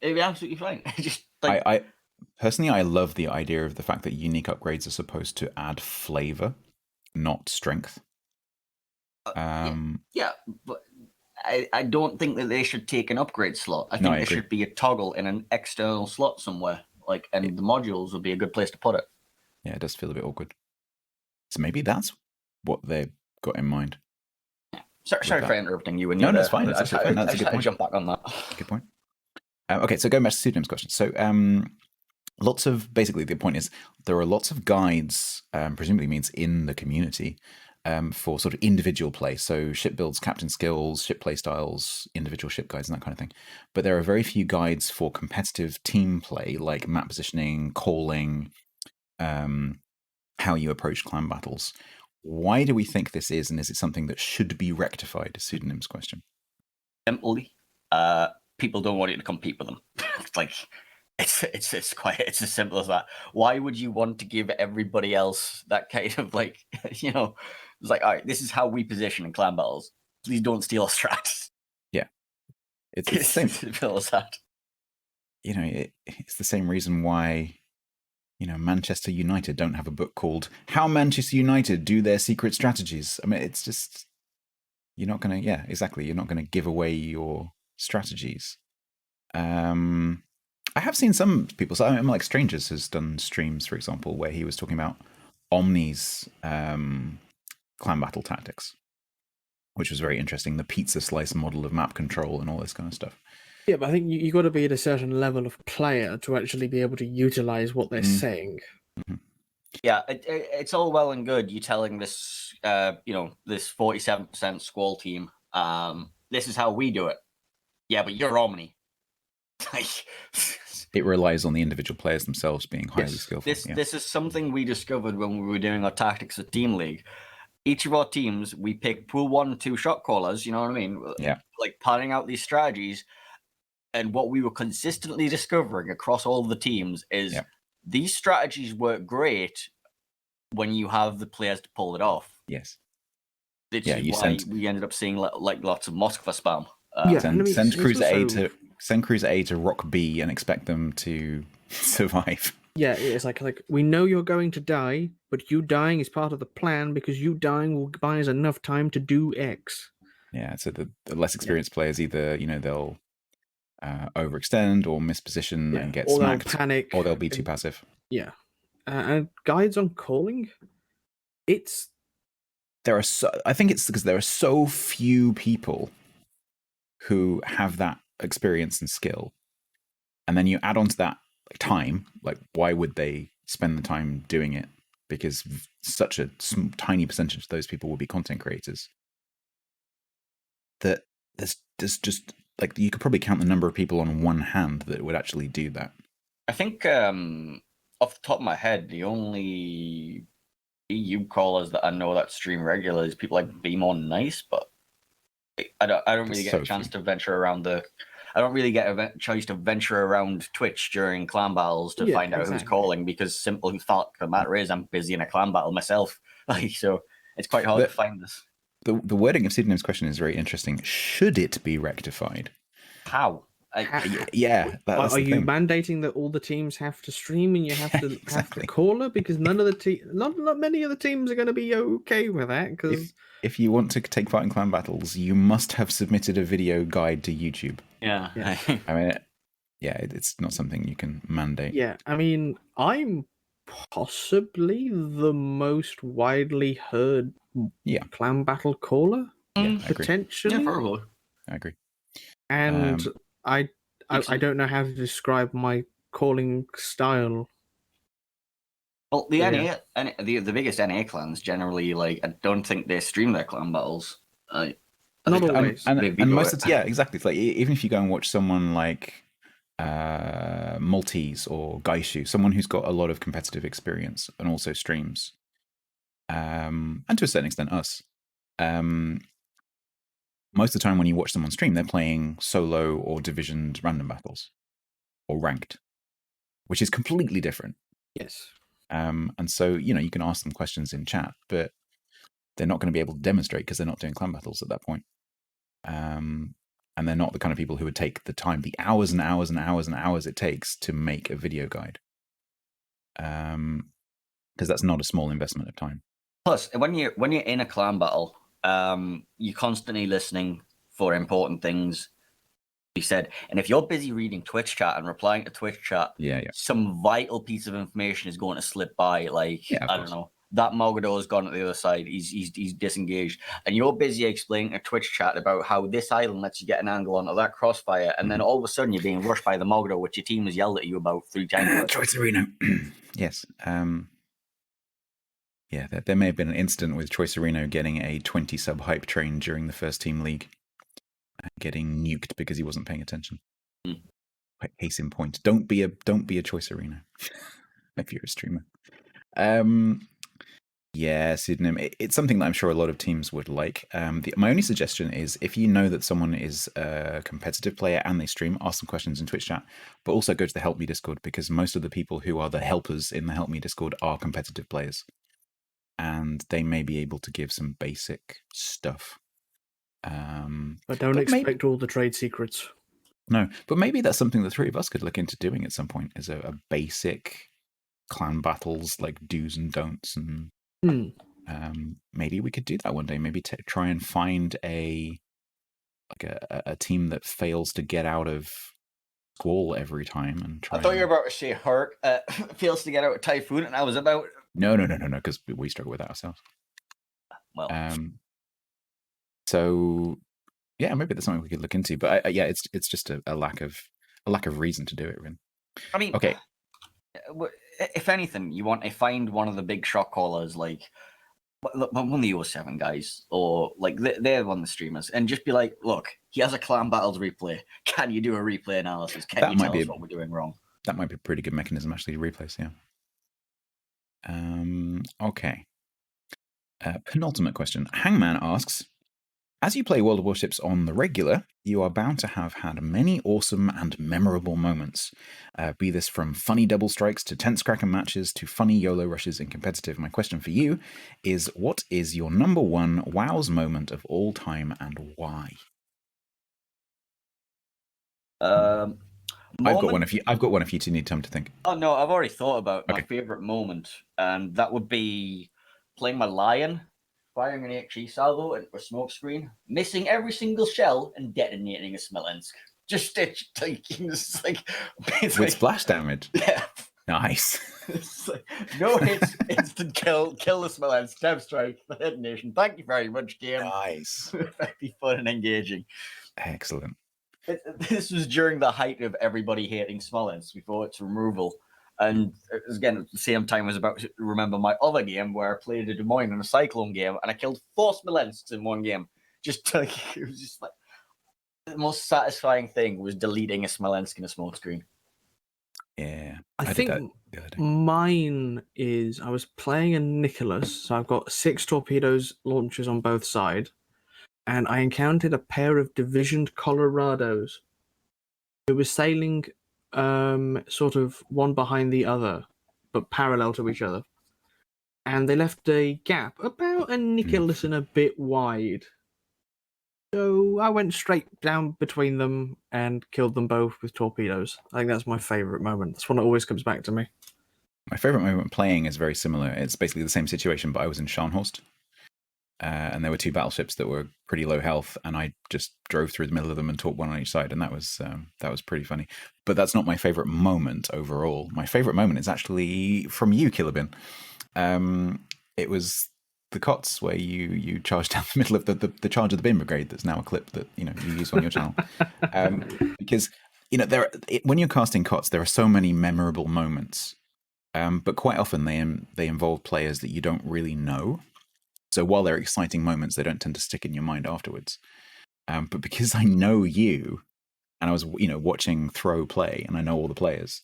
It'd be absolutely fine. Just like I personally, I love the idea of the fact that unique upgrades are supposed to add flavor, not strength. Yeah, but I don't think that they should take an upgrade slot. I think there should be a toggle in an external slot somewhere, and the modules would be a good place to put it. Yeah, it does feel a bit awkward. So maybe that's what they've got in mind. Sorry for interrupting you. No, that's fine. That's fine. That's a good point. Jump back on that. Good point. Okay, so going back to Pseudonym's question. So basically the point is there are lots of guides, presumably means in the community, for sort of individual play. So ship builds, captain skills, ship play styles, individual ship guides, and that kind of thing. But there are very few guides for competitive team play, like map positioning, calling, how you approach clan battles. Why do we think this is, and is it something that should be rectified? Pseudonym's question. Simply, people don't want you to compete with them. It's as simple as that. Why would you want to give everybody else that kind of it's like, all right, this is how we position in clan battles. Please don't steal our strats. Yeah, it's the same. Simple as that. It's the same reason why. Manchester United don't have a book called How Manchester United Do Their Secret Strategies. I mean, it's just, you're not going to, exactly. You're not going to give away your strategies. I have seen some people, so I'm like Strangers has done streams, for example, where he was talking about Omni's clan battle tactics, which was very interesting. The pizza slice model of map control and all this kind of stuff. Yeah, but I think you got to be at a certain level of player to actually be able to utilize what they're saying. Mm-hmm. Yeah, it's all well and good you telling this, this 47% Squall team, this is how we do it. Yeah, but you're Omni. It relies on the individual players themselves being highly skillful. This is something we discovered when we were doing our tactics at Team League. Each of our teams, we pick pool 1 and 2 shot callers, you know what I mean? Yeah. Like planning out these strategies. And what we were consistently discovering across all the teams is these strategies work great when you have the players to pull it off. Yes. We ended up seeing lots of Moskva spam. Send Cruiser A to Rock B and expect them to survive. Yeah, it's like we know you're going to die, but you dying is part of the plan because you dying will buy us enough time to do X. Yeah, so the less experienced players either they'll overextend or misposition and get smacked, panic, or they'll be too passive. Yeah, and guides on calling. I think it's because there are so few people who have that experience and skill, and then you add on to that time. Like, why would they spend the time doing it? Because such a tiny percentage of those people will be content creators. That there's just. Like, you could probably count the number of people on one hand that would actually do that. I think, off the top of my head, the only EU callers that I know that stream regularly is people like Be More Nice, but I don't really get a chance to venture around I don't really get a chance to venture around Twitch during clan battles to find out who's calling, because simple fact of the matter is I'm busy in a clan battle myself. So it's quite hard to find this. The wording of Pseudonym's question is very interesting. Should it be rectified? How? Are you mandating that all the teams have to stream and you have to have the caller? Because not many of the teams are going to be okay with that. Because if you want to take part in clan battles, you must have submitted a video guide to YouTube. Yeah. I mean, it's not something you can mandate. Yeah, I mean, I'm possibly the most widely heard clan battle caller, potentially. Yeah, probably. I agree. And I don't know how to describe my calling style. Well, the biggest NA clans generally, I don't think they stream their clan battles. Not always. And most of exactly. It's like, even if you go and watch someone like Maltese or Gaishu, someone who's got a lot of competitive experience and also streams, and to a certain extent us. Most of the time when you watch them on stream, they're playing solo or divisioned random battles or ranked, which is completely different. Yes. And so, you can ask them questions in chat, but they're not going to be able to demonstrate because they're not doing clan battles at that point. And they're not the kind of people who would take the time, the hours and hours and hours and hours it takes to make a video guide. Because that's not a small investment of time. Plus, when you're in a clan battle, you're constantly listening for important things be said. And if you're busy reading Twitch chat and replying to Twitch chat, some vital piece of information is going to slip by. Like, I don't know, that Mogador's gone to the other side. He's disengaged. And you're busy explaining to Twitch chat about how this island lets you get an angle onto that crossfire. And then all of a sudden you're being rushed by the Mogador, which your team has yelled at you about 3 times. Choice Arena. Yes. Yeah, there may have been an incident with Choice Arena getting a 20 sub hype train during the first team league and getting nuked because he wasn't paying attention. Case in point, don't be a Choice Arena if you're a streamer. Yeah, pseudonym. It's something that I'm sure a lot of teams would like. My only suggestion is if you know that someone is a competitive player and they stream, ask them questions in Twitch chat, but also go to the Help Me Discord, because most of the people who are the helpers in the Help Me Discord are competitive players. And they may be able to give some basic stuff. But don't expect all the trade secrets. No, but maybe that's something the three of us could look into doing at some point, is a basic clan battles, like do's and don'ts. And maybe we could do that one day. Maybe try and find a team that fails to get out of Squall every time. And try. I thought you were about to say Herc fails to get out of Typhoon, and I was about... No, because we struggle with that ourselves. Well, so yeah, maybe that's something we could look into. But it's just a lack of reason to do it, Rin. I mean, okay. If anything, you want to find one of the big shot callers, like one of the 07 guys, or like they're one of the streamers, and just be like, look, he has a clan battles replay. Can you do a replay analysis? Can you tell us what we're doing wrong? That might be a pretty good mechanism actually to replace. Yeah. Okay. Penultimate question. Hangman asks, as you play World of Warships on the regular, you are bound to have had many awesome and memorable moments. Be this from funny double strikes to tense Kraken matches to funny YOLO rushes in competitive. My question for you is, what is your number one WoW's moment of all time and why? I've got one if you two need time to think. Oh no, I've already thought about my favorite moment, and that would be playing my Lion, firing an HE salvo into a smoke screen, missing every single shell, and detonating a Smolensk. Just with splash damage. Yeah. Nice. It's like, no hits, instant kill the Smolensk, step strike, the detonation. Thank you very much, game. Nice. Very fun and engaging. Excellent. This was during the height of everybody hating Smolensk before its removal. And it was, again, at the same time I was about to remember my other game where I played a Des Moines in a Cyclone game, and I killed 4 Smolensks in one game. It was just like the most satisfying thing was deleting a Smolensk in a smoke screen. Yeah. I think mine is, I was playing a Nicholas, so I've got 6 torpedoes launchers on both sides, and I encountered a pair of divisioned Colorados who were sailing sort of one behind the other, but parallel to each other. And they left a gap about a Nicholas and a bit wide. So I went straight down between them and killed them both with torpedoes. I think that's my favourite moment. That's one that always comes back to me. My favourite moment playing is very similar. It's basically the same situation, but I was in Scharnhorst. And there were 2 battleships that were pretty low health, and I just drove through the middle of them and torped one on each side, and that was pretty funny. But that's not my favorite moment overall. My favorite moment is actually from you, Killerbin. It was the COTS where you charged down the middle of the charge of the bin brigade. That's now a clip that you use on your channel. Because when you're casting COTS, there are so many memorable moments, but quite often they involve players that you don't really know. So while they're exciting moments, they don't tend to stick in your mind afterwards. But because I know you, and I was watching Throw play, and I know all the players,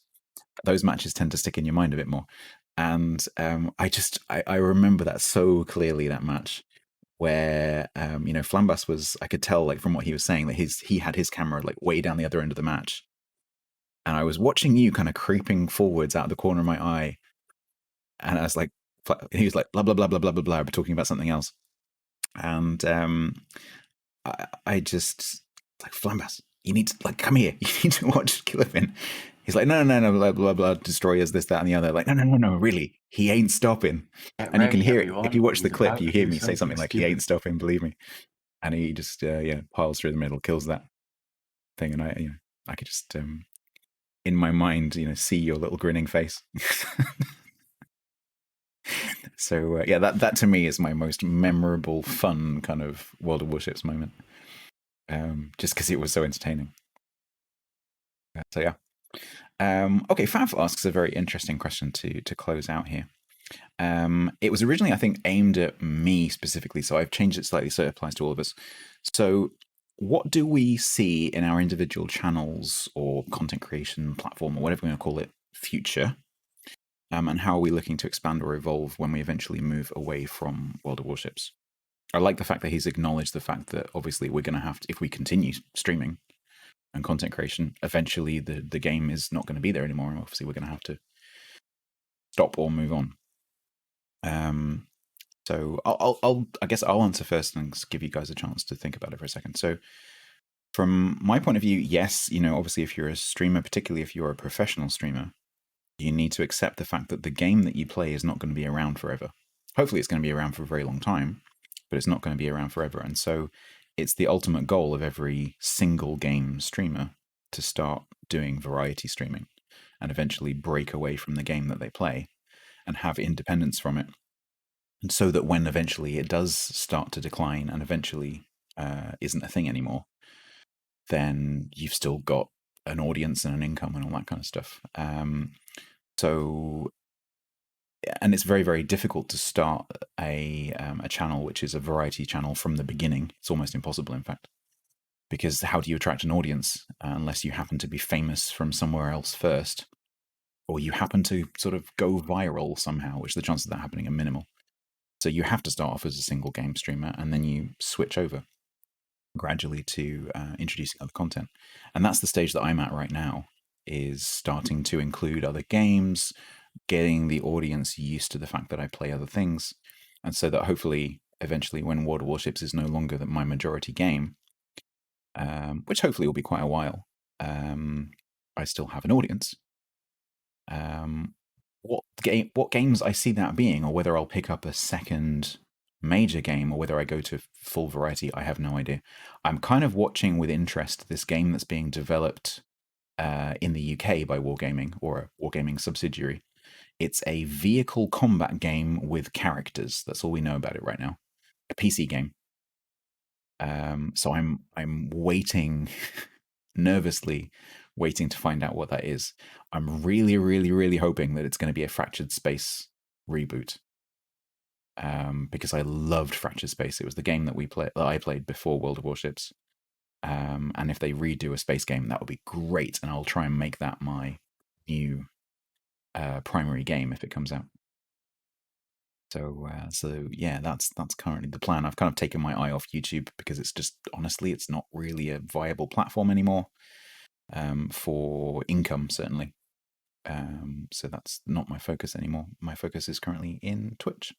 those matches tend to stick in your mind a bit more. And I remember that so clearly, that match where Flambas was, I could tell like from what he was saying that he had his camera like way down the other end of the match, and I was watching you kind of creeping forwards out of the corner of my eye, and I was like, he was like blah blah blah blah blah blah blah, talking about something else, and I just like, Flambas, you need to like come here, you need to watch Killerbin. He's like, no, blah blah blah, destroyers, this, that, and the other. Like, no, really, he ain't stopping. And you can hear it if you watch the clip. You hear me say something like, "He ain't stopping, believe me." And he just piles through the middle, kills that thing, and I could just in my mind see your little grinning face. So that to me is my most memorable, fun kind of World of Warships moment, just because it was so entertaining. So yeah. Okay, Fav asks a very interesting question to close out here. It was originally, I think, aimed at me specifically, so I've changed it slightly so it applies to all of us. So what do we see in our individual channels or content creation platform, or whatever we want to call it, future? And how are we looking to expand or evolve when we eventually move away from World of Warships? I like the fact that he's acknowledged the fact that obviously we're going to have to, if we continue streaming and content creation, eventually the game is not going to be there anymore, and obviously we're going to have to stop or move on. So I guess I'll answer first and give you guys a chance to think about it for a second. So from my point of view, yes, obviously if you're a streamer, particularly if you're a professional streamer, you need to accept the fact that the game that you play is not going to be around forever. Hopefully it's going to be around for a very long time, but it's not going to be around forever. And so it's the ultimate goal of every single game streamer to start doing variety streaming and eventually break away from the game that they play and have independence from it. And so that when eventually it does start to decline and eventually isn't a thing anymore, then you've still got an audience and an income and all that kind of stuff. So, and it's very, very difficult to start a channel which is a variety channel from the beginning. It's almost impossible, in fact, because how do you attract an audience unless you happen to be famous from somewhere else first, or you happen to sort of go viral somehow, which the chances of that happening are minimal. So you have to start off as a single game streamer, and then you switch over gradually to introducing other content. And that's the stage that I'm at right now, is starting to include other games, getting the audience used to the fact that I play other things. And so that hopefully, eventually, when World of Warships is no longer my majority game, which hopefully will be quite a while, I still have an audience. What games I see that being, or whether I'll pick up a second major game or whether I go to full variety, I have no idea. I'm kind of watching with interest this game that's being developed in the UK by Wargaming, or a Wargaming subsidiary. It's a vehicle combat game with characters. That's all we know about it right now. A PC game. So I'm waiting, nervously waiting to find out what that is. I'm really, really, really hoping that it's going to be a Fractured Space reboot. Because I loved Fractured Space. It was the game that I played before World of Warships. And if they redo a space game, that would be great. And I'll try and make that my new primary game if it comes out. So yeah, that's currently the plan. I've kind of taken my eye off YouTube because it's just, honestly, it's not really a viable platform anymore for income, certainly. So that's not my focus anymore. My focus is currently in Twitch.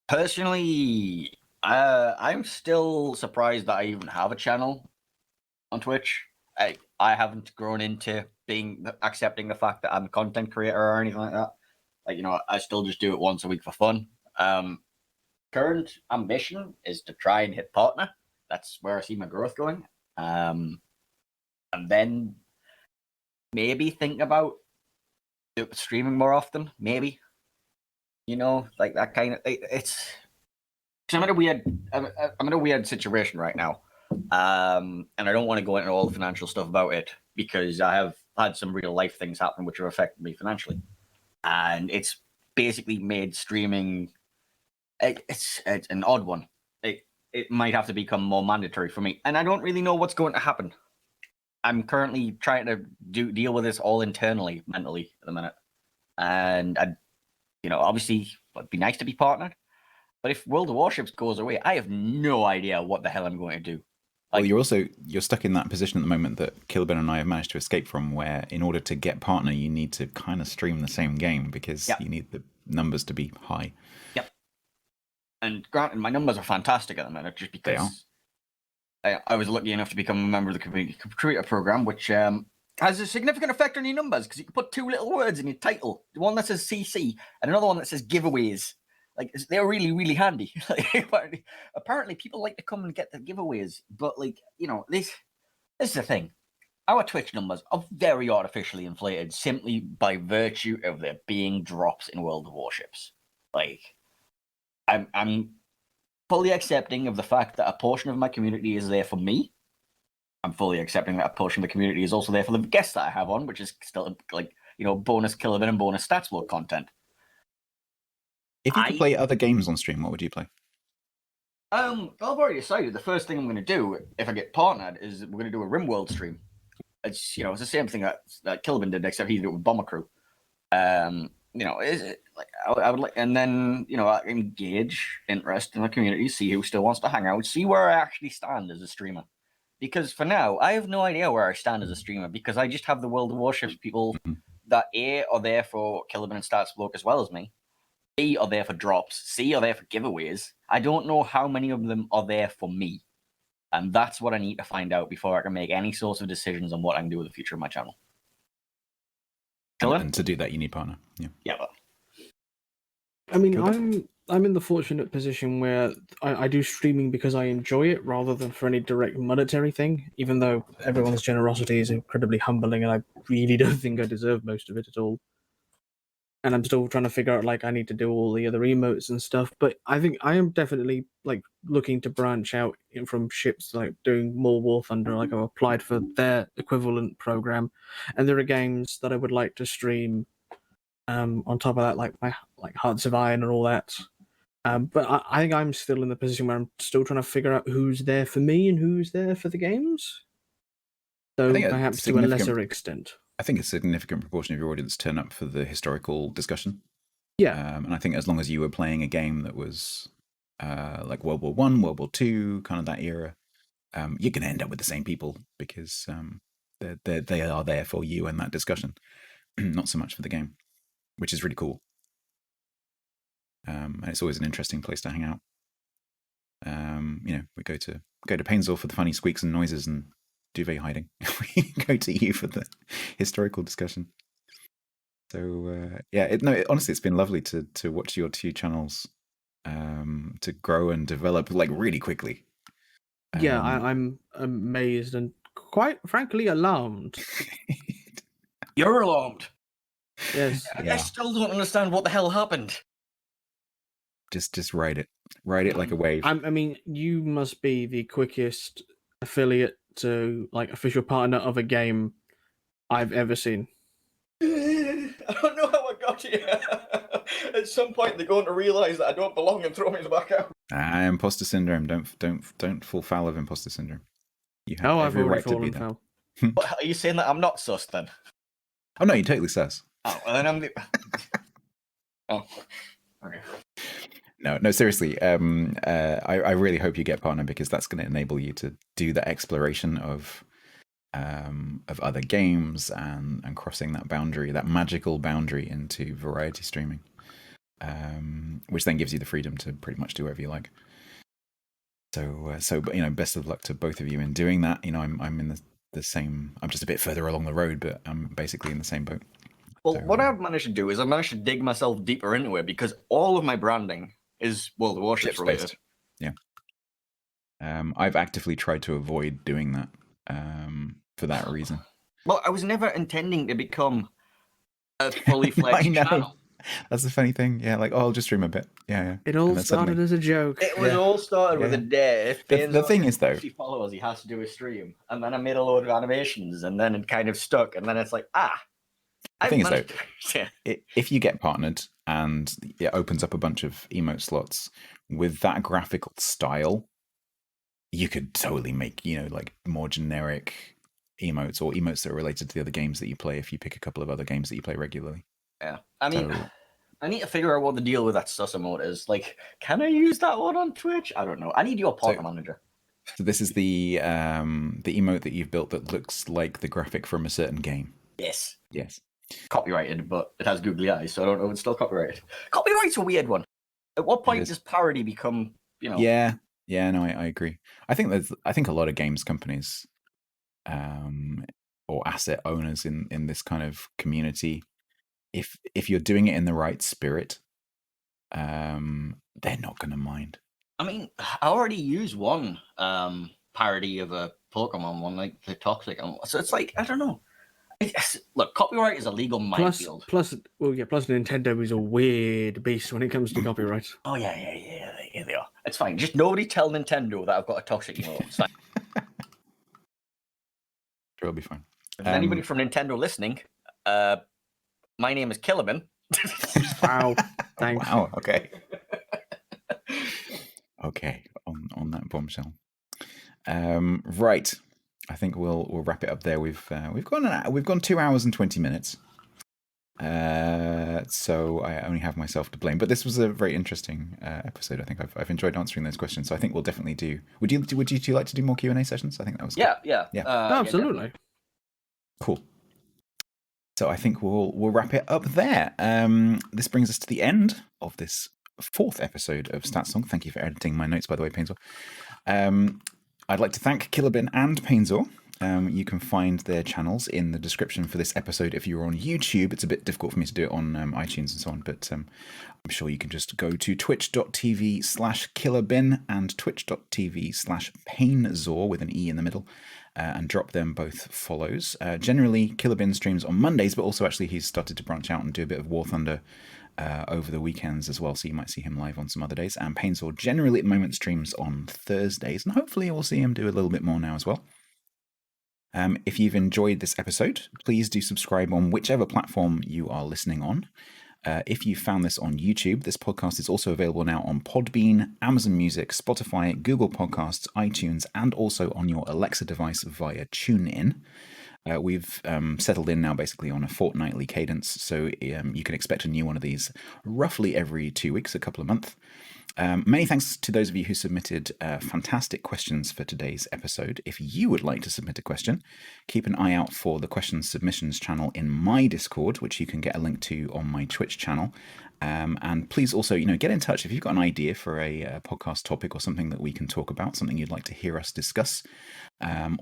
Personally, I'm still surprised that I even have a channel on Twitch. I haven't grown into accepting the fact that I'm a content creator or anything like that. Like, I still just do it once a week for fun. Current ambition is to try and hit partner. That's where I see my growth going. And then maybe think about streaming more often. Maybe, like that kind of. It's. I'm in a weird situation right now. And I don't want to go into all the financial stuff about it because I have had some real life things happen which have affected me financially, and it's basically made streaming. It's an odd one. It might have to become more mandatory for me, and I don't really know what's going to happen. I'm currently trying to deal with this all internally, mentally at the minute, and obviously, it'd be nice to be partnered. But if World of Warships goes away, I have no idea what the hell I'm going to do. Well, you're stuck in that position at the moment that Killerbin and I have managed to escape from, where in order to get partner, you need to kind of stream the same game because you need the numbers to be high. Yep. And granted, my numbers are fantastic at the minute, just because I was lucky enough to become a member of the computer program, which has a significant effect on your numbers because you can put two little words in your title, one that says CC and another one that says giveaways. Like, they're really, really handy. Apparently, people like to come and get the giveaways. But, this is the thing. Our Twitch numbers are very artificially inflated simply by virtue of there being drops in World of Warships. I'm fully accepting of the fact that a portion of my community is there for me. I'm fully accepting that a portion of the community is also there for the guests that I have on, which is still, bonus Killerbin and bonus StatsBloke content. If you could play other games on stream, what would you play? I've already decided the first thing I'm going to do if I get partnered is we're going to do a RimWorld stream. It's it's the same thing that Killerbin did, except he did it with Bomber Crew. I would like, and then I engage interest in the community, see who still wants to hang out, see where I actually stand as a streamer. Because for now, I have no idea where I stand as a streamer because I just have the World of Warships people that A are there for Killerbin and StatsBloke as well as me. B are there for drops. C are there for giveaways. I don't know how many of them are there for me. And that's what I need to find out before I can make any sorts of decisions on what I can do with the future of my channel. And to do that, you need partner. Yeah. But... I mean, I'm in the fortunate position where I do streaming because I enjoy it rather than for any direct monetary thing, even though everyone's generosity is incredibly humbling and I really don't think I deserve most of it at all. And I'm still trying to figure out, I need to do all the other emotes and stuff. But I think I am definitely, looking to branch out from ships, doing more War Thunder. I've applied for their equivalent program. And there are games that I would like to stream on top of that, my Hearts of Iron and all that. But I think I'm still in the position where I'm still trying to figure out who's there for me and who's there for the games. So perhaps to a lesser extent. I think a significant proportion of your audience turn up for the historical discussion. Yeah. And I think as long as you were playing a game that was like World War I, World War II, kind of that era, you're going to end up with the same people because they are there for you and that discussion, not so much for the game, which is really cool. And it's always an interesting place to hang out. We go to Painezor for the funny squeaks and noises and duvet hiding. We go to you for the historical discussion. So honestly, it's been lovely to watch your two channels to grow and develop really quickly. Yeah, I'm amazed and quite frankly alarmed. You're alarmed. Yes. Yeah. I still don't understand what the hell happened. Just ride it like a wave. I mean, you must be the quickest affiliate to official partner of a game I've ever seen. I don't know how I got here. At some point, they're going to realize that I don't belong and throw me back out. Imposter syndrome. Don't fall foul of imposter syndrome. You have I've already fallen foul. Are you saying that I'm not sus then? Oh no, you're totally sus. Oh, well, then I'm the... Oh, okay. No, seriously. I really hope you get partner because that's going to enable you to do the exploration of other games and crossing that boundary, that magical boundary into variety streaming, which then gives you the freedom to pretty much do whatever you like. So, best of luck to both of you in doing that. I'm in the same. I'm just a bit further along the road, but I'm basically in the same boat. Well, what I've managed to do is I've managed to dig myself deeper into it because all of my branding is World of Warships related. Yeah. I've actively tried to avoid doing that for that reason. Well, I was never intending to become a fully fledged channel. That's the funny thing. Yeah, I'll just stream a bit. Yeah. It all started as a joke. It was all started with a day. If the thing is, though, followers, he has to do a stream, and then I made a load of animations, and then it kind of stuck, and then it's like, The thing is, though, if you get partnered and it opens up a bunch of emote slots with that graphical style, you could totally make, more generic emotes or emotes that are related to the other games that you play if you pick a couple of other games that you play regularly. Yeah. I mean, So- I need to figure out what the deal with that sus emote is. Like, can I use that one on Twitch? I don't know. I need your partner manager. So this is the emote that you've built that looks like the graphic from a certain game. Yes. Yes. Copyrighted, but it has googly eyes, so I don't know if it's still copyrighted. Copyright's a weird one. At what point does parody become, you know? Yeah. No, I agree. I think a lot of games companies, or asset owners in this kind of community, if you're doing it in the right spirit, they're not going to mind. I mean, I already used one parody of a Pokemon one, like the Toxic. So it's like, I don't know. Look, copyright is a legal minefield. Plus Nintendo is a weird beast when it comes to copyright. Oh yeah, they are. It's fine. Just nobody tell Nintendo that I've got a Toxic emote. It's fine. It'll be fine. If there's anybody from Nintendo listening, my name is Killerbin. Wow. Thanks. Wow. Okay. Okay. On that bombshell. Right. I think we'll wrap it up there. We've gone 2 hours and 20 minutes. So I only have myself to blame. But this was a very interesting episode. I think I've enjoyed answering those questions. So I think we'll definitely do. Would you like to do more Q&A sessions? I think that was good. Yeah. Absolutely. Yeah, cool. So I think we'll wrap it up there. This brings us to the end of this 4th episode of StatsThonk. Thank you for editing my notes, by the way, Painezor. I'd like to thank Killerbin and Painezor. You can find their channels in the description for this episode. If you're on YouTube, it's a bit difficult for me to do it on iTunes and so on, but I'm sure you can just go to twitch.tv/Killerbin and twitch.tv/Painezor with an E in the middle, and drop them both follows. Generally, Killerbin streams on Mondays, but also actually he's started to branch out and do a bit of War Thunder over the weekends as well, so you might see him live on some other days. And Painezor generally at the moment streams on Thursdays, and hopefully we'll see him do a little bit more now as well. If you've enjoyed this episode, please do subscribe on whichever platform you are listening on. If you found this on YouTube, this podcast is also available now on Podbean, Amazon Music, Spotify, Google Podcasts, iTunes, and also on your Alexa device via TuneIn. We've settled in now basically on a fortnightly cadence, so you can expect a new one of these roughly every 2 weeks, a couple of months. Many thanks to those of you who submitted fantastic questions for today's episode. If you would like to submit a question, keep an eye out for the questions submissions channel in my Discord, which you can get a link to on my Twitch channel. And please also, get in touch if you've got an idea for a podcast topic or something that we can talk about, something you'd like to hear us discuss,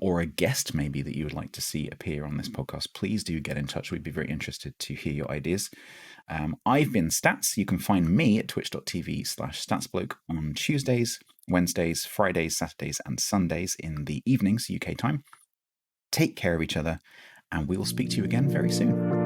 or a guest maybe that you would like to see appear on this podcast. Please do get in touch. We'd be very interested to hear your ideas. I've been Stats. You can find me at twitch.tv/StatsBloke on Tuesdays, Wednesdays, Fridays, Saturdays, and Sundays in the evenings, UK time. Take care of each other, and we will speak to you again very soon.